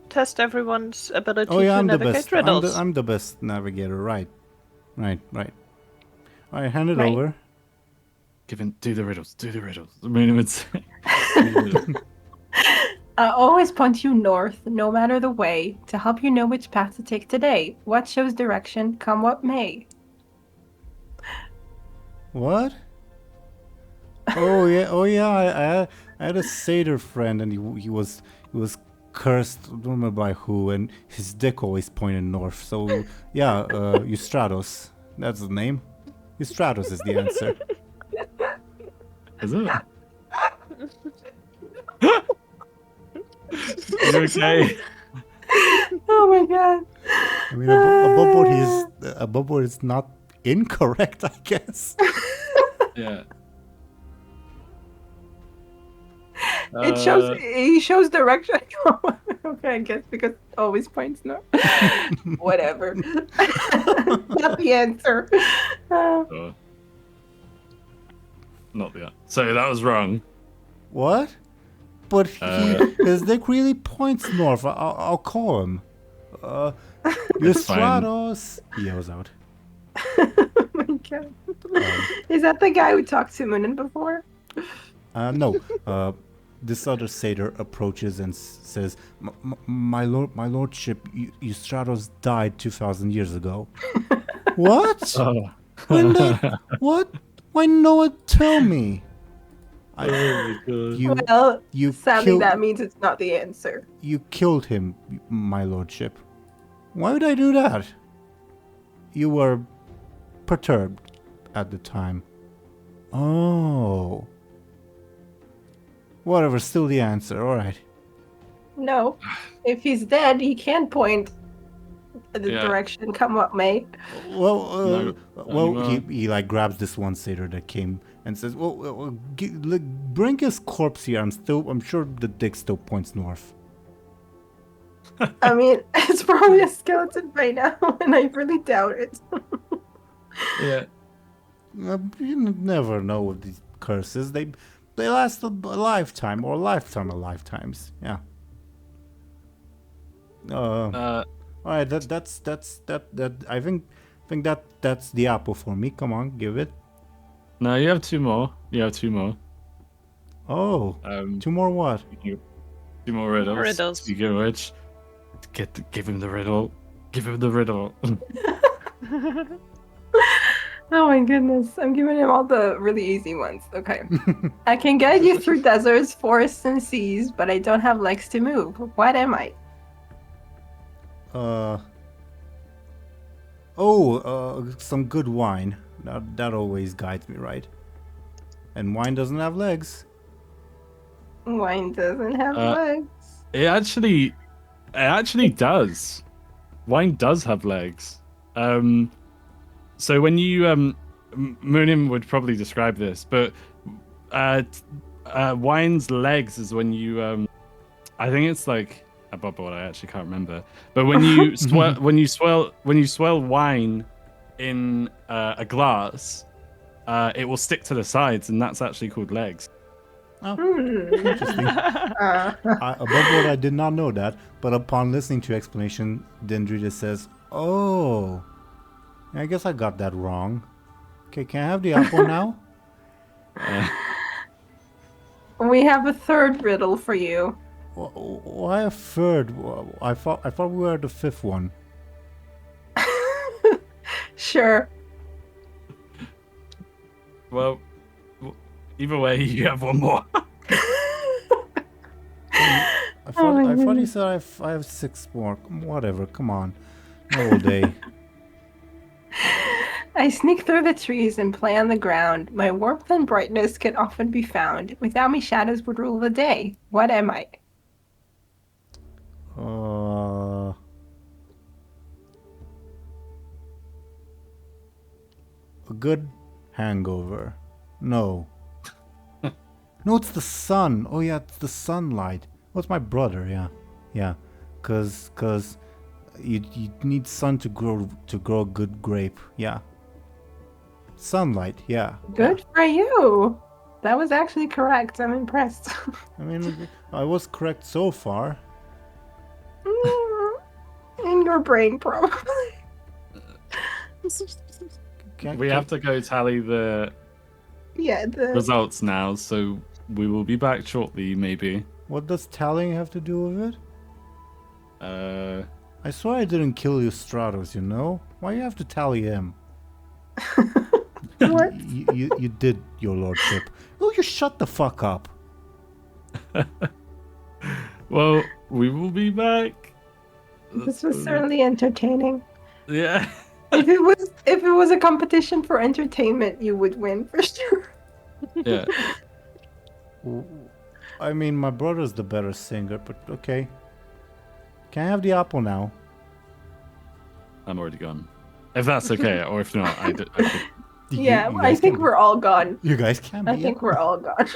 test everyone's ability Oh yeah, to I'm the navigate best. riddles. I'm the best navigator. Right. All right, hand it Right. over. Do the riddles. Do the riddles. I mean, it would say. I always point you north, no matter the way, to help you know which path to take today. What shows direction, come what may. What? Oh yeah. I had a satyr friend, and he was cursed, don't remember by who, and his dick always pointed north. So yeah, Eustratos, that's the name. Eustratos is the answer. Is it? You okay? Oh my god. I mean, above board is not incorrect, I guess. Yeah. He shows direction. Okay, I guess because it always points north. Whatever. Not the answer. Not the. So that was wrong. What? But his dick really points north. I'll call him. Eustratos. He yells out. Oh my god. Is that the guy who talked to Muninn before? No. This other satyr approaches and says, "My lordship, Eustratos died 2,000 years ago." What? Oh. What? Why no one tell me? Oh my god. Sadly, that means it's not the answer. You killed him, my lordship. Why would I do that? You were perturbed at the time. Oh. Whatever, still the answer, alright. No. If he's dead, he can't point the direction, come what may. Well, he like grabs this one satyr that came and says, bring his corpse here. I'm sure the dick still points north. I mean, it's probably a skeleton by now, and I really doubt it. Yeah. You never know with these curses. They last a lifetime or a lifetime of lifetimes. Yeah. All right. That's I think that's the apple for me. Come on, give it. No, you have two more. Oh. 2 more what? 2 more riddles. Riddles. Speaking of which, give him the riddle. Give him the riddle. Oh my goodness, I'm giving him all the really easy ones. Okay. I can guide you through deserts, forests, and seas, but I don't have legs to move. What am I? Some good wine. That always guides me right. And wine doesn't have legs. Wine doesn't have legs. It actually does. Wine does have legs. So when you Muninn would probably describe this, but wine's legs is when you I think it's like above board. I actually can't remember. But when you when you swirl wine in a glass, it will stick to the sides, and that's actually called legs. Oh, interesting. Above board, I did not know that, but upon listening to your explanation, Dendrita says, "Oh, I guess I got that wrong." Okay, can I have the apple now? We have a third riddle for you. Why a third? I thought we were the 5th one. Sure. Well, either way, you have one more. I thought he said I have 6 more. Whatever, come on. All day. I sneak through the trees and play on the ground. My warmth and brightness can often be found. Without me, shadows would rule the day. What am I? A good hangover. No. No, it's the sun. Oh yeah, it's the sunlight. Oh, it's my brother. Yeah. Cause you need sun to grow a good grape. Yeah. Sunlight. Yeah. Good for you. That was actually correct. I'm impressed. I mean, I was correct so far. In your brain, probably. We have to go tally the results now, so we will be back shortly, maybe. What does tallying have to do with it? I swear I didn't kill Eustratos, you know? Why you have to tally him? What? You did, your lordship. Oh, you shut the fuck up. Well, we will be back. This was certainly entertaining. Yeah. If it was a competition for entertainment, you would win for sure. Yeah. I mean, my brother's the better singer, but okay. Can I have the apple now? I'm already gone. If that's okay, or if not, I could. Yeah, You I guys think can- we're all gone. You guys can be. I think we're all gone.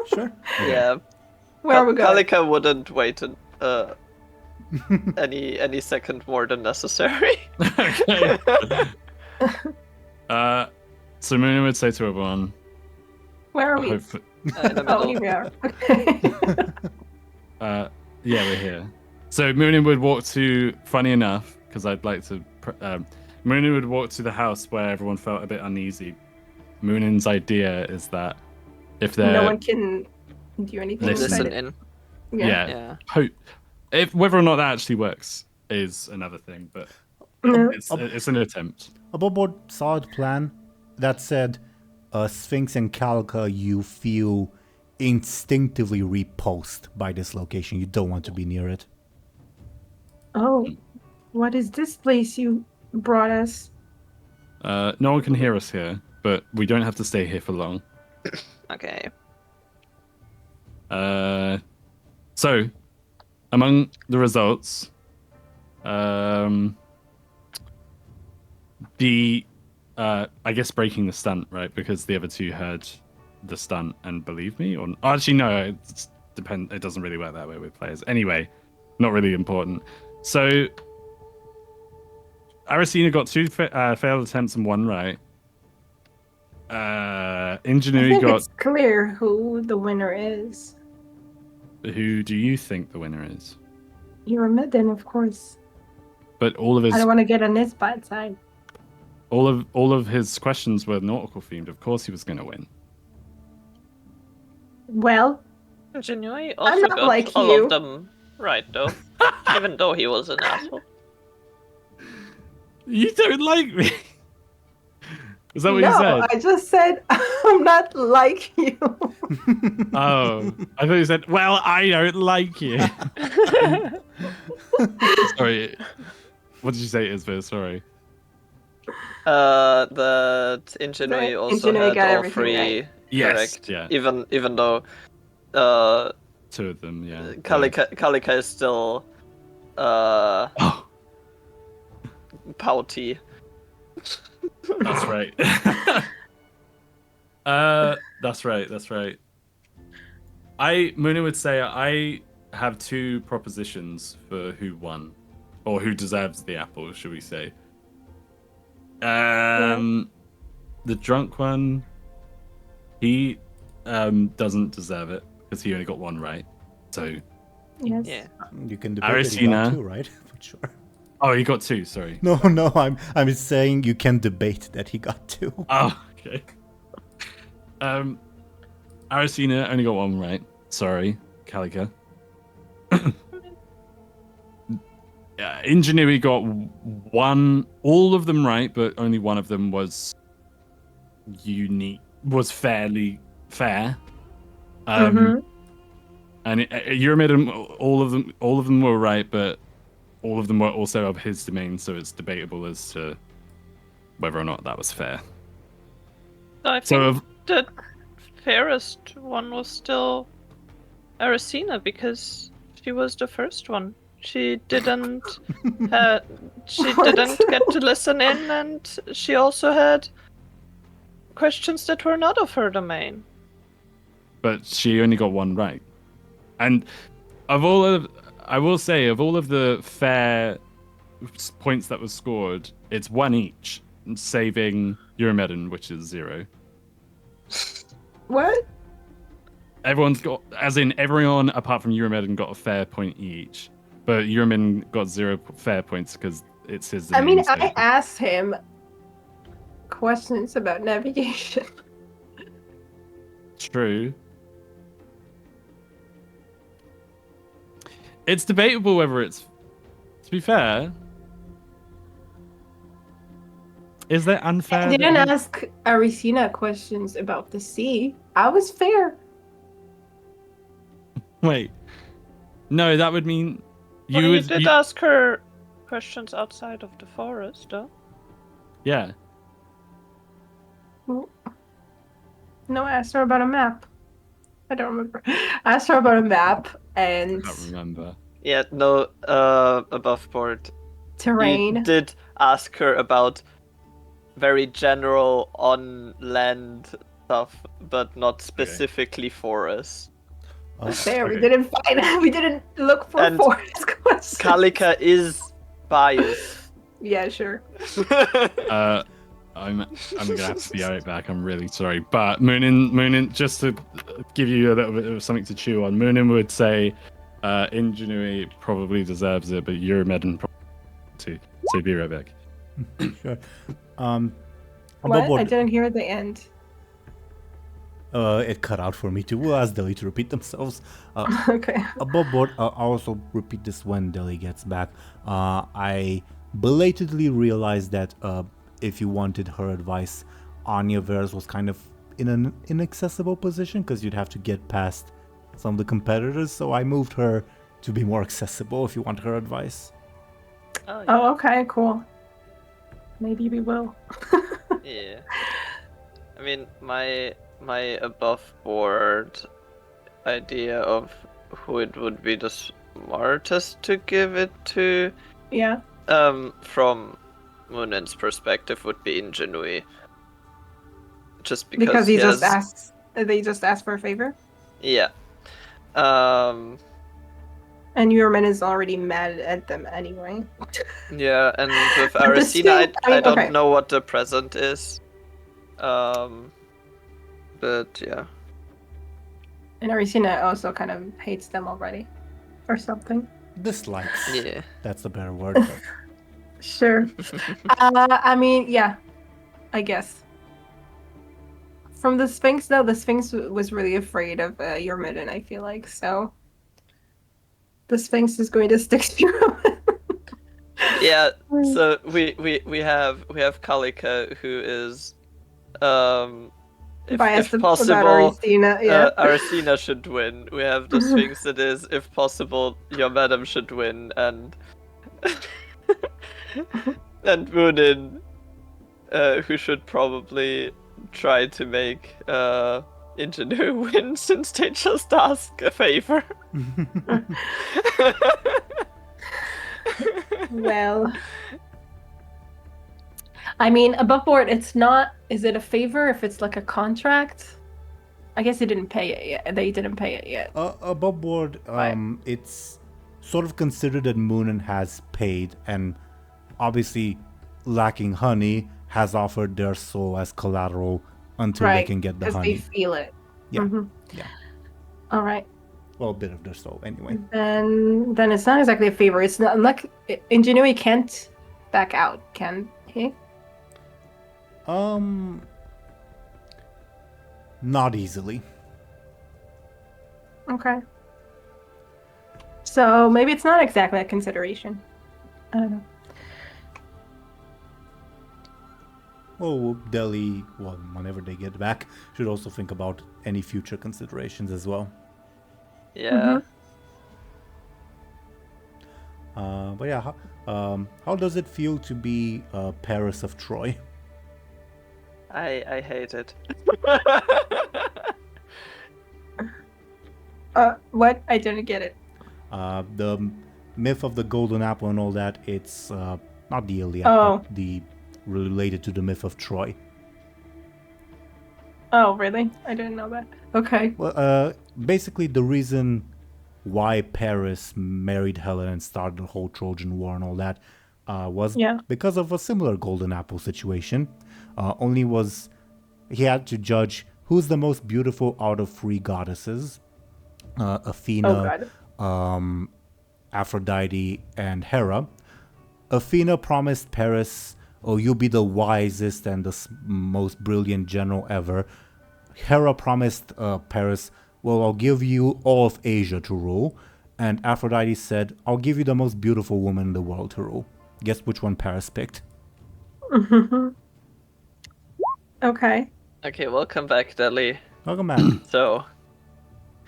Sure. Yeah. Where are we going? Kalika wouldn't wait any second more than necessary. Okay. So Muninn would say to everyone, Where are we? In the Oh, middle. here we are. Okay. yeah, we're here. So Muninn would walk to, funny enough, because I'd like to, Muninn would walk to the house where everyone felt a bit uneasy. Mooninn's idea is that if they're No one can do anything. Listen. about Listen it. in. yeah, hope if whether or not that actually works is another thing, but No. it's an attempt. Above solid plan. That said, Sphinx and Kalka, you feel instinctively repulsed by this location. You don't want to be near it. Oh, what is this place you brought us? No one can hear us here, but we don't have to stay here for long. Okay. So, among the results, I guess breaking the stunt, right? Because the other two heard the stunt and believe me, or actually no, it doesn't really work that way with players. Anyway, not really important. So, Aracena got 2 failed attempts and 1 right. I Ingenuity think got. it's clear who the winner is. Who do you think the winner is? You're Midden, of course. But all of his I don't want to get on his bad side. all of his questions were nautical themed. Of course, he was going to win. Well, Genuine I'm also not got like all you. of them right, though. Even though he was an asshole. You don't like me. Is that what no, you said? I just said I'm not like you. Oh, I thought you said, "Well, I don't like you." Sorry. What did you say, Izvir? Sorry. The Ingenuity The also Ingenuity had got all everything 3 right. Yes, correct. yeah. Even though 2 of them, yeah. Kalika is still Oh, pouty. that's right. That's right. That's right. Muninn would say I have 2 propositions for who won, or who deserves the apple, should we say? The drunk one, he doesn't deserve it because he only got 1 right. So, Yes. Yeah. You can debate that you got Aracena. 2, right? For sure. oh, he got 2. Sorry. No, I'm saying you can debate that he got 2. Oh, okay. Aracena only got 1 right. Sorry, Kalika. Ingenuity got 1, all of them right, but only one of them was unique, was fairly fair. And Eurymid, all of them were right, but all of them were also of his domain, so it's debatable as to whether or not that was fair. I think So, the fairest one was still Aracena because she was the first one. She didn't didn't get to listen in, and she also had questions that were not of her domain. but she only got 1 right. And I will say, of all of the fair points that was scored, it's 1 each, saving Eurymedon, which is 0. What? Everyone's got, as in everyone apart from Eurymedon got a fair point each, but Eurymedon got 0 fair points because it's his. I mean, domain, I so- asked him questions about navigation. True. It's debatable whether it's. To be fair, is that unfair? I didn't ask Aracena questions about the sea. I was fair. Wait. No, that would mean Well, you did you- ask her questions outside of the forest, though. Yeah. No, I asked her about a map. I don't remember. I asked her about a map and I can't remember. Yeah, no, above board. terrain. You did ask her about very general on-land stuff, but not specifically forest. There, we Okay. didn't find. We didn't look for And forest questions. Kalika is biased. Yeah, sure. I'm gonna have to be right back. I'm really sorry, but Muninn, just to give you a little bit of something to chew on, Muninn would say, Ingenuity probably deserves it, but Euromedon probably too. So be right back. Sure. What? Above I board, didn't hear the end. it cut out for me too. We'll ask Deli to repeat themselves. Okay. Above board, I'll also repeat this when Deli gets back. I belatedly realized that if you wanted her advice, Anya Veres was kind of in an inaccessible position because you'd have to get past some of the competitors. So I moved her to be more accessible if you want her advice. Oh, yeah. Oh, okay, cool. Maybe we will. Yeah. I mean, my above board idea of who it would be the smartest to give it to, Yeah. from Muninn's perspective, would be Ingenui. Just because, Because he he just has... asked. They just asked for a favor, Yeah. and Eurman is already mad at them anyway. Yeah, and with But the Aracena, thing- I mean, I don't okay. know what the present is. But yeah. And Arisina also kind of hates them already, or something. Dislikes. Yeah. That's a better word. Sure. I mean, yeah, I guess. From the Sphinx, though, the Sphinx was really afraid of Eurmidden, I feel like, so the Sphinx is going to stick to Eurmidden. Yeah, so we have Kalika, who is Biased if about possible Arisina, yeah. Aracena should win. We have the Sphinx that is, if possible, your madam should win, and and Muninn, who should probably try to make Ingenu win since they just ask a favor. Well, I mean, above board, it's not. Is it a favor if it's like a contract? I guess they didn't pay it yet. They didn't pay it yet. Above board, it's sort of considered that Muninn has paid, and obviously, lacking honey, has offered their soul as collateral until they can get the because honey. they feel it. Yeah, Mhm. yeah. All right. Well, a bit of their soul, anyway. Then it's not exactly a favor. It's not like Ingenuity can't back out, can he? Not easily. Okay. So maybe it's not exactly a consideration. I don't know. Well, Delhi, well, whenever they get back, should also think about any future considerations as well. Yeah. But yeah, how does it feel to be Paris of Troy? I hate it. What? I didn't get it. The myth of the golden apple and all that, it's not the Iliad, Oh. but the related to the myth of Troy. Oh, really? I didn't know that. Okay. Well, basically the reason why Paris married Helen and started the whole Trojan War and all that was because of a similar golden apple situation. Only was he had to judge who's the most beautiful out of three goddesses, Athena, Aphrodite, and Hera. Athena promised Paris, "Oh, you'll be the wisest and the most brilliant general ever." Hera promised Paris, "Well, I'll give you all of Asia to rule." And Aphrodite said, "I'll give you the most beautiful woman in the world to rule." Guess which one Paris picked? Okay. Okay, welcome back, Deli. Welcome back. So,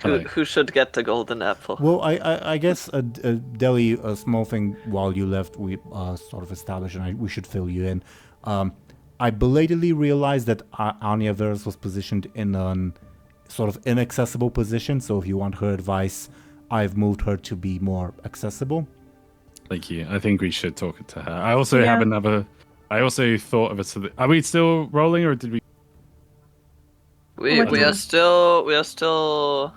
Hello. Who should get the golden apple? Well, I guess Deli, a small thing while you left, we sort of established, and we should fill you in. I belatedly realized that Anya Veras was positioned in an sort of inaccessible position, so if you want her advice, I've moved her to be more accessible. Thank you. I think we should talk to her. I also have another. I also thought of a solution. Are we still rolling, or did we? We are still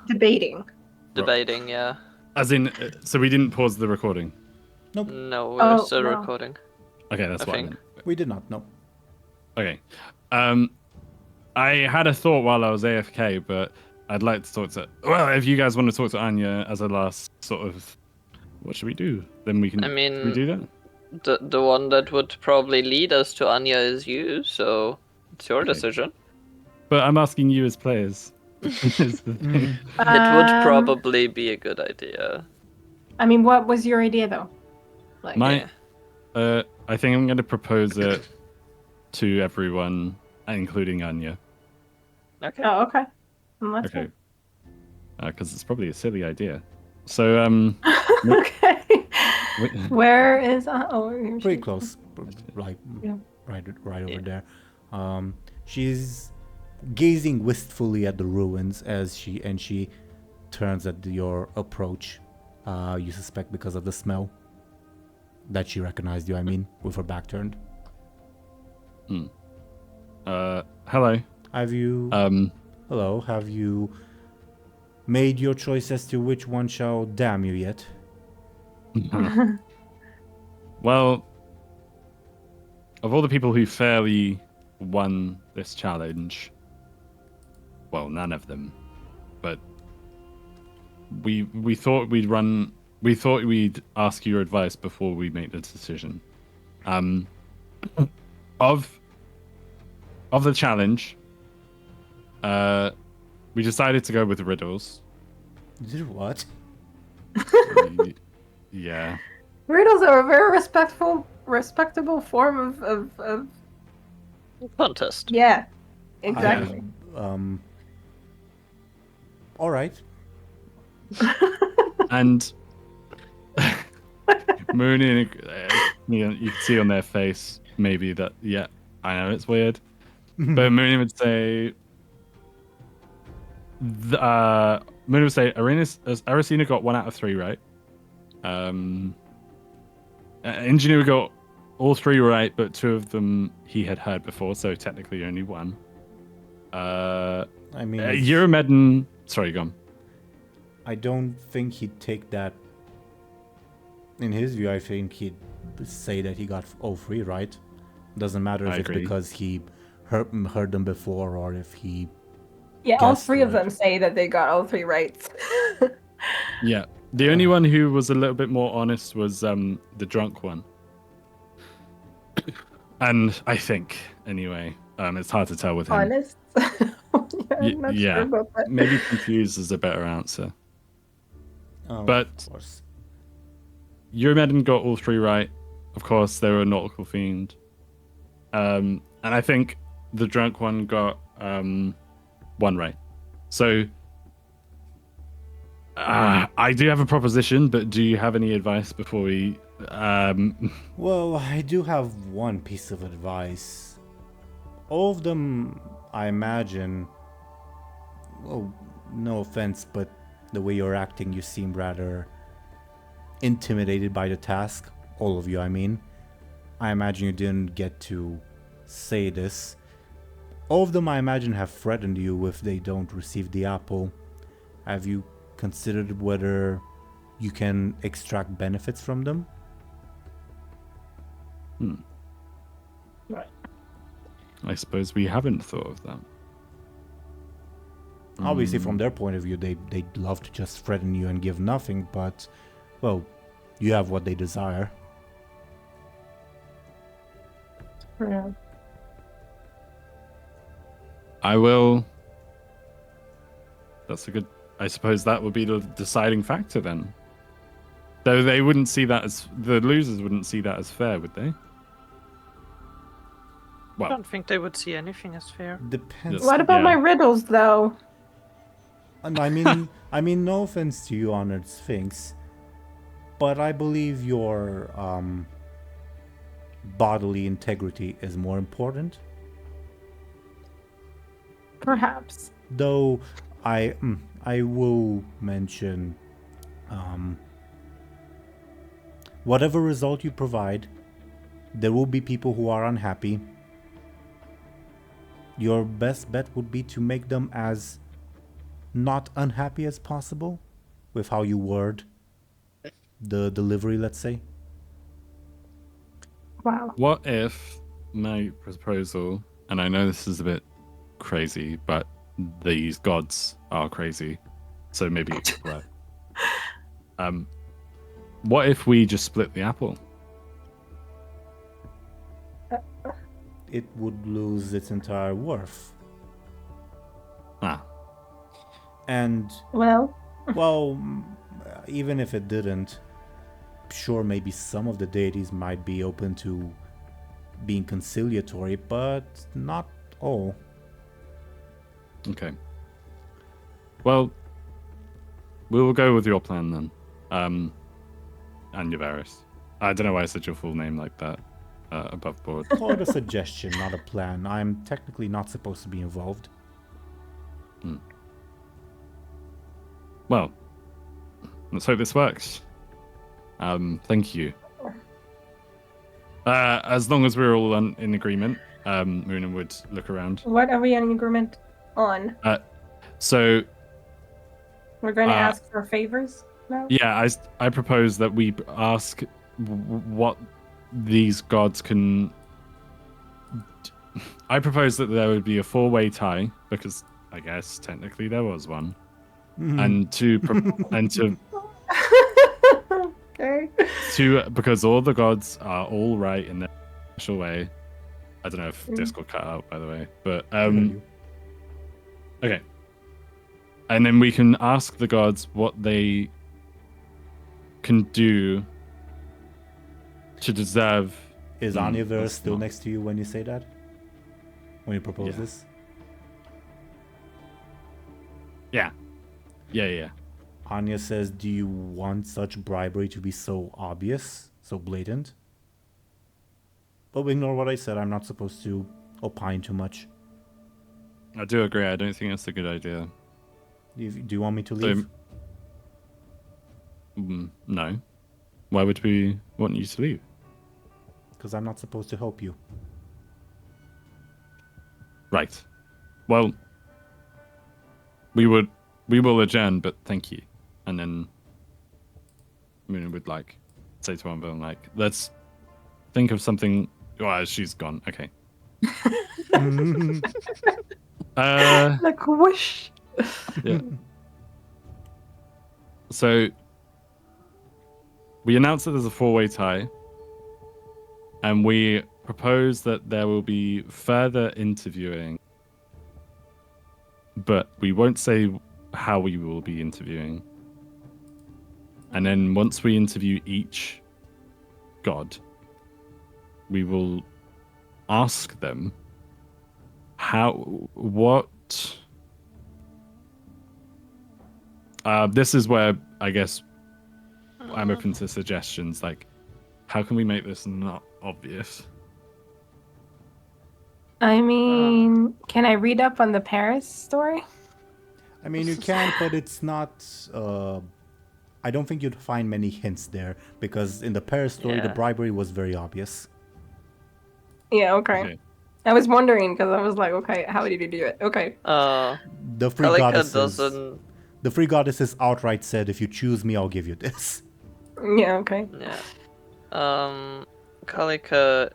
Debating. debating. Yeah. As in, so we didn't pause the recording. Nope, No, we're still no. recording. Okay, that's I what I think. meant. we did not. No. Okay. I had a thought while I was AFK, but I'd like to talk to. Well, if you guys want to talk to Anya as a last sort of, what should we do? Then we can. I mean, can we do that? The one that would probably lead us to Anya is you, so it's your decision. But I'm asking you as players. Is the thing. It would probably be a good idea. I mean, what was your idea though? Like, My, I think I'm going to propose it to everyone, including Anya. Okay. Oh, okay. Let's Okay. Because it's probably a silly idea. So, okay. Where is? Oh, here she Pretty is. close, like Yeah. right over there. She's gazing wistfully at the ruins as she turns at your approach. You suspect because of the smell that she recognized you. I mean, with her back turned. hello. Have you? Hello. Have you made your choice as to which one shall damn you yet? Well, of all the people who fairly won this challenge, well, none of them, but we thought we'd ask your advice before we make the decision. Of the challenge, we decided to go with riddles. You did what? Yeah. Riddles are a very respectable form of Contest. yeah, exactly. All right. And Muninn, you can see on their face maybe that, yeah, I know it's weird, but Muninn would say, Aracena got 1 out of 3 right. Engineer got all 3 right, but 2 of them he had heard before, so technically only 1. I mean, Euromedon, sorry, go on. I don't think he'd take that. In his view, I think he'd say that he got all 3 right. Doesn't matter if I it's agree. because he heard them before or if he. Yeah, all Guess 3 of right. them say that they got all 3 rights. Yeah, the only one who was a little bit more honest was the drunk one. And I think, anyway, it's hard to tell with him. Honest. I'm not yeah, sure about that. maybe confused is a better answer. But- of course. Euromedon got all 3 right. Of course, they were nautical themed. And I think the drunk one got 1 right. So I do have a proposition, but do you have any advice before we? Well, I do have one piece of advice. All of them, I imagine. Well, no offense, but the way you're acting, you seem rather intimidated by the task. All of you, I mean. I imagine you didn't get to say this. All of them, I imagine, have threatened you if they don't receive the apple. Have you considered whether you can extract benefits from them? Right. I suppose we haven't thought of that. Obviously, from their point of view, they'd love to just threaten you and give nothing, but, well, you have what they desire. Yeah. I will. That's a good. I suppose that would be the deciding factor then. Though they wouldn't see that as the losers wouldn't see that as fair, would they? I Well, don't think they would see anything as fair. Depends. Yes. What about Yeah. my riddles, though? And I mean, no offense to you, honored Sphinx, but I believe your bodily integrity is more important. Perhaps. Though I will mention, whatever result you provide, there will be people who are unhappy. Your best bet would be to make them as not unhappy as possible with how you word the delivery, let's say. Wow. What if my proposal, and I know this is a bit crazy, but these gods are crazy, so maybe it could work. What if we just split the apple? It would lose its entire worth. Ah, And, Well, well, even if it didn't, sure, maybe some of the deities might be open to being conciliatory, but not all. okay. Well, we will go with your plan then. Anyavarus. I don't know why I said your full name like that. Above board. Call it a suggestion, not a plan. I'm technically not supposed to be involved. Well, let's hope this works. Thank you. As long as we're all in agreement, Muninn would look around. what are we in agreement on? So, We're going to ask for favors now? yeah, I propose that we ask what these gods can. I propose that there would be a four-way tie, because I guess technically there was one, and to Okay. because all the gods are all right in their special way. I don't know if this got cut out, by the way, but okay. And then we can ask the gods what they can do to deserve. Is Anyavarus that's still not- next to you when you say that? When you propose Yeah. this? Yeah. Anya says, do you want such bribery to be so obvious, so blatant? But ignore what I said, I'm not supposed to opine too much. I do agree. I don't think that's a good idea. Do you want me to So, leave? no. Why would we want you to leave? Because I'm not supposed to help you. Right. Well, we will adjourn, but thank you. And then Muninn would say to Anvil, let's think of something. Oh, she's gone. Okay. Like whoosh. Yeah. So we announced that there's a four-way tie, and we propose that there will be further interviewing, but we won't say how we will be interviewing. And then once we interview each god, we will ask them this is where I guess I'm open to suggestions, how can we make this not obvious? I mean, can I read up on the Paris story? I mean, you can, but it's not. I don't think you'd find many hints there because in the Paris story, the Yeah. bribery was very obvious. Yeah, okay. I was wondering because I was like, okay, how did you do it? Okay. The free Kalika goddesses. doesn't. The free goddesses outright said, "If you choose me, I'll give you this." Yeah, okay. Yeah. Kalika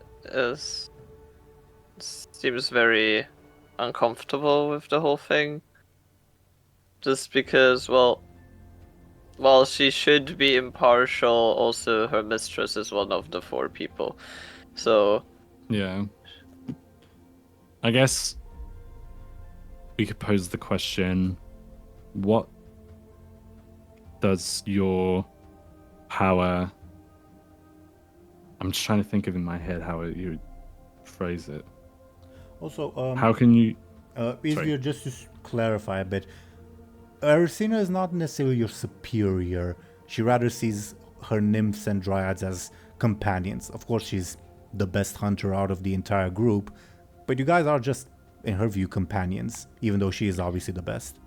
seems very uncomfortable with the whole thing. Just because, well, while she should be impartial, also her mistress is one of the four people. So, Yeah. I guess we could pose the question, what does your power... I'm just trying to think of in my head how you would phrase it. Also, How can you... Izvir, just to clarify a bit, Erisina is not necessarily your superior. She rather sees her nymphs and dryads as companions. Of course, she's the best hunter out of the entire group, but you guys are just, in her view, companions, even though she is obviously the best.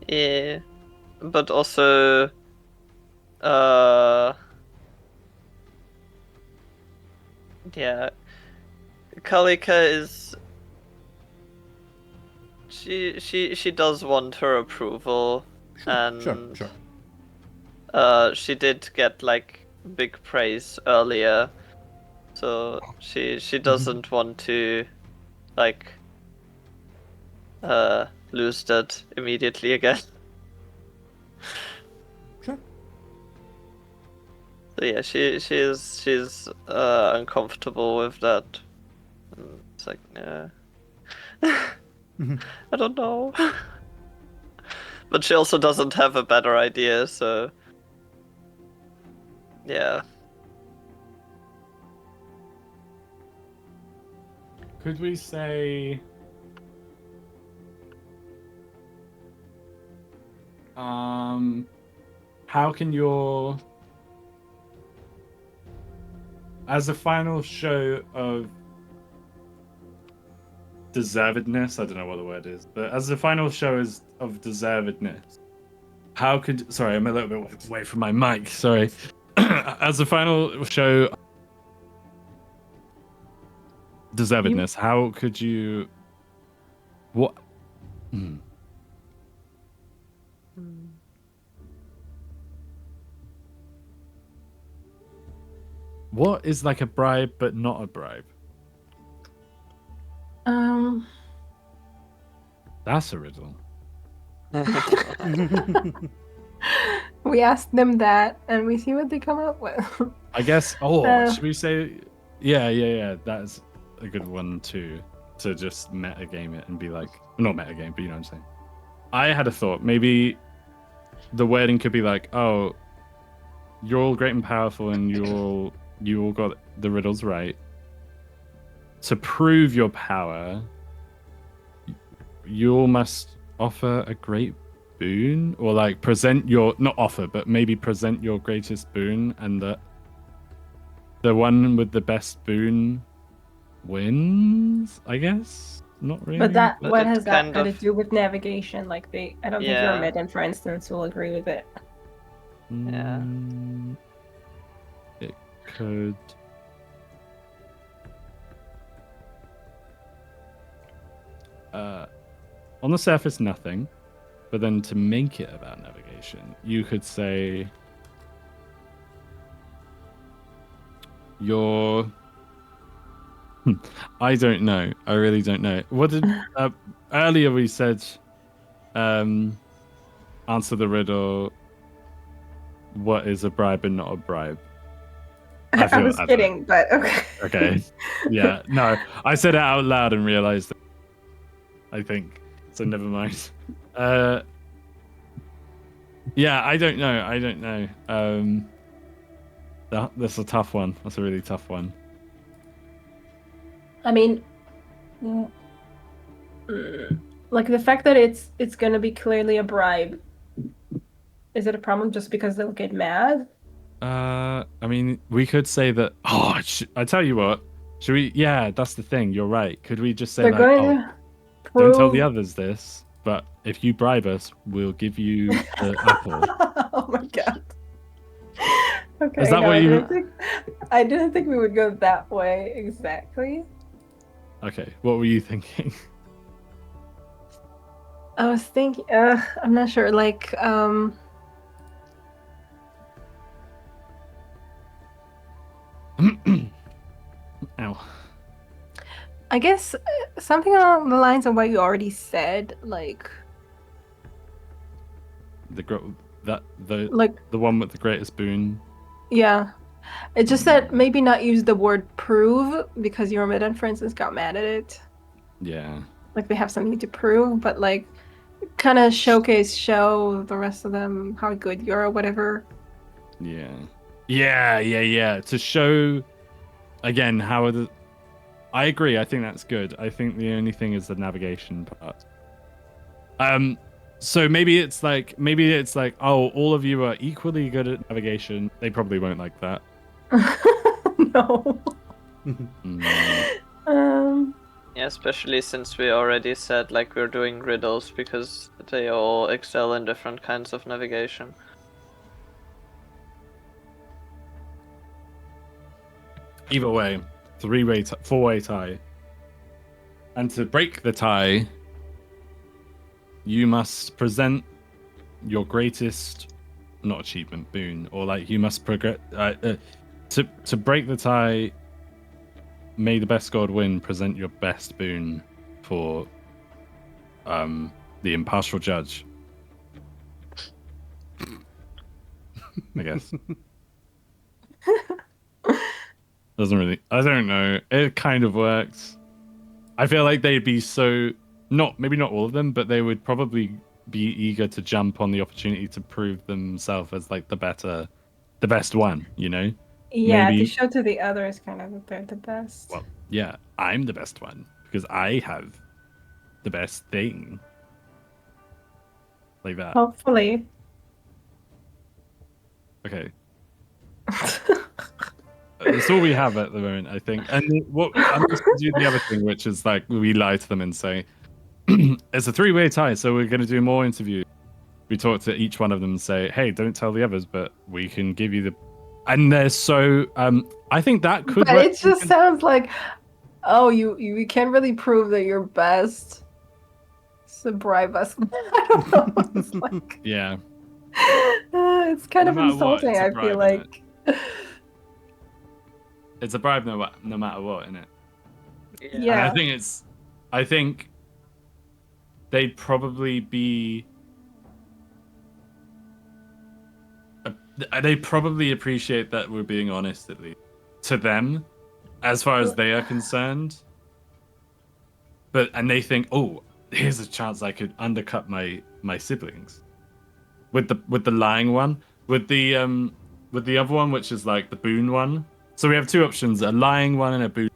Yeah, but also, yeah, Kalika is. She does want her approval, and Sure. she did get like big praise earlier, so she doesn't want to like lose that immediately again. Sure. So yeah, she's uncomfortable with that. And it's like, I don't know. But she also doesn't have a better idea, so yeah. Could we say how can your, as a final show of deservedness, I don't know what the word is, but as the final show is of deservedness, how could, sorry, I'm a little bit away from my mic, sorry. As the final show deservedness, how could you, what? What is like a bribe but not a bribe? That's a riddle. We asked them that, and we see what they come up with. I guess. Should we say? Yeah. That's a good one too. To just meta game it and be like, not meta game, but you know what I'm saying. I had a thought. Maybe the wording could be like, "Oh, you're all great and powerful, and you all got the riddles right. To prove your power, you all must offer a great boon, or like present your, not offer, but maybe present your greatest boon, and the one with the best boon wins, I guess." Not really. But But what it has that kind got to of- do with navigation? Like I don't think Yeah. your midden, for instance, will agree with it. Yeah. It could. On the surface, nothing. But then to make it about navigation, you could say your. I don't know. I really don't know. What did earlier we said? Answer the riddle. What is a bribe and not a bribe? I was don't kidding, but okay. Okay. Yeah. No, I said it out loud and realized that. I think. So never mind. Yeah, I don't know. That's a tough one. That's a really tough one. I mean, like the fact that it's gonna be clearly a bribe. Is it a problem just because they'll get mad? I mean, we could say that. Oh, I tell you what. Should we? Yeah, that's the thing. You're right. Could we just say They're like, going oh, to don't tell prove. the others this, but if you bribe us, we'll give you the apple. Oh my god. Okay. Is that no, what I didn't think we would go that way exactly. Okay, what were you thinking? I was thinking. I'm not sure. Like, Ow. I guess something along the lines of what you already said, like The one with the greatest boon. yeah. It's just that maybe not use the word prove because your midden, for instance, got mad at it. Yeah. Like they have something to prove, but like kind of show the rest of them how good you're or whatever. Yeah. To show again how I agree. I think that's good. I think the only thing is the navigation part. So maybe it's like oh, all of you are equally good at navigation. They probably won't like that. No. Yeah, especially since we already said like we're doing riddles because they all excel in different kinds of navigation. Either way, four-way tie. And to break the tie, you must present your greatest, not achievement, boon, or like you must progress. To break the tie, may the best god win. Present your best boon for the impartial judge. I guess. Doesn't really. I don't know. It kind of works. I feel like they'd be maybe not all of them, but they would probably be eager to jump on the opportunity to prove themselves as like the best one, you know? Yeah, Maybe... to show to the others kind of that they're the best. Well, yeah, I'm the best one because I have the best thing. Like that. Hopefully. Okay. That's all we have at the moment, I think. And I'm just going to do the other thing, which is like we lie to them and say, it's a three-way tie, so we're going to do more interviews. We talk to each one of them and say, hey, don't tell the others, but we can give you the... And they're so... I think that could... But it just sounds like, oh, you can't really prove that you're best. So bribe us. I don't know. It's like... Yeah. It's kind of insulting, what, I feel like. It's a bribe no matter what, isn't it? Yeah. And I think they'd probably be... They probably appreciate that we're being honest, at least. To them, as far as they are concerned. And they think, oh, here's a chance I could undercut my siblings. With the lying one. With the other one, which is like the boon one. So we have two options, a lying one and a boon.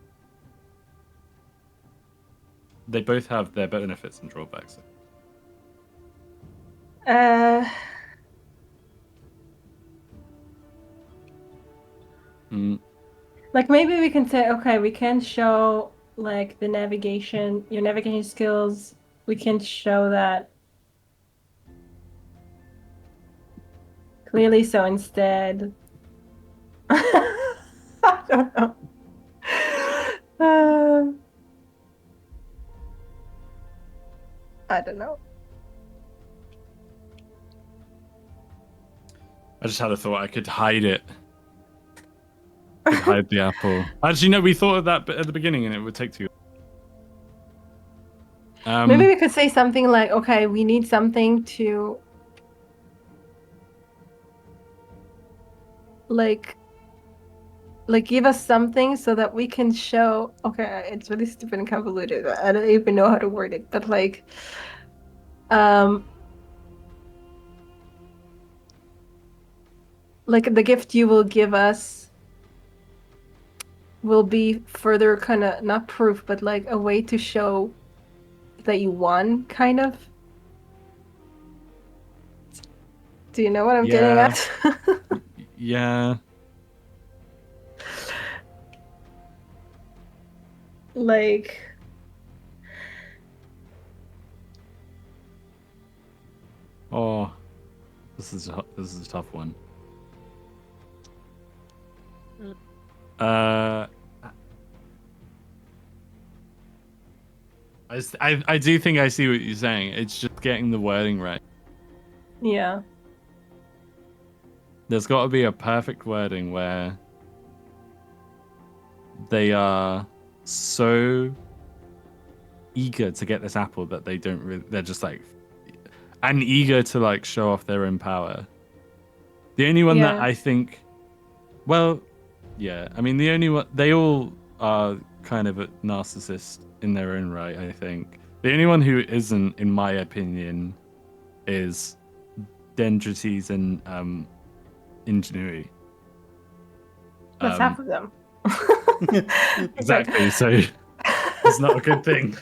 They both have their benefits and drawbacks. Like maybe we can say, okay, we can show like your navigation skills. We can show that clearly. So instead, I don't know. I don't know. I just had a thought I could hide it. Hide the apple. Actually, no, we thought of that at the beginning and it would take too long. Maybe we could say something like, okay, we need something to like give us something so that we can show. Okay, it's really stupid and convoluted. I don't even know how to word it, but like the gift you will give us will be further kind of not proof, but like a way to show that you won, kind of. Do you know what I'm getting at? Yeah. Like, oh, this is a tough one. I do think I see what you're saying. It's just getting the wording right. yeah. There's got to be a perfect wording where they are so eager to get this apple that they don't really, they're just like, and eager to like show off their own power. The only one that I think, well, yeah, I mean, the only one, they all are kind of a narcissist in their own right, I think. The only one who isn't, in my opinion, is Dendrites and Ingenuity. That's half of them. Exactly. So is not a good thing.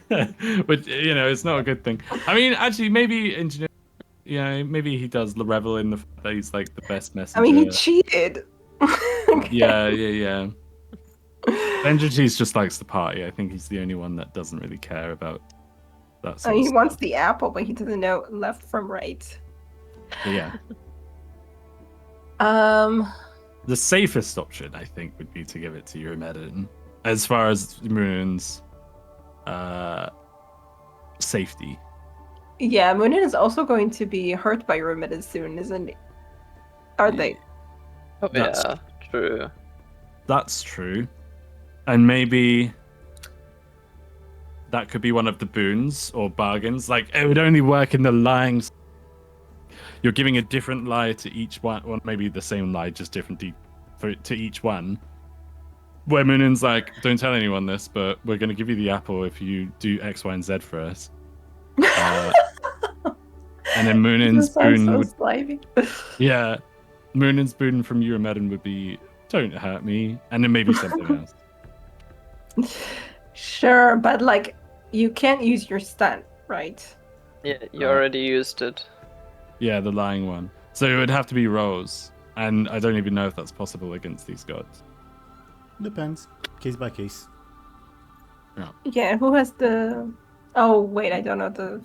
But it's not a good thing. I mean, actually, maybe engineer. Maybe he does revel in the fact that he's like the best messenger. I mean, he cheated. Yeah. Benjamin just likes the party. I think he's the only one that doesn't really care about that sort of He stuff. wants the apple, but he doesn't know left from right. But yeah. The safest option, I think, would be to give it to Eurymedon, as far as Muninn's safety. Yeah, Muninn is also going to be hurt by Eurymedon soon, isn't he? Are they? Oh, That's- yeah, true. That's true. And maybe that could be one of the boons or bargains. Like, it would only work in the lying. You're giving a different lie to each one, or maybe the same lie, just different to each one. Where Muninn's like, don't tell anyone this, but we're going to give you the apple if you do X, Y, and Z for us. And then Muninn's boon would... slimy. Yeah, Muninn's boon from Eurymedon would be, don't hurt me, and then maybe something else. Sure, but like, you can't use your stunt, right? Yeah, you already used it. Yeah, the lying one. So it would have to be Rose, and I don't even know if that's possible against these gods. Depends. Case by case. Yeah, who has the... Oh, wait, I don't know the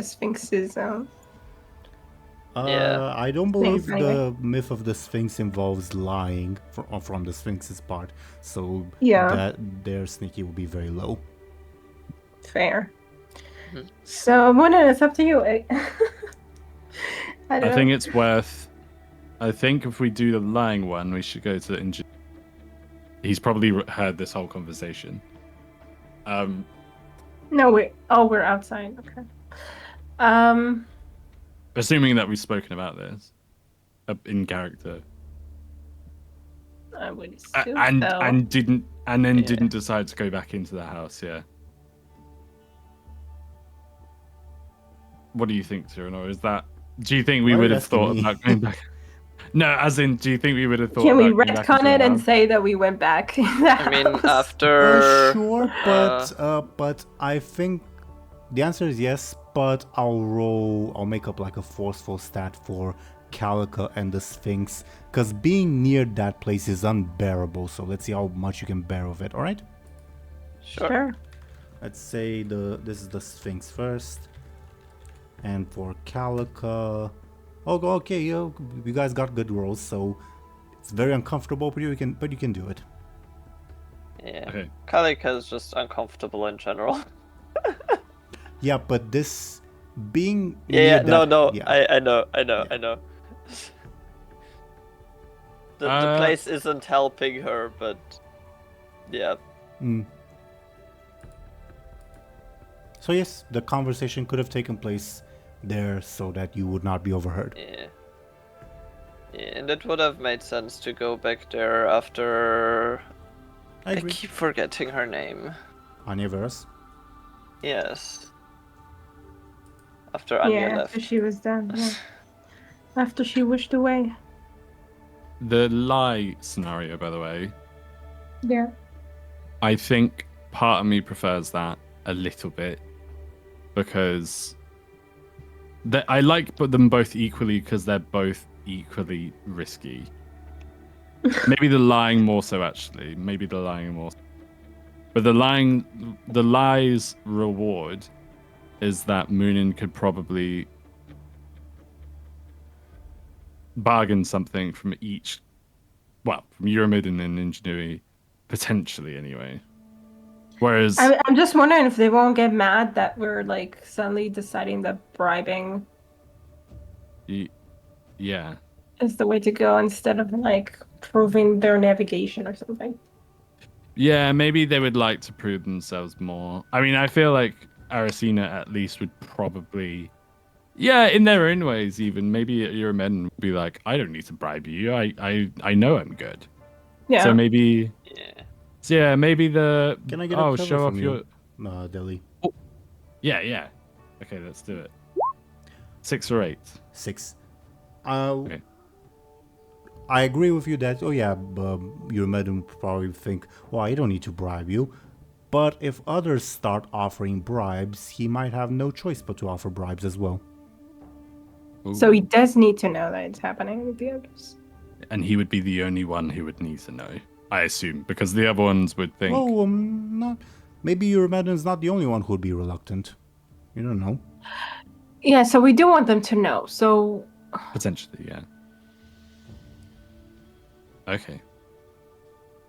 Sphinx's... Yeah. I don't believe Sphinx, the myth of the Sphinx involves lying from the Sphinx's part, so Yeah. that their sneaky will be very low. Fair. Mhm. So, Muninn, it's up to you. I don't I know. think it's worth... I think if we do the lying one, we should go to the engineer. He's probably heard this whole conversation. No, we're outside. Okay. Assuming that we've spoken about this in character, I would assume and so. didn't decide to go back into the house. Yeah. What do you think, Teeironor? Do you think we Why are would you have asking thought me? about going back? No, as in, do you think we would have thought? Can we about going back into retcon it the and house? say that we went back? I mean, after... Sure, but I think the answer is yes. But I'll make up like a forceful stat for Calica and the Sphinx, because being near that place is unbearable. So let's see how much you can bear of it. All right. Sure. Let's say this is the Sphinx first, and for Calica, okay, you guys got good rolls, so it's very uncomfortable, but you can do it. Yeah. Okay. Kalika is just uncomfortable in general. Yeah, but this being Yeah, near no, that- yeah. I know. The place isn't helping her, but yeah. Mm. So yes, the conversation could have taken place there so that you would not be overheard. Yeah. Yeah, and it would have made sense to go back there after... I I agree. keep forgetting her name. Anya Veras. Yes. After Anya Yeah, left. after she was done. Yeah. After she wished away. The lie scenario, by the way, Yeah. I think part of me prefers that a little bit because I like them both equally because they're both equally risky. Maybe the lying more so, actually. Maybe the lying more. But the lie's reward is that Muninn could probably bargain something from each, well, from Eurymedon and Ingenuity, potentially anyway. Whereas, I'm just wondering if they won't get mad that we're like suddenly deciding that bribing yeah, is the way to go instead of like proving their navigation or something. yeah, maybe they would like to prove themselves more. I mean, I feel like Aracena at least would probably, yeah, in their own ways, even maybe Eurymedon would be like, I don't need to bribe you. I know I'm good. Yeah. So maybe. Yeah. So yeah, maybe the... Can I get a cover show off from your... you, Deli? Yeah. Okay, let's do it. 6 or 8. 6. Okay. I agree with you that, Eurymedon would probably think, well, I don't need to bribe you. But if others start offering bribes, he might have no choice but to offer bribes as well. So he does need to know that it's happening with the others. And he would be the only one who would need to know, I assume, because the other ones would think. Oh, not. Maybe Rimlen's not the only one who would be reluctant. You don't know. Yeah, so we do want them to know. So Potentially, yeah. Okay.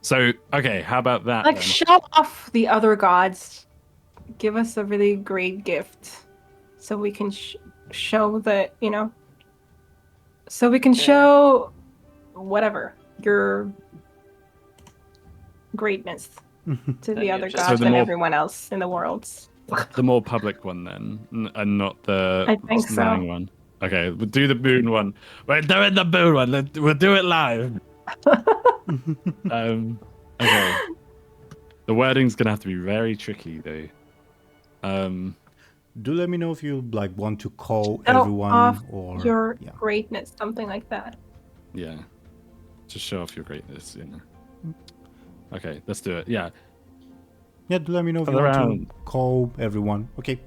So, okay, how about that? like then? show off the other gods. Give us a really great gift, so we can show that So we can show whatever your greatness to the other So gods the and more- everyone else in the world. The more public one then, and not the I think so. slang one. Okay, we'll do the moon one. We're doing the moon one. We'll do it live. Okay. The wording's gonna have to be very tricky though. Do let me know if you want to call Show everyone off or your yeah. greatness, something like that. Yeah. Just show off your greatness, you know. Okay, let's do it. Yeah. Yeah, do let me know if For you the want round. to call everyone. Okay.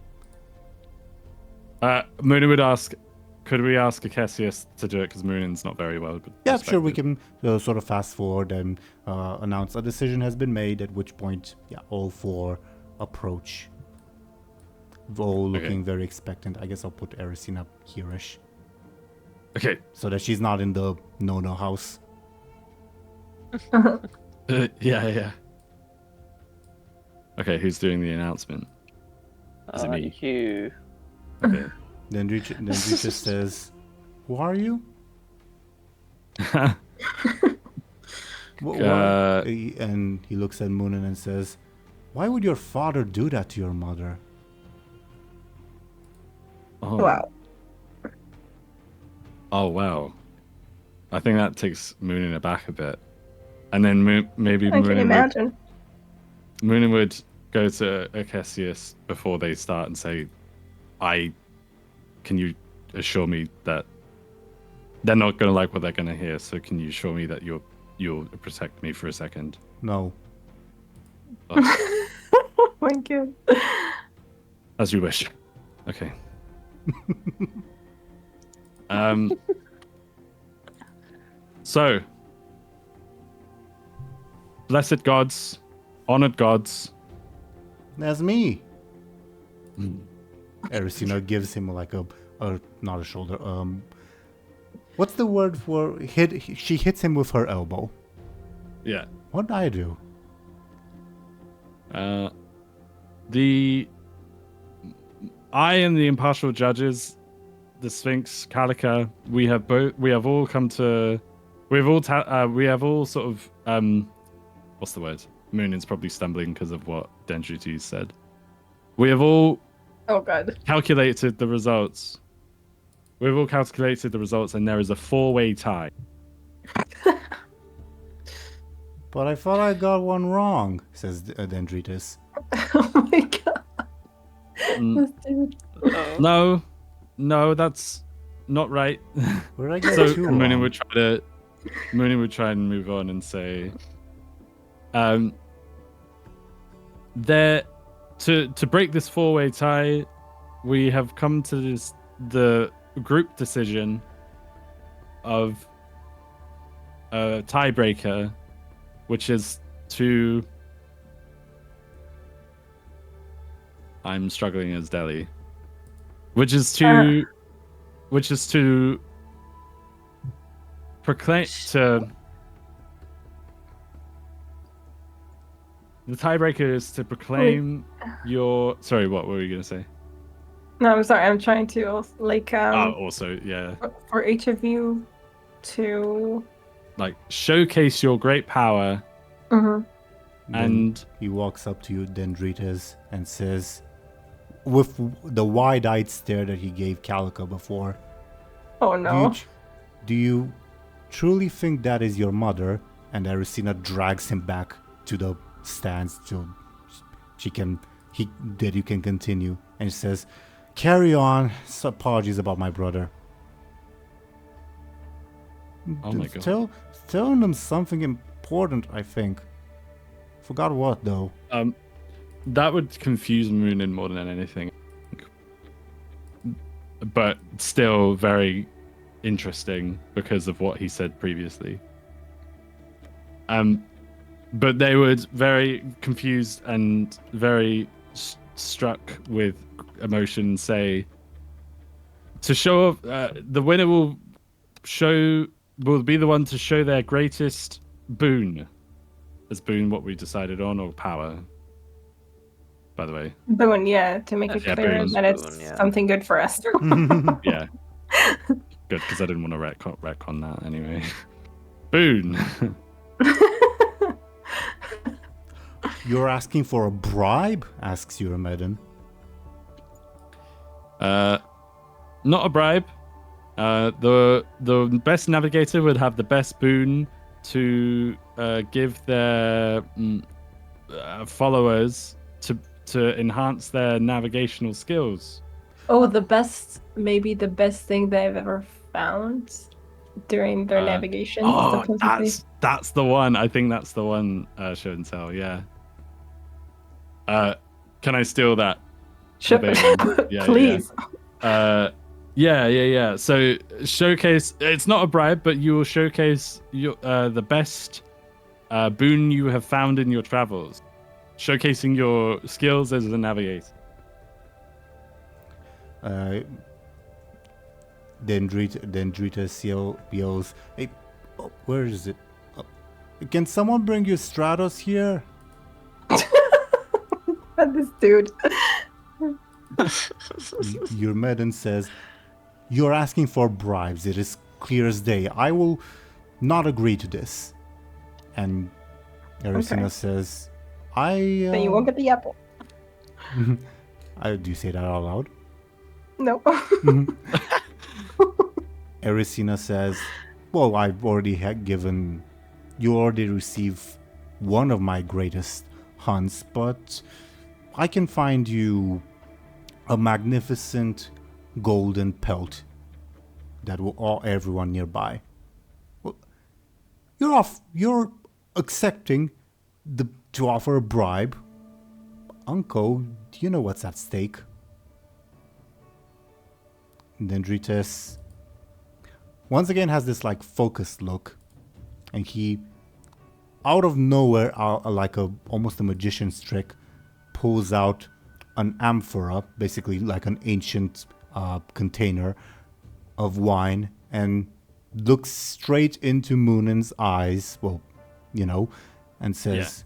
Muninn would ask, could we ask Akesius to do it because Munin's not very well. Yeah, sure. We respected. can sort of fast forward and announce a decision has been made. At which point, yeah, all four approach. All looking very expectant. I guess I'll put Erisina here-ish Okay. so that she's not in the no-no house. Yeah. Okay, who's doing the announcement? Is it me? You. Okay. Then Dendrichus says, "Who are you?" What? And he looks at Muninn and says, "Why would your father do that to your mother?" Oh. Wow. Oh, wow. I think that takes Muninn aback a bit. And then maybe I can imagine. Muninn would go to Akesius before they start and say, can you assure me that they're not going to like what they're going to hear, so can you assure me that you'll protect me for a second? No. Oh, Oh my god. as you wish. Okay. So, blessed gods, honored gods. That's me. Erisina gives him like a not a shoulder. What's the word for hit? She hits him with her elbow. Yeah. What did I do? I and the impartial judges, the Sphinx, Kalika, we have all sort of what's the word? Munin's probably stumbling because of what Dendrites said. We have all Oh god. calculated the results. We've all calculated the results, and there is a 4-way tie. But I thought I got one wrong, says Dendritus. Oh my god. Mm, This dude. no, that's not right. Where did I get So two Muninn wrong? would try and move on and say, there to break this 4-way tie, we have come to the group decision of a tiebreaker, which is to. I'm struggling as Deli, which is to proclaim to. The tiebreaker is to proclaim your. Sorry, what were you gonna say? No, I'm sorry. I'm trying to Also, yeah, for each of you to. like showcase your great power, Mhm. Then and he walks up to you, Dendritus, and says, with the wide-eyed stare that he gave Kalika before, Oh no. do you truly think that is your mother? And Erisina drags him back to the stands so you can continue. And she says, "Carry on. So apologies about my brother." Oh my God. Tell them something important, I think. Forgot what though. that would confuse Muninn more than anything. But still very interesting because of what he said previously. But they would very confused and very struck with emotion say, to show off, the winner will be the one to show their greatest boon. Is boon what we decided on, or power? By the way. Boon, yeah, to make it Yeah, clear boon. that it's Boon, yeah. something good for us. Yeah. Good, because I didn't want to retcon that anyway. Boon. You're asking for a bribe? Asks Eurymedon. Not a bribe. The best navigator would have the best boon to give their followers to enhance their navigational skills. Oh, maybe the best thing they've ever found during their navigation. Oh, supposedly. that's the one. I think that's the one. Show&Tell. Yeah. Can I steal that? Sure. Yeah, Please. Yeah. So showcase. It's not a bribe, but you will showcase the best boon you have found in your travels, showcasing your skills as a navigator. Dendritas yells, "Hey, where is it? Can someone bring you Stratos here?" This dude. Eurymedon says, "You're asking for bribes. It is clear as day. I will not agree to this." And Erisina says, Then you won't get the apple. Do you say that out loud? No. Erisina says, "Well, I've already you already received one of my greatest hunts, but I can find you a magnificent golden pelt that will awe everyone nearby." Well, you're accepting to offer a bribe. Uncle, do you know what's at stake? Dendritas once again has this like focused look, and he, out of nowhere, like almost a magician's trick, pulls out an amphora, basically like an ancient container of wine, and looks straight into Muninn's eyes, and says,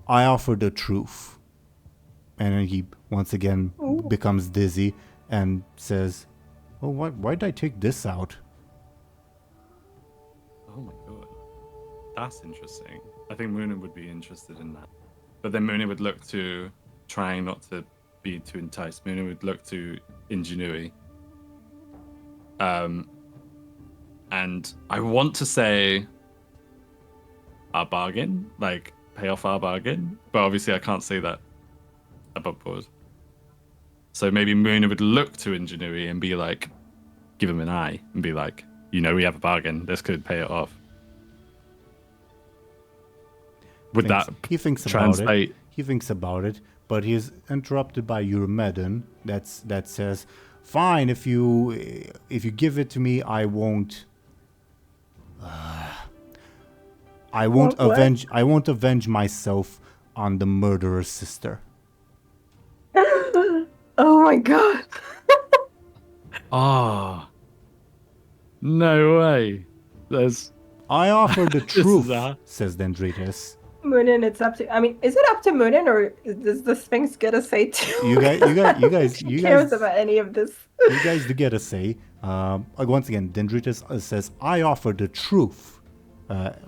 "I offer the truth." And then he once again becomes dizzy and says, "Oh, why did I take this out?" Oh my god, that's interesting. I think Muninn would be interested in that, but then Muninn would look to trying not to be too enticed. Muninn would look to ingenuity. And I want to say our bargain, like pay off our bargain, but obviously I can't say that above board. So maybe Muninn would look to ingenuity and be like, give him an eye and be like, we have a bargain. This could pay it off. Would He thinks translate? About it. He thinks about it, but he is interrupted by Eurymedon that says, "Fine, if you give it to me, I won't avenge myself on the murderer's sister." Oh my god. Oh, no way. "I offer the truth," that. says Dendritas. Muninn, it's up to. I mean, is it up to Muninn, or does the Sphinx get a say too? You guys, Who cares about any of this? You guys do get a say. Once again, Dendritas says, "I offer the truth,"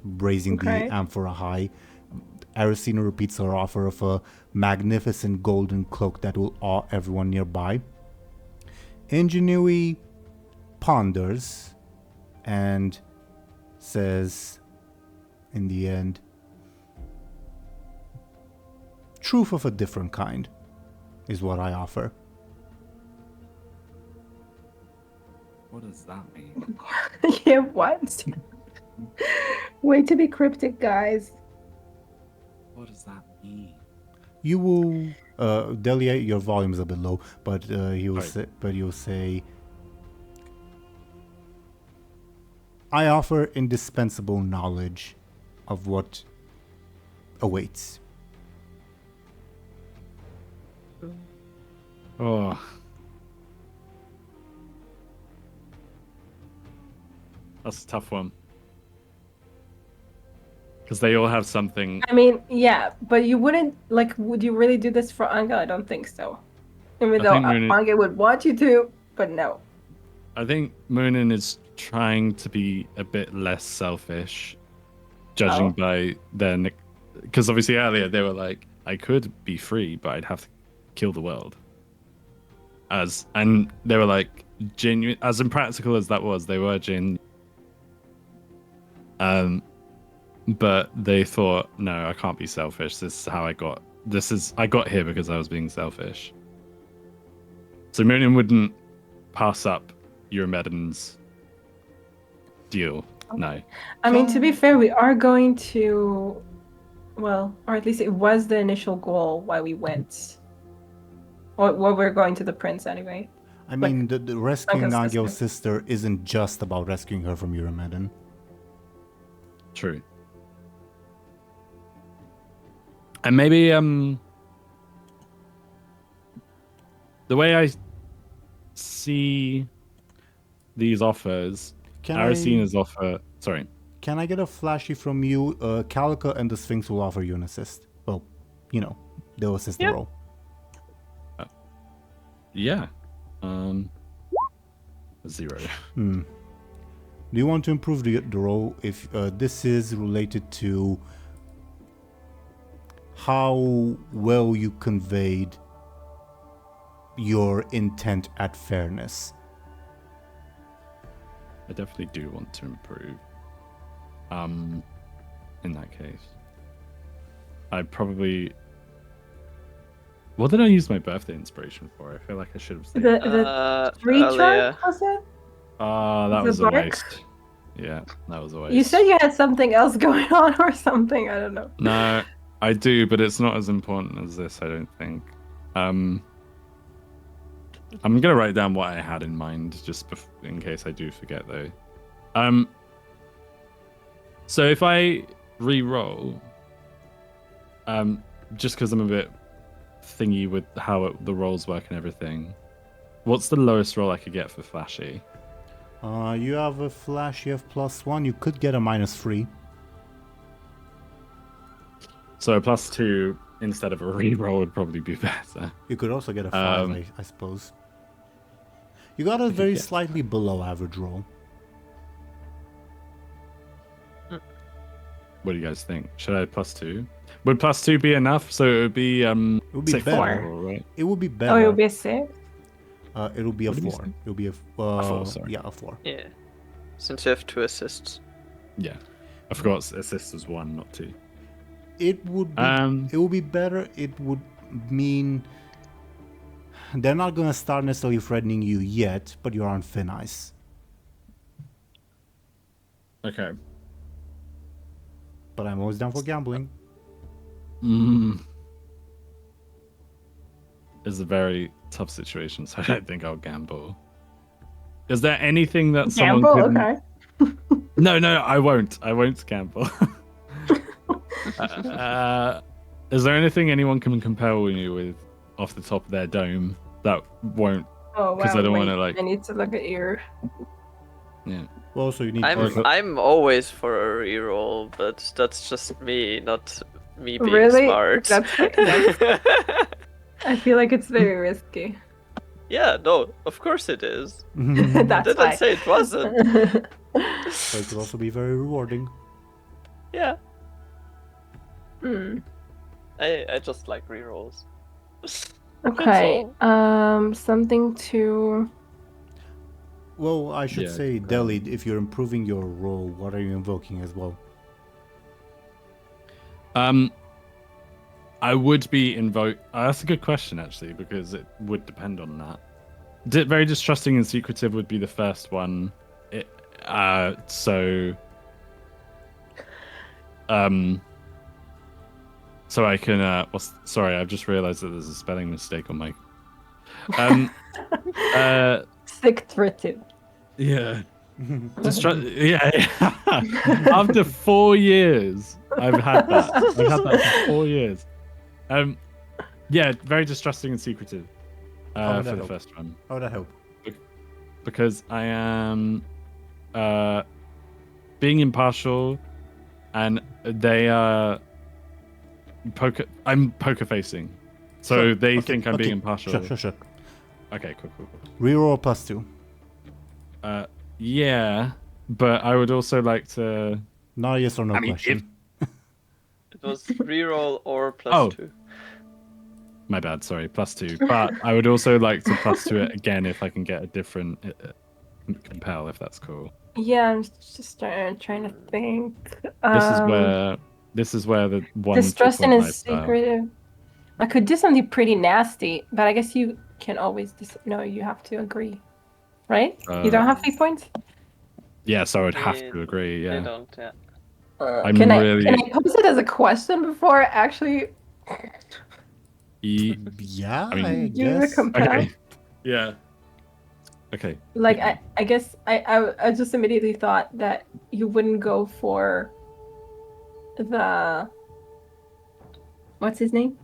raising the amphora high. Erisina repeats her offer of a magnificent golden cloak that will awe everyone nearby. Ingenuity ponders and says, in the end, "Truth of a different kind is what I offer." What does that mean? Yeah, what? Way to be cryptic, guys. What does that mean? You will, Delia, your volume's a bit low, but he will Right. say, you'll say, I offer indispensable knowledge of what awaits. Oh. That's a tough one. Because they all have something. I mean, yeah, but you wouldn't like. Would you really do this for Anghel? I don't think so. Even I though think Muninn- Anghel would want you to, but no. I think Muninn is trying to be a bit less selfish, judging by their. Because obviously earlier they were like, I could be free, but I'd have to kill the world. And they were like genuine, as impractical as that was. They were genuine. But they thought, no, I can't be selfish. This is how I got. I got here because I was being selfish. So Muninn wouldn't pass up Eurymedon's deal. No. I mean, to be fair, we are going to, well, or at least it was the initial goal why we went. Or we're going to the prince anyway. I mean, the rescuing Angel's Angel's sister isn't just about rescuing her from Eurymedon. True. And maybe the way I see these offers, Aracina's offer. Sorry. Can I get a flashy from you? Calica and the Sphinx will offer you an assist. Well, you know, they'll assist the roll. Yeah. 0. Do you want to improve the roll? If this is related to how well you conveyed your intent at fairness. I definitely do want to improve. In that case, I probably. What did I use my birthday inspiration for? I feel like I should have said. The tree trunk, was it? That The was a bark? waste. Yeah, that was a waste. You said you had something else going on or something. I don't know. No, I do, but it's not as important as this, I don't think. I'm gonna write down what I had in mind, just in case I do forget, though. So if I re-roll, just because I'm a bit thingy with how the rolls work and everything, what's the lowest roll I could get for flashy? You have a flashy of +1. You could get a -3. So a +2 instead of a re-roll would probably be better. You could also get a 5, I suppose. You got a very slightly below average roll. What do you guys think? Should I +2? Would +2 be enough? So it would be It would be 6 better. overall, right? It would be better. Oh, it would be a 6? It'll be a What did you 4. say? It'll be a 4, sorry. Yeah, a 4. Yeah. Since you have 2 assists. Yeah. I forgot assist was 1, not 2. It would be, it would be better. It would mean they're not gonna start necessarily threatening you yet, but you're on thin ice. Okay. But I'm always down for gambling. It's a very tough situation, so I don't think I'll gamble. Is there anything that someone Gamble? could... Okay. No, I won't. I won't gamble. Is there anything anyone can compel you with off the top of their dome that won't? Oh, wow. Because I don't want to I need to look at your... Yeah. Well, so you need I'm always for a reroll, but that's just me, not me being Really? smart. That's I feel like it's very risky. Yeah, no, of course it is. but That's Didn't why. say it wasn't. it could also be very rewarding. Yeah, Hmm. I just like rerolls. Okay. Something to... Well, I should Yeah, say, Deli, if you're improving your roll, what are you invoking as well? I would be that's a good question, actually, because it would depend on that. Very distrusting and secretive would be the first one. so I can. Sorry, I've just realised that there's a spelling mistake on my. Secretive. Yeah. Yeah. After 4 years, I've had that. I've had that for 4 years. Yeah, very distrusting and secretive. How would For that the help? first one, How would that help? because I am being impartial, and they are poker. I'm poker facing, so Sure, they okay, think I'm being okay. impartial. Sure. Okay, cool. Reroll +2. Yeah, but I would also like to. Not a yes or no I mean, question. It was reroll or Oh. +2. My bad, sorry, +2. But I would also like to +2 it again if I can get a different compel, if that's cool. Yeah, I'm just trying to think. This is where the one Distrusting and 2.5 style. secretive. I could do something pretty nasty, but I guess you can always no, you have to agree, right? You don't have 3 points. Yeah, so I would have Yeah, to agree. They Yeah, don't, yeah. I'm can really. I pose it as a question before I actually Yeah, I mean, I do the guess. compel? Okay. Yeah. Okay. Like Yeah. I guess I just immediately thought that you wouldn't go for the what's his name?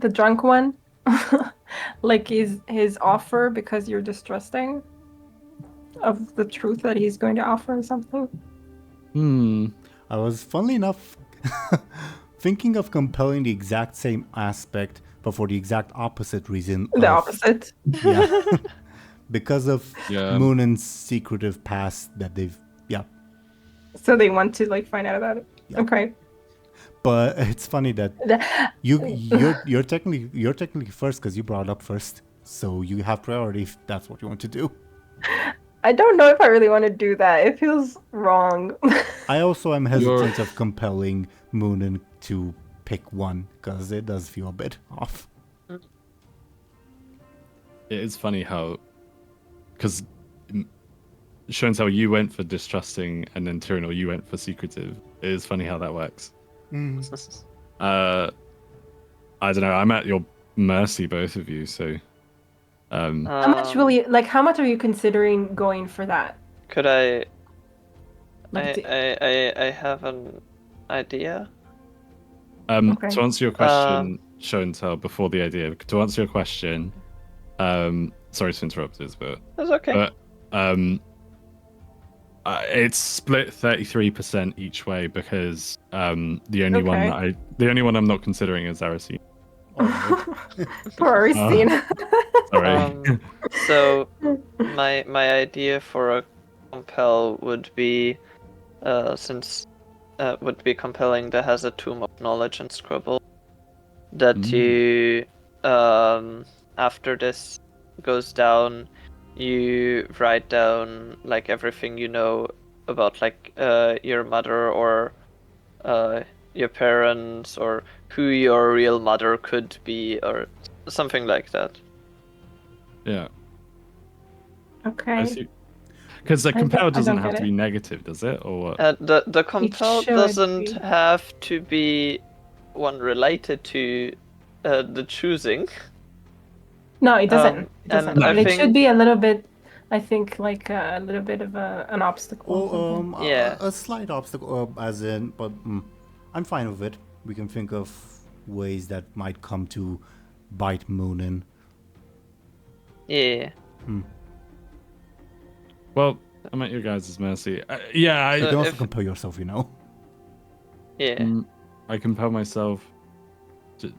The drunk one? Like his offer because you're distrusting of the truth that he's going to offer or something. I was, funnily enough, thinking of compelling the exact same aspect, but for the exact opposite reason. The opposite. Yeah. Because of Yeah. Munin's secretive past that they've. Yeah. So they want to like find out about it. Yeah. Okay. But it's funny that you're technically first because you brought it up first. So you have priority if that's what you want to do. I don't know if I really want to do that. It feels wrong. I also am hesitant of compelling Muninn to pick one because it does feel a bit off. It is funny how, because Show&Tell, you went for distrusting, and then Teeironor, you went for secretive. It is funny how that works. I don't know. I'm at your mercy, both of you. So, How much how much are you considering going for that? Could I... Like, I have an idea. Okay. To answer your question, Show&Tell, before the idea, to answer your question, sorry to interrupt this, but That's okay. it's split 33% each way because the only one I'm not considering is Aracene. Poor Aracene. Sorry. So my idea for a compel would be would be compelling that has a Tomb of Knowledge and Scribble. That you after this goes down, you write down like everything you know about like your mother or your parents or who your real mother could be or something like that. Yeah. Okay. Because the compel doesn't don't have get to it. be negative, does it? Or what? The compel should doesn't be. have to be one related to the choosing. No, it doesn't. It and doesn't. I But it think- should be a little bit. I think like a little bit of an obstacle. or something. Yeah. A slight obstacle, as in, but I'm fine with it. We can think of ways that might come to bite Muninn. Yeah. Well, I'm at your guys' mercy. Yeah, You So can also if- compel yourself, you know. Yeah. I compel myself to...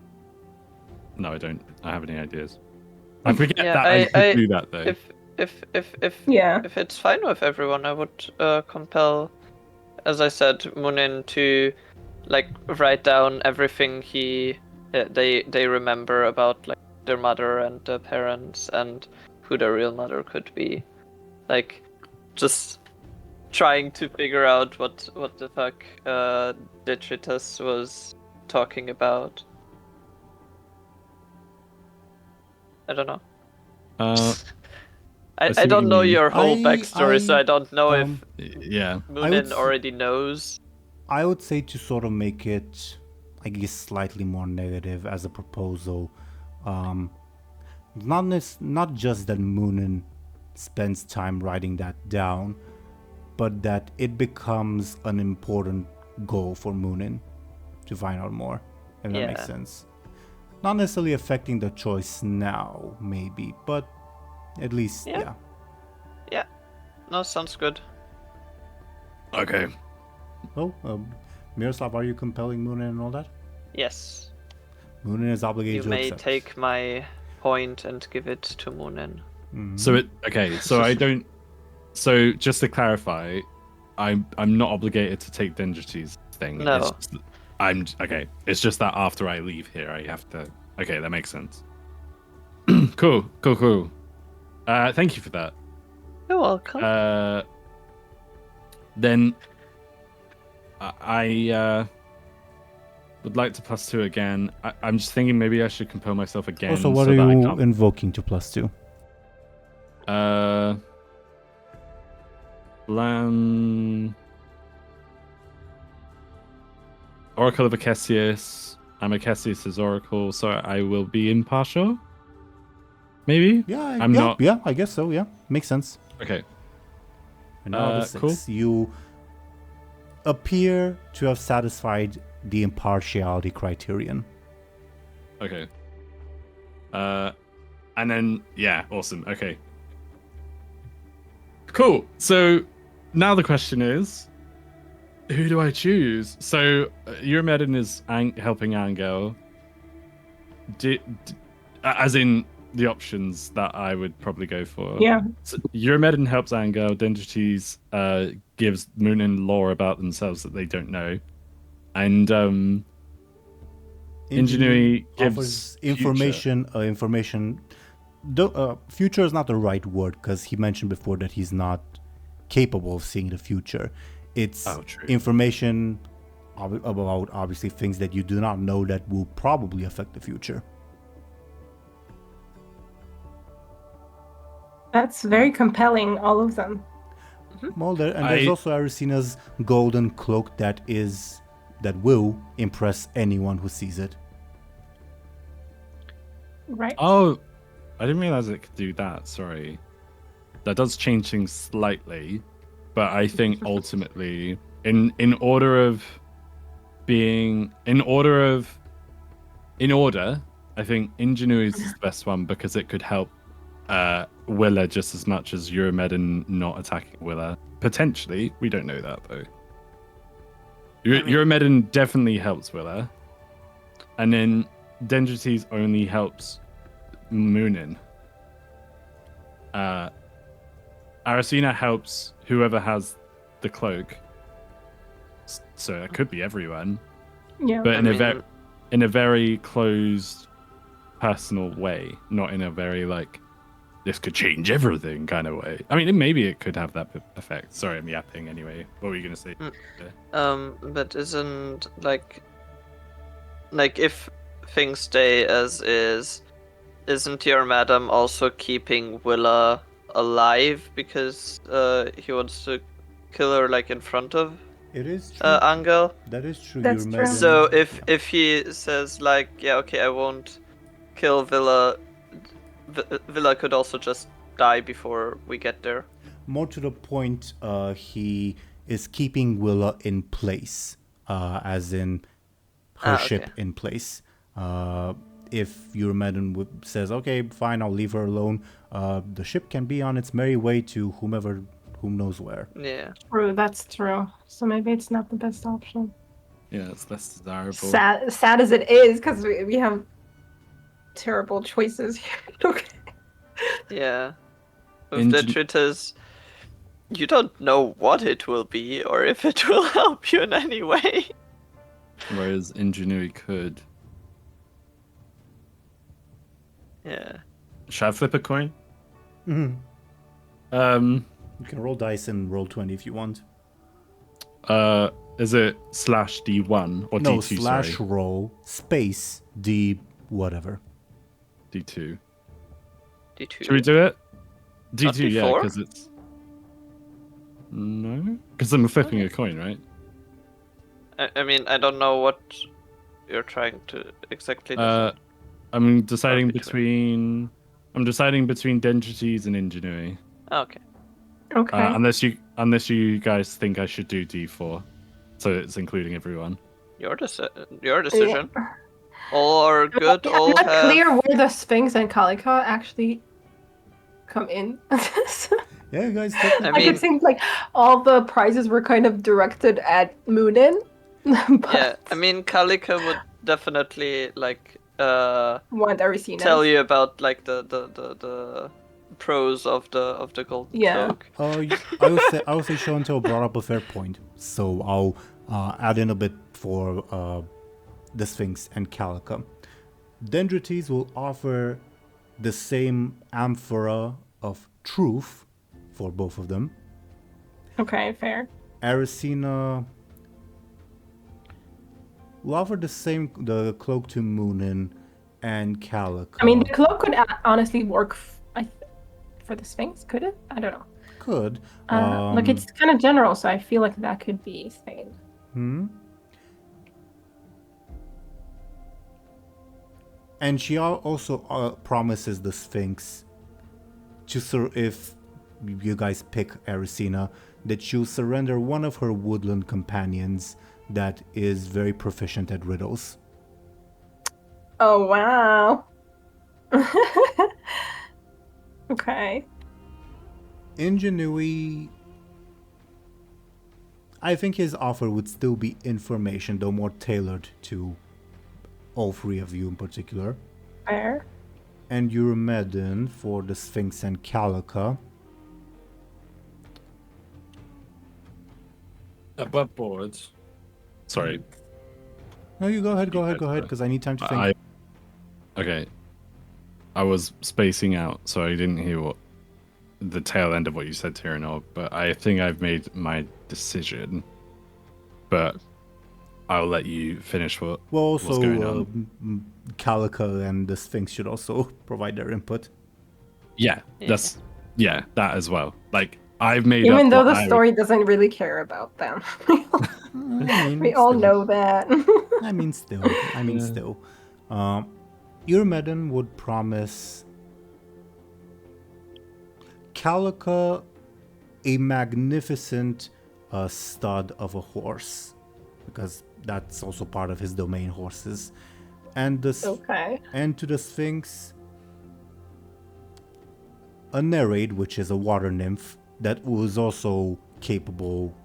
No, I don't. I have any ideas. I forget Yeah, that I could do that, though. If Yeah. if it's fine with everyone, I would compel, as I said, Muninn to like write down everything they remember about like their mother and their parents and who their real mother could be, like just trying to figure out what the fuck Detritus was talking about. I don't know. I see I what don't you know mean. your whole backstory, so I don't know if Yeah. would Muninn s- already knows. I would say to sort of make it, I guess, slightly more negative as a proposal. Not just that Muninn spends time writing that down, but that it becomes an important goal for Muninn to find out more, if that makes sense. Not necessarily affecting the choice now, maybe, but at least, yeah. Yeah. No, sounds good. Okay. Oh, Miroslav, are you compelling Muninn and all that? Yes. Muninn is obligated You to may accept. take my point and give it to Muninn. So I don't. So just to clarify, I'm not obligated to take Dendrati's thing. No. It's just, okay. It's just that after I leave here, I have to. Okay, that makes sense. Cool. Thank you for that. You're welcome. Then I would like to +2 again. I'm just thinking maybe I should compel myself again. Also, what are you invoking to +2? Oracle of Acesius. I'm Acesius' Oracle, so I will be impartial. Maybe? Yeah, I'm not. Yeah, I guess so. Yeah, makes sense. Okay. And now the 6. Cool. You appear to have satisfied the impartiality criterion. Okay. And then awesome. Okay. Cool. So now the question is, who do I choose? So Eurymedon is helping Anghel. As in the options that I would probably go for. Yeah. So Eurymedon helps Anghel. Dendrati's gives Muninn lore about themselves that they don't know, and Ingenuity gives information. Future is not the right word because he mentioned before that he's not capable of seeing the future. It's information about obviously things that you do not know that will probably affect the future. That's very compelling, all of them. Well, there's also Arisina's golden cloak that will impress anyone who sees it. Right. Oh, I didn't realize it could do that. Sorry. That does change things slightly, but I think ultimately, in order, I think Ingenuity is the best one because it could help Willa just as much as Eurymedon not attacking Willa. Potentially, we don't know that though. Eurymedon definitely helps Willa, and then Dendrati's only helps Muninn. Arisina helps whoever has the cloak, so it could be everyone. Yeah. But in a very closed, personal way, not in a very like this could change everything kind of way. I mean, maybe it could have that effect. Sorry, I'm yapping anyway. What were you gonna say? But isn't like if things stay as is, isn't your madam also keeping Willa alive because he wants to kill her like in front of It is true. Anghel? That is true. That's true. So if he says like, yeah, okay, I won't kill Villa, Villa could also just die before we get there. More to the point, he is keeping Willa in place, as in her ship in place. If Eurymedon says, okay, fine, I'll leave her alone, the ship can be on its merry way to whom knows where. Yeah. True, that's true. So maybe it's not the best option. Yeah, it's less desirable. Sad as it is, because we have terrible choices here. Okay. Yeah. With the truth is, you don't know what it will be or if it will help you in any way. Whereas Ingenuity could. Yeah. Should I flip a coin? Mm-hmm. You can roll dice and roll 20 if you want. Is it /D1 or no, D2? slash sorry. roll space D whatever. D2. D2. Should we do it? Not D2, yeah, D4? because it's. No? Because I'm flipping a coin, right? I mean, I don't know what you're trying to exactly? I'm deciding between. I'm deciding between dendrites and ingenuity. Okay. Okay. Unless you guys think I should do D4, so it's including everyone. Your decision. All are good. I'm All not have. clear where the Sphinx and Calica actually come in. Yeah, you guys. I Like mean- it seems like all the prizes were kind of directed at Muninn. But Yeah, I mean, Kalika would definitely like want Arisina. tell you about like the pros of the golden Yeah. cloak. I would say Show&Tell brought up a fair point, so I'll add in a bit for the Sphinx and Calica. Dendrites will offer the same amphora of truth for both of them. Okay, fair. Arisina will offer the cloak to Muninn and Calica. I mean, the cloak could honestly work for the Sphinx, could it? I don't know. could. Like it's kind of general, so I feel like that could be staying. And she also promises the Sphinx to if you guys pick Arisina, that she'll surrender one of her woodland companions that is very proficient at riddles. Oh wow. Okay. Ingenuity. I think his offer would still be information, though more tailored to all three of you in particular. Fair. And Eurymedon for the Sphinx and Calica. Above board. Sorry. No, you go ahead, because I need time to think. Okay. I was spacing out, so I didn't hear what the tail end of what you said, Teeironor, but I think I've made my decision. But I'll let you finish what's going on. Calica and the Sphinx should also provide their input. Yeah, that as well. Like, I've made Even up though what the story doesn't really care about them. We all know that. I mean, still. Eurymedon would promise Calica a magnificent stud of a horse, because that's also part of his domain, horses. And Okay. and to the Sphinx, a Nereid, which is a water nymph that was also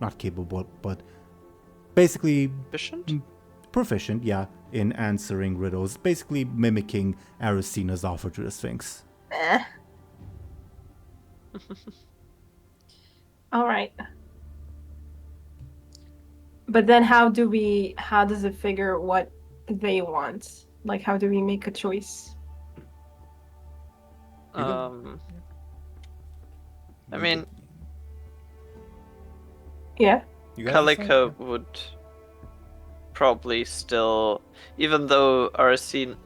not capable, but basically proficient, in answering riddles, basically mimicking Arisina's offer to the Sphinx. All right. But then how does it figure what they want? Like, how do we make a choice? I mean, Yeah. Calico would probably still, even though Arsina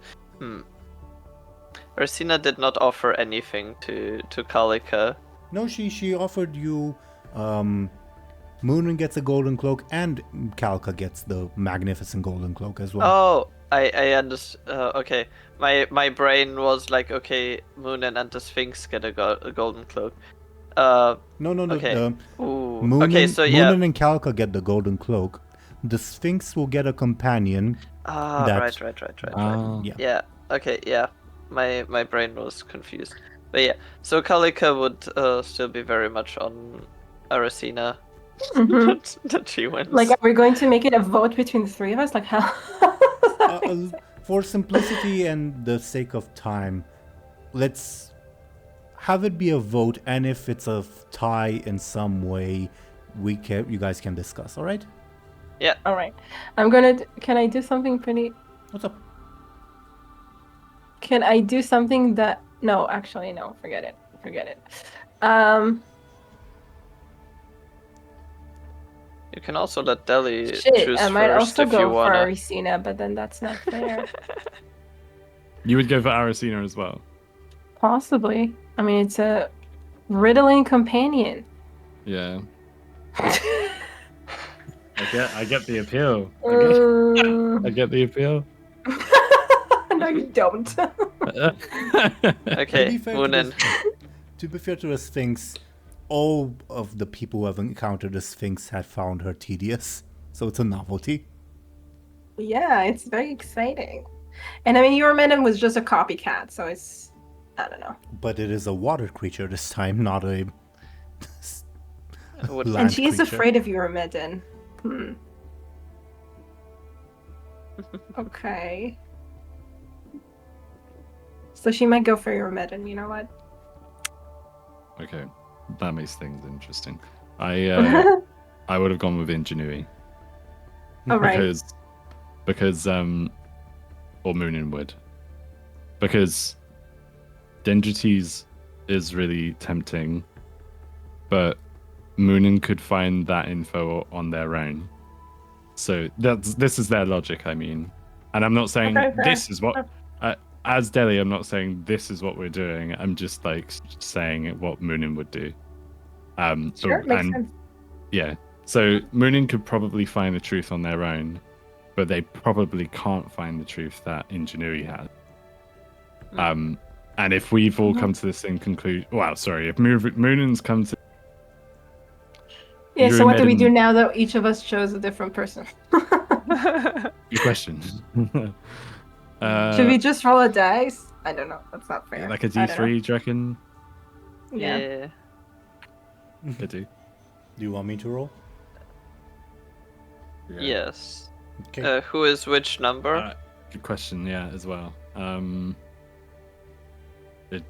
did not offer anything to Calica. No, she offered you Muninn gets a golden cloak and Calica gets the magnificent golden cloak as well. Oh, I understand. Okay, my brain was like, okay, Muninn and the Sphinx get a golden cloak. No. Okay. Muninn, Okay, so yeah. Muninn and Calica get the golden cloak. The Sphinx will get a companion. Right. Yeah. Yeah. Okay. Yeah. My brain was confused. But yeah. So Calica would still be very much on Arisina. That she wins. Like, are we going to make it a vote between the three of us? Like, how? For simplicity and the sake of time, let's have it be a vote, and if it's a tie in some way, you guys can discuss. All right? Yeah. All right. Can I do something pretty? What's up? Can I do something that? No, actually, no. Forget it. You can also let Deli Shit, choose I might first also if you go for wanna. Arisina, but then that's not fair. You would go for Arisina as well. Possibly. I mean, it's a riddling companion. Yeah. I get the appeal. I Uh, get the appeal. no, you don't. Okay, To be fair to Muninn. To be fair to the Sphinx, all of the people who have encountered the Sphinx have found her tedious, so it's a novelty. Yeah, it's very exciting. And I mean, Muninn was just a copycat, so it's, I don't know. But it is a water creature this time, not a Would- land And she is creature. afraid of Muninn. Okay. So she might go for Muninn, you know what? Okay, that makes things interesting. I would have gone with ingenuity All right. because or Muninn would, because Dendrites is really tempting, but Muninn could find that info on their own. So this is their logic, I mean. And I'm not saying Okay, fair. this is what... as Deli, I'm not saying this is what we're doing. I'm just like saying what Muninn would do. Sure, makes sense. Yeah. So Muninn could probably find the truth on their own, but they probably can't find the truth that Ingenuity has. And if we've all come to the same conclusion... Well, sorry, if Muninn's come to... Yeah, so what do we do Muninn- now that each of us chose a different person? Good question. Should we just roll a dice? I don't know. That's not fair. Like a I don't know. D3, do you reckon? Yeah. Yeah. Could do. Do you want me to roll? Yes. Okay. Who is which number? Good question, yeah, as well. It,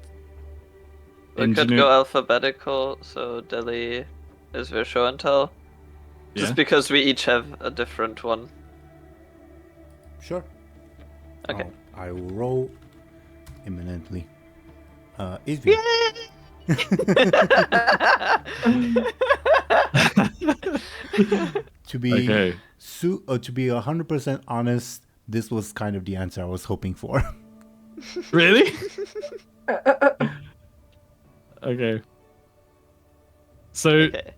We could go alphabetical, so Deli, Izvir, Show&Tell. Just Yeah. because we each have a different one. Sure. Okay. I will roll imminently. Izvir. To be Okay. to be 100% honest, this was kind of the answer I was hoping for. Really? Okay. So Okay.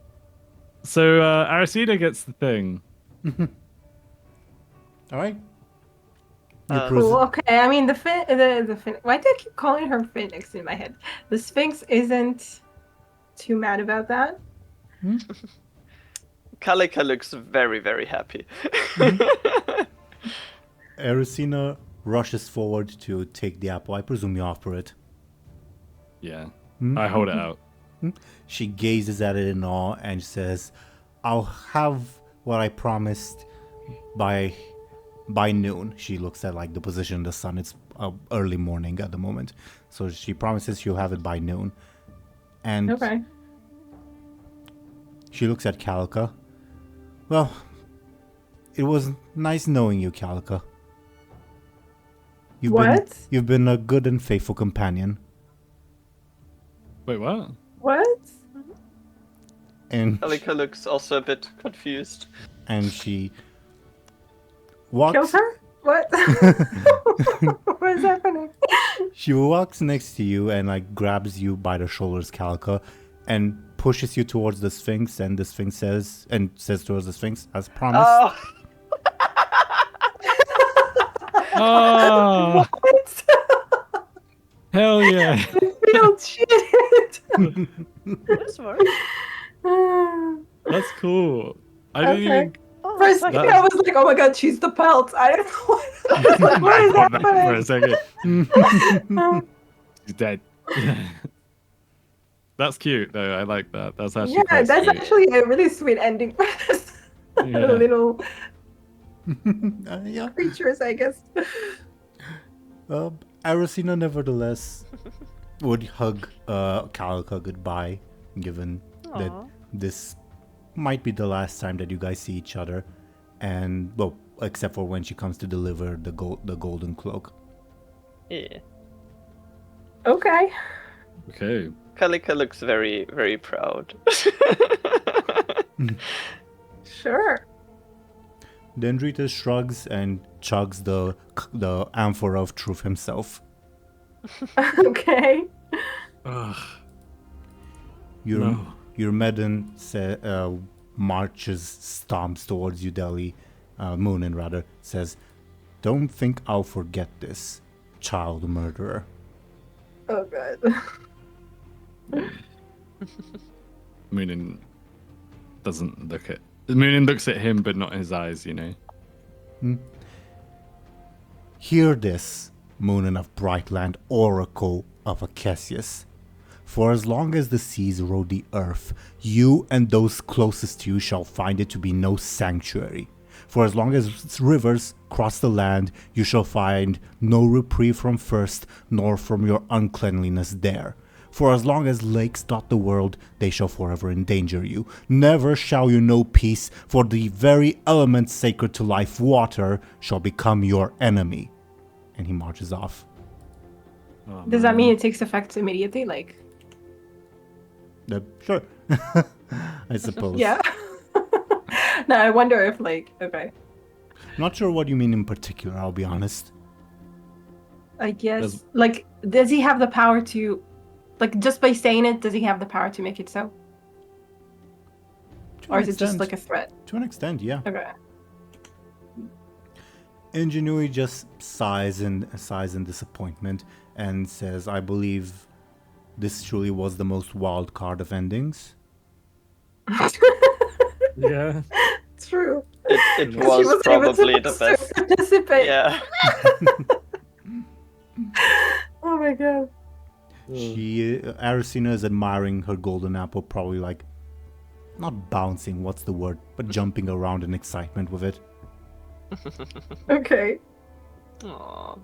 Aracida gets the thing. All right. Cool. Okay. I mean, the fin. Why do I keep calling her Phoenix in my head? The Sphinx isn't too mad about that. Kalika looks very, very happy. Ericina rushes forward to take the apple. I presume you offer it. Yeah. I hold it out. She gazes at it in awe and says, "I'll have what I promised by noon." She looks at like the position of the sun. It's early morning at the moment, so she promises she'll have it by noon. And Okay. she looks at Kalika. Well, it was nice knowing you, Kalika. What? You've been a good and faithful companion. Wait, what? What? And Kalika looks also a bit confused. and she walks. Kills her? What? What is happening? She walks next to you and like grabs you by the shoulders, Kalika, and pushes you towards the Sphinx. And the Sphinx says towards the Sphinx, as promised. Oh, Oh, What? hell yeah. Real shit. This works. That's cool. I didn't Okay. even... Oh, For a it's second, like- I was like, "Oh my god, she's the pelt." I don't know what. I was like, what is I thought that for a happening? second. She's dead. That's cute, though. I like that. That's actually Yeah, quite that's sweet. actually a really sweet ending for this Yeah. little Yeah. creatures, I guess. Aracina, nevertheless, would hug Kalika goodbye, given that Aw. this might be the last time that you guys see each other, and well, except for when she comes to deliver the golden cloak. yeah. Okay. Okay. Kalika looks very, very proud. Sure. Dendritas shrugs and chugs the amphora of truth himself. Okay. Ugh. Your No. Medon stomps towards you, Muninn rather, says, "Don't think I'll forget this, child murderer." Oh god. Muninn doesn't look at... Muninn looks at him, but not his eyes, you know. Hear this, Muninn of Brightland, Oracle of Acacius. For as long as the seas row the earth, you and those closest to you shall find it to be no sanctuary. For as long as rivers cross the land, you shall find no reprieve from thirst, nor from your uncleanliness there. For as long as lakes dot the world, they shall forever endanger you. Never shall you know peace, for the very element sacred to life, water, shall become your enemy. And he marches off. Oh, Does that man. mean it takes effect immediately? Like, Sure. I suppose. yeah. No, I wonder if like, okay. Not sure what you mean in particular, I'll be honest. I guess Does- like, does he have the power to, like, just by saying it, does he have the power to make it so? To Or an is it just extent. like a threat? To an extent, yeah. Okay. Ingenuity just sighs in disappointment and says, "I believe this truly was the most wild card of endings." Yeah. It True. She was wasn't even probably the supposed best. to participate. Yeah. Oh my god. Arsina is admiring her golden apple, probably like, not bouncing, what's the word, but jumping around in excitement with it. Okay. Aww.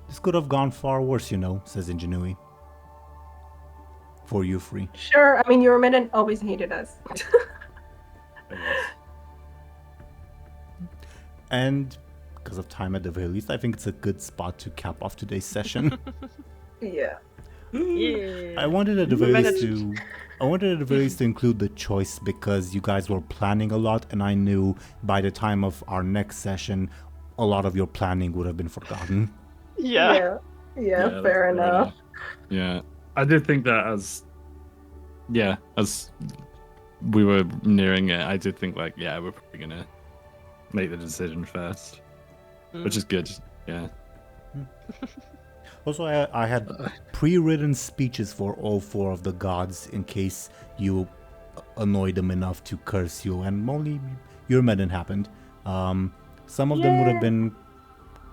This could have gone far worse, says Ingenuity. For you, free. Sure. I mean, your Muninn always hated us. And because of time at the very least, I think it's a good spot to cap off today's session. Yeah. Yeah. I wanted at the very least to include the choice because you guys were planning a lot, and I knew by the time of our next session, a lot of your planning would have been forgotten. Yeah. Yeah, that's fair enough. Yeah, I did think that as we were nearing it, I did think like, yeah, we're probably gonna make the decision first, which is good. Yeah. Also, I had pre-written speeches for all four of the gods in case you annoyed them enough to curse you, and only your Muninn happened. Some of them would have been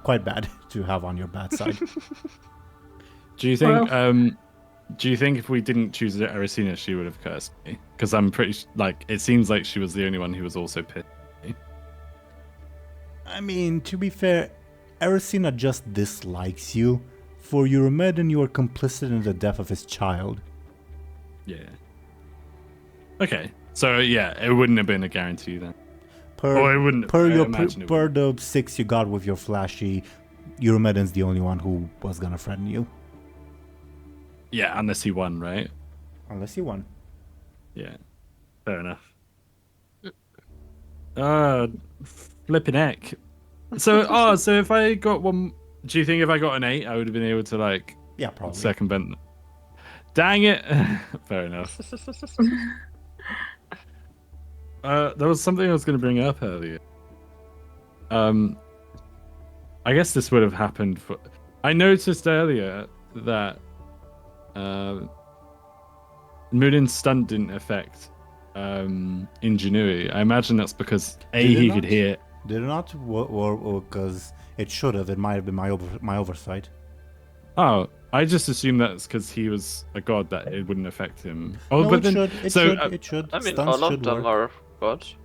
quite bad to have on your bad side. Do you think? Do you think if we didn't choose Arsina, she would have cursed me? Because I'm pretty like it seems like she was the only one who was also pissed. I mean, to be fair, Arsina just dislikes you. For your Muninn, you are complicit in the death of his child. Yeah. Okay. So yeah, it wouldn't have been a guarantee then. Or it wouldn't. Per I your imagine it per wouldn't. the 6 you got with your flashy, your Munnин's the only one who was gonna threaten you. Yeah, unless he won, right? Unless you won. Yeah. Fair enough. Flipping heck. So so if I got one, do you think if I got an 8, I would have been able to like Yeah, probably. circumvent? Dang it! Fair enough. There was something I was going to bring up earlier. I guess this would have happened for. I noticed earlier that Muninn's stunt didn't affect Ingenuity. I imagine that's because Did it he not? could hear. Did it not? Or because it should have. It might have been my oversight. Oh, I just assumed that's because he was a god that it wouldn't affect him. Oh, No, but it then should. It so should. It should. I mean, Stunts all of should them work. are gods.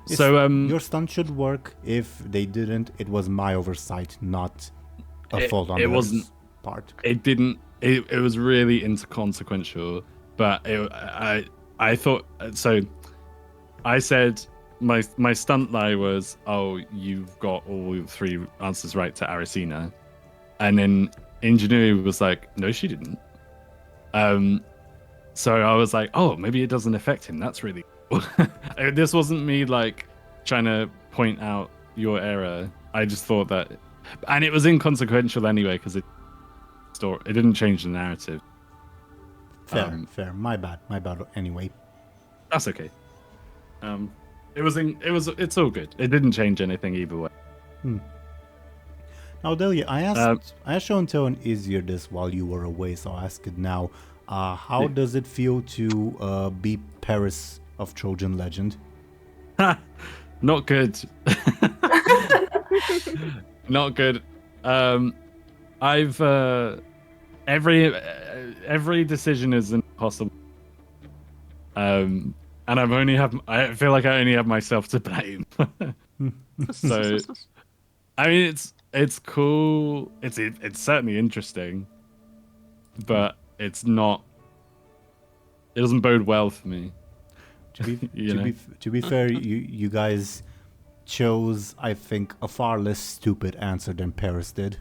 so Your stunt should work. If they didn't, it was my oversight, not a fault on it the wasn't- part. It didn't. It was really inconsequential. But I thought so. I said my stunt lie was, oh, you've got all 3 answers right to Arsina, and then Ingenuity was like, no, she didn't. So I was like, oh, maybe it doesn't affect him. That's really cool. This wasn't me like trying to point out your error. I just thought that, and it was inconsequential anyway because it didn't change the narrative. Fair. My bad. Anyway. That's okay. It's all good. It didn't change anything either way. Now, Delia, I asked Show&Tell and Izvir this while you were away, so I'll ask it now. How does it feel to be Paris of Trojan legend? Not good. Not good. I've every decision is impossible. And I feel like I only have myself to blame. So, I mean, it's cool. It's certainly interesting, but it doesn't bode well for me. To be fair, you guys chose, I think, a far less stupid answer than Paris did.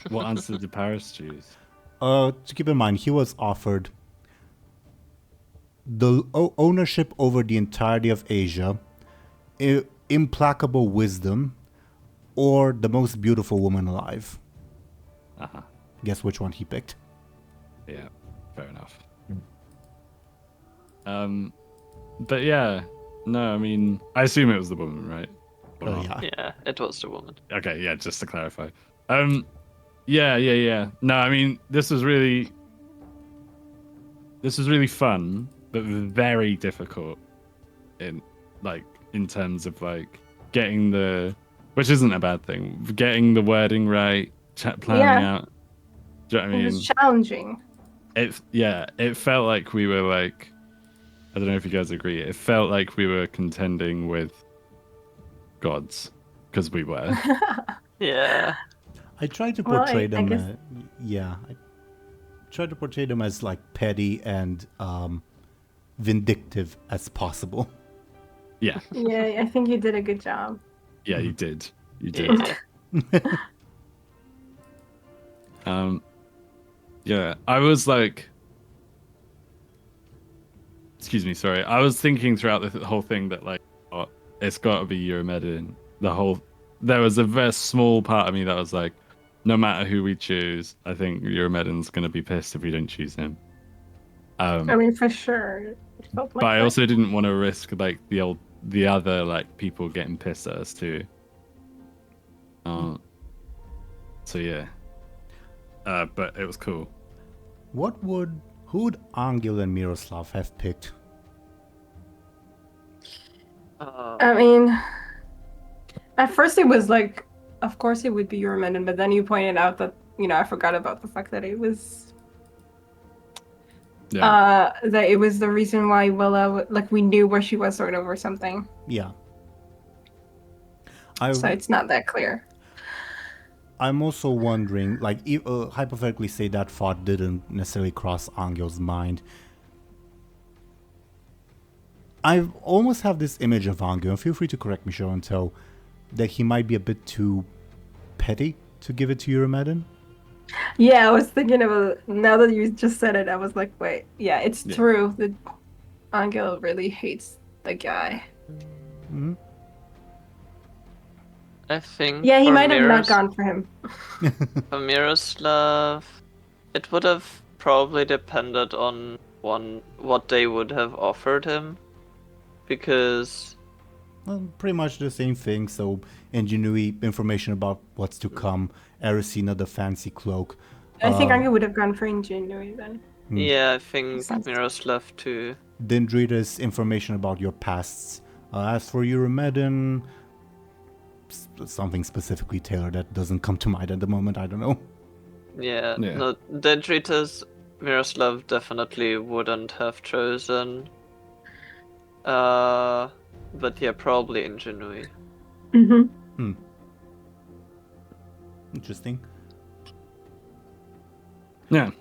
What answer did Paris choose? To keep in mind, he was offered the ownership over the entirety of Asia, implacable wisdom, or the most beautiful woman alive. Uh-huh. Guess which one he picked? Yeah, fair enough. But yeah, no, I mean, I assume it was the woman, right? Or Oh, not? yeah. Yeah, it was the woman. Okay, yeah, just to clarify. Yeah. No, I mean, this was really fun, but very difficult in terms of getting which isn't a bad thing, getting the wording right, planning out. Do you know what I mean? It was challenging. It felt like we were I don't know if you guys agree. It felt like we were contending with gods, because we were. Yeah. I tried to Well, portray I them. guess- I tried to portray them as petty and vindictive as possible. Yeah, Yeah, I think you did a good job. yeah, you did. You did. Yeah. Yeah, I was excuse me, sorry. I was thinking throughout the whole thing that it's got to be Euromedin. There was a very small part of me that was like, no matter who we choose, I think Euromedin's going to be pissed if we don't choose him. I mean, for sure. It felt like But I that. also didn't want to risk the other people getting pissed at us too. So yeah. But it was cool. Who would Anghel and Miroslav have picked? I mean, at first it was like, of course it would be Euromedin, but then you pointed out that, I forgot about the fact that it was, that it was the reason why Willa, we knew where she was sort of or something. Yeah. So it's not that clear. I'm also wondering, hypothetically say that thought didn't necessarily cross Angel's mind. I almost have this image of Angel, and feel free to correct me, Show&Tell, that he might be a bit too petty to give it to Euromedin. Yeah, I was thinking about, now that you just said it, I was like, wait, yeah, it's true that Angel really hates the guy. Mm-hmm. I think. Yeah, he for might have not gone for him. For Miroslav, it would have probably depended on what they would have offered him, because Well, pretty much the same thing. So, ingenuity, information about what's to come, Erisina, the fancy cloak. I think Angel would have gone for Ingenuity then. yeah, I think Makes sense. Miroslav too. Dendritas, information about your pasts. As for Euromedin, something specifically tailored that doesn't come to mind at the moment. I don't know. Yeah, Yeah. no, Dendritas, Miroslav definitely wouldn't have chosen. But yeah, probably Ingenuity. Mm-hmm. Interesting. Yeah.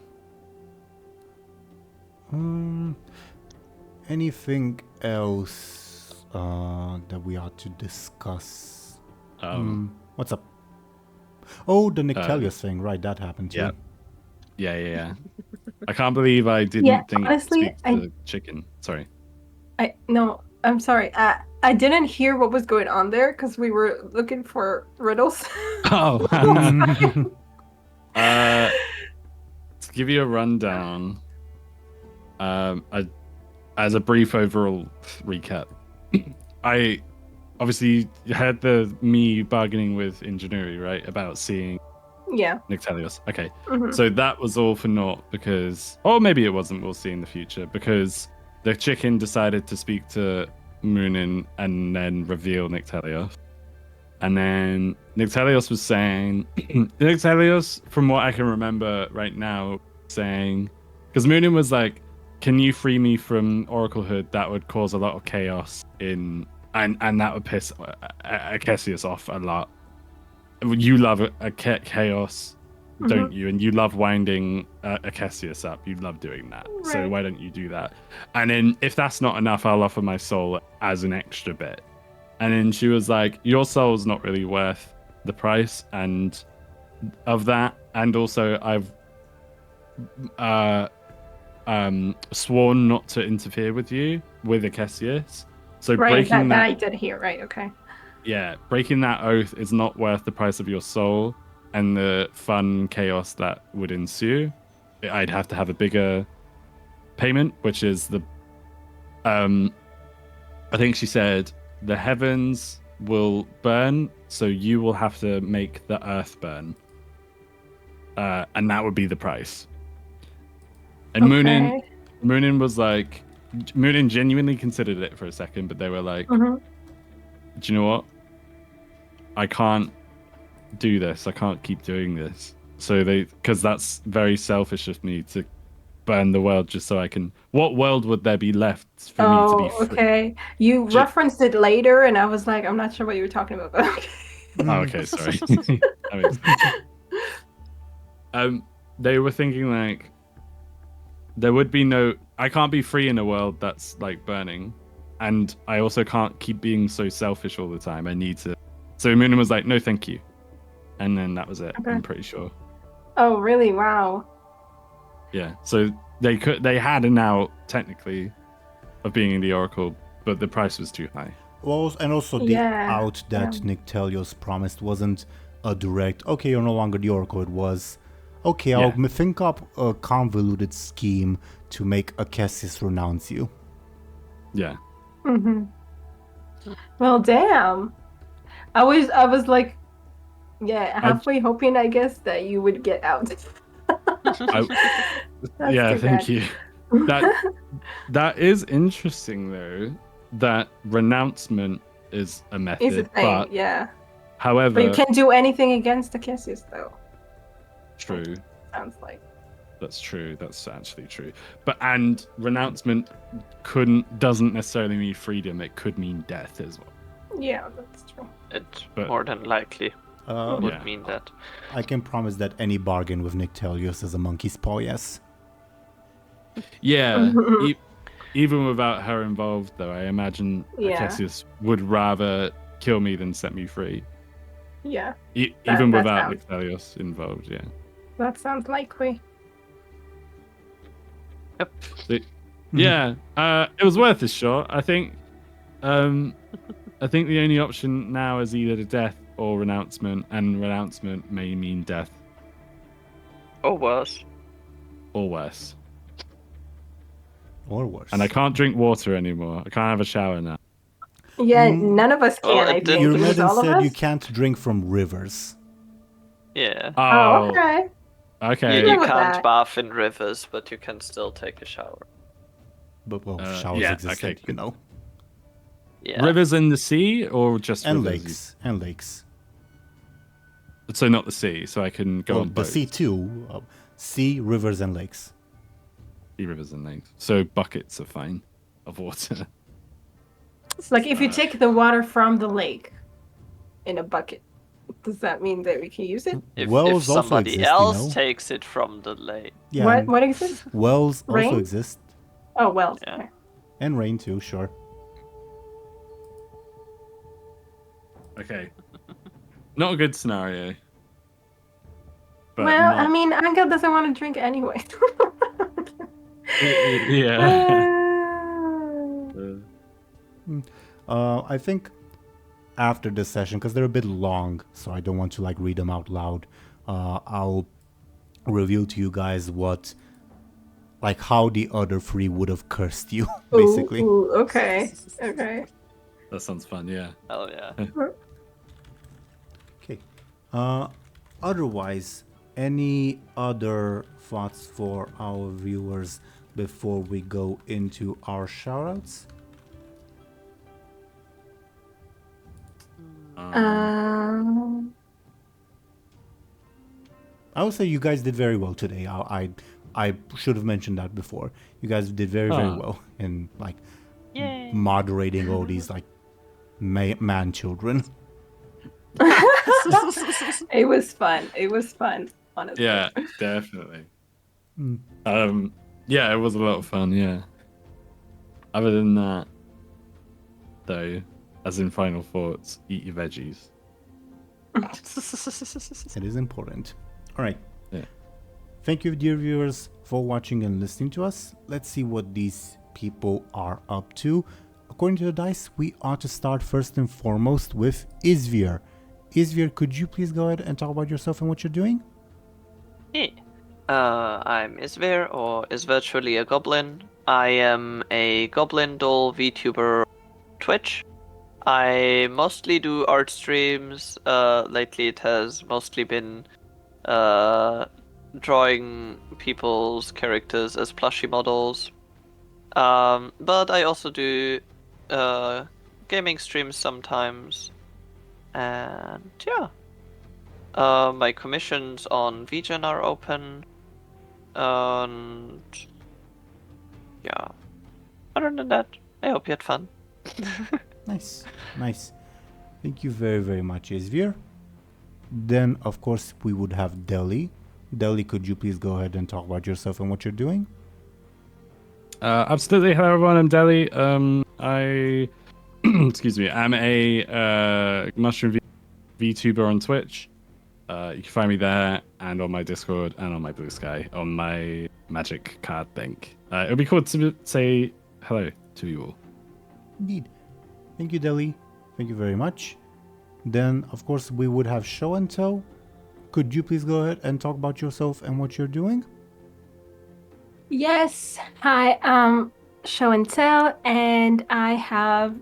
Anything else that we ought to discuss? What's up? Oh, the Nictelius thing. Right, that happened too. Yeah. I can't believe I didn't Yeah, think honestly, speak to the chicken. Sorry. I'm sorry. I didn't hear what was going on there because we were looking for riddles. Oh. To give you a rundown, I as a brief overall recap, I obviously had me bargaining with Ingenuity, right, about seeing Yeah. Nictelios. Okay, Mhm. so that was all for naught because, or maybe it wasn't. We'll see in the future because the chicken decided to speak to Muninn and then reveal Nictelios. And then Nictelios was saying, Nictelios, from what I can remember right now, saying, because Muninn was like, "Can you free me from Oraclehood? That would cause a lot of chaos and that would piss Akesius off a lot. You love a chaos, don't you? And you love winding Akesius up. You love doing that. So Right. why don't you do that? And then if that's not enough, I'll offer my soul as an extra bit." And then she was like, "Your soul's not really worth the price, and of that, and also I've sworn not to interfere with you with Akesius. So Right. breaking That that, I did hear. Right. Okay. yeah, breaking that oath is not worth the price of your soul and the fun chaos that would ensue. I'd have to have a bigger payment, which is the, I think she said, the heavens will burn, so you will have to make the earth burn. And that would be the price. And Okay. Muninn was like, Muninn genuinely considered it for a second, but they were like, Mhm. "Do you know what? I can't do this. I can't keep doing this." So because that's very selfish of me to burn the world just so I can. What world would there be left for me to be free? Okay. You referenced it later, and I was like, I'm not sure what you were talking about. But okay. Oh, okay, sorry. That makes sense. They were thinking like, there would be no. I can't be free in a world that's like burning, and I also can't keep being so selfish all the time. I need to. So Muninn was like, "No, thank you," and then that was it. Okay. I'm pretty sure. Oh, really? Wow. Yeah. So they had an out technically of being in the Oracle, but the price was too high. Well, and also the Yeah, out that Nictelios promised wasn't a direct, "Okay, you're no longer the Oracle." It was, "Okay, I'll think up a convoluted scheme to make Akesius renounce you." Yeah. Mm-hmm. Well, damn. I was like, yeah, halfway hoping, I guess, that you would get out. That's Yeah, too thank bad. you. That is interesting though. That renouncement is a method, Is a thing, but yeah. however, But you can't do anything against Akesius, though. true. Sounds like. That's true. That's actually true. And renouncement doesn't necessarily mean freedom. It could mean death as well. Yeah, that's true. It But- more than likely would Yeah. mean that. I can promise that any bargain with Nictelios is a monkey's paw, yes. Yeah. Even without her involved, though, I imagine Yeah. Akesius would rather kill me than set me free. Yeah, Even that without sounds- Nictelios involved, yeah. that sounds likely. Yep. Yeah, it was worth a shot. I think the only option now is either the death or renouncement, and renouncement may mean death Or worse. or worse. Or worse. And I can't drink water anymore. I can't have a shower now. Yeah, none of us can, Well, I it think. didn't- It was Your all of said us? you can't drink from rivers. Yeah. Oh, okay. Okay. You Deal with can't that. bath in rivers, but you can still take a shower. But, well, Uh, showers yeah, existed, okay. you know. Yeah. Rivers in the sea or just And rivers? lakes. And lakes. So not the sea, so I can go Well, on the boats. sea too. Sea, rivers, and lakes. Sea, rivers and lakes. So buckets are fine of water. It's like if you take the water from the lake in a bucket, does that mean that we can use it? If Wells also somebody exist, else you know. takes it from the lake. Yeah. What? and What exists? Wells also Rain? exist. Oh, well. Yeah. Okay. And rain too, sure. Okay. Not a good scenario. But Well, not- I mean, Anghel doesn't want to drink anyway. yeah. I think after this session, because they're a bit long, so I don't want to like read them out loud. I'll reveal to you guys what like how the other three would have cursed you, basically. Ooh, okay. Okay. That sounds fun. Yeah. Oh yeah. Okay. Otherwise, any other thoughts for our viewers before we go into our shoutouts? I would say you guys did very well today. I should have mentioned that before. You guys did very well in like Yay. moderating all these like man children. It was fun. It was fun, honestly. Yeah, definitely. Yeah, it was a lot of fun. Yeah. Other than that, though, as in final thoughts, eat your veggies. It is important. All right. Yeah. Thank you, dear viewers, for watching and listening to us. Let's see what these people are up to. According to the dice, we ought to start first and foremost with Izvir. Izvir, could you please go ahead and talk about yourself and what you're doing? Yeah. I'm Izvir, or is virtually a goblin. I am a goblin doll VTuber on Twitch. I mostly do art streams. Lately it has mostly been drawing people's characters as plushie models. But I also do gaming streams sometimes. And yeah. My commissions on VGen are open. And yeah. Other than that, I hope you had fun. Nice. Thank you very, very much, Izvir. Then, of course, we would have Dely. Dely, could you please go ahead and talk about yourself and what you're doing? Absolutely. Hello, everyone. I'm Dely. I, excuse me, I'm a mushroom VTuber on Twitch. You can find me there and on my Discord and on my Blue Sky on my magic card link. It would be cool to say hello to you all. Indeed. Thank you, Dely. Thank you very much. Then, of course, we would have Show&Tell. Could you please go ahead and talk about yourself and what you're doing? Yes. Hi, I'm Show&Tell, and I have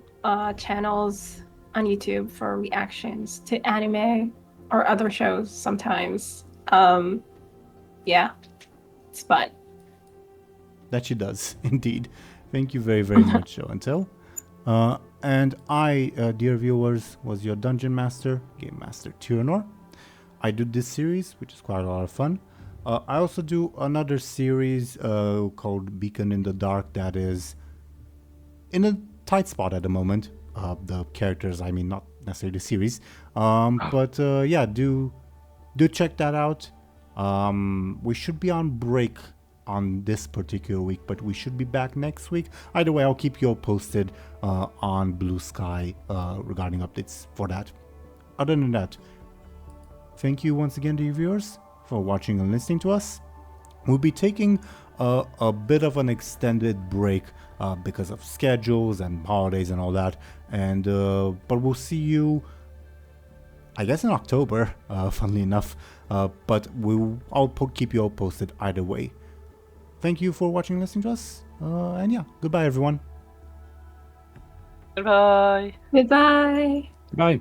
channels on YouTube for reactions to anime or other shows sometimes. Yeah, it's fun. That she does, indeed. Thank you very, very much, Show&Tell. And I, dear viewers, was your Dungeon Master, Game Master Teeironor. I do this series, which is quite a lot of fun. I also do another series called Beacon in the Dark that is in a tight spot at the moment. The characters, I mean, not necessarily the series. But yeah, do check that out. We should be on break on this particular week, but we should be back next week. Either way, I'll keep you all posted on Blue Sky regarding updates for that. Other than that, thank you once again to you viewers for watching and listening to us. We'll be taking a bit of an extended break because of schedules and holidays and all that, and but we'll see you, I guess, in October, funnily enough, but I'll keep you all posted either way. Thank you for watching and listening to us, and yeah, goodbye everyone. Goodbye. Goodbye. Bye.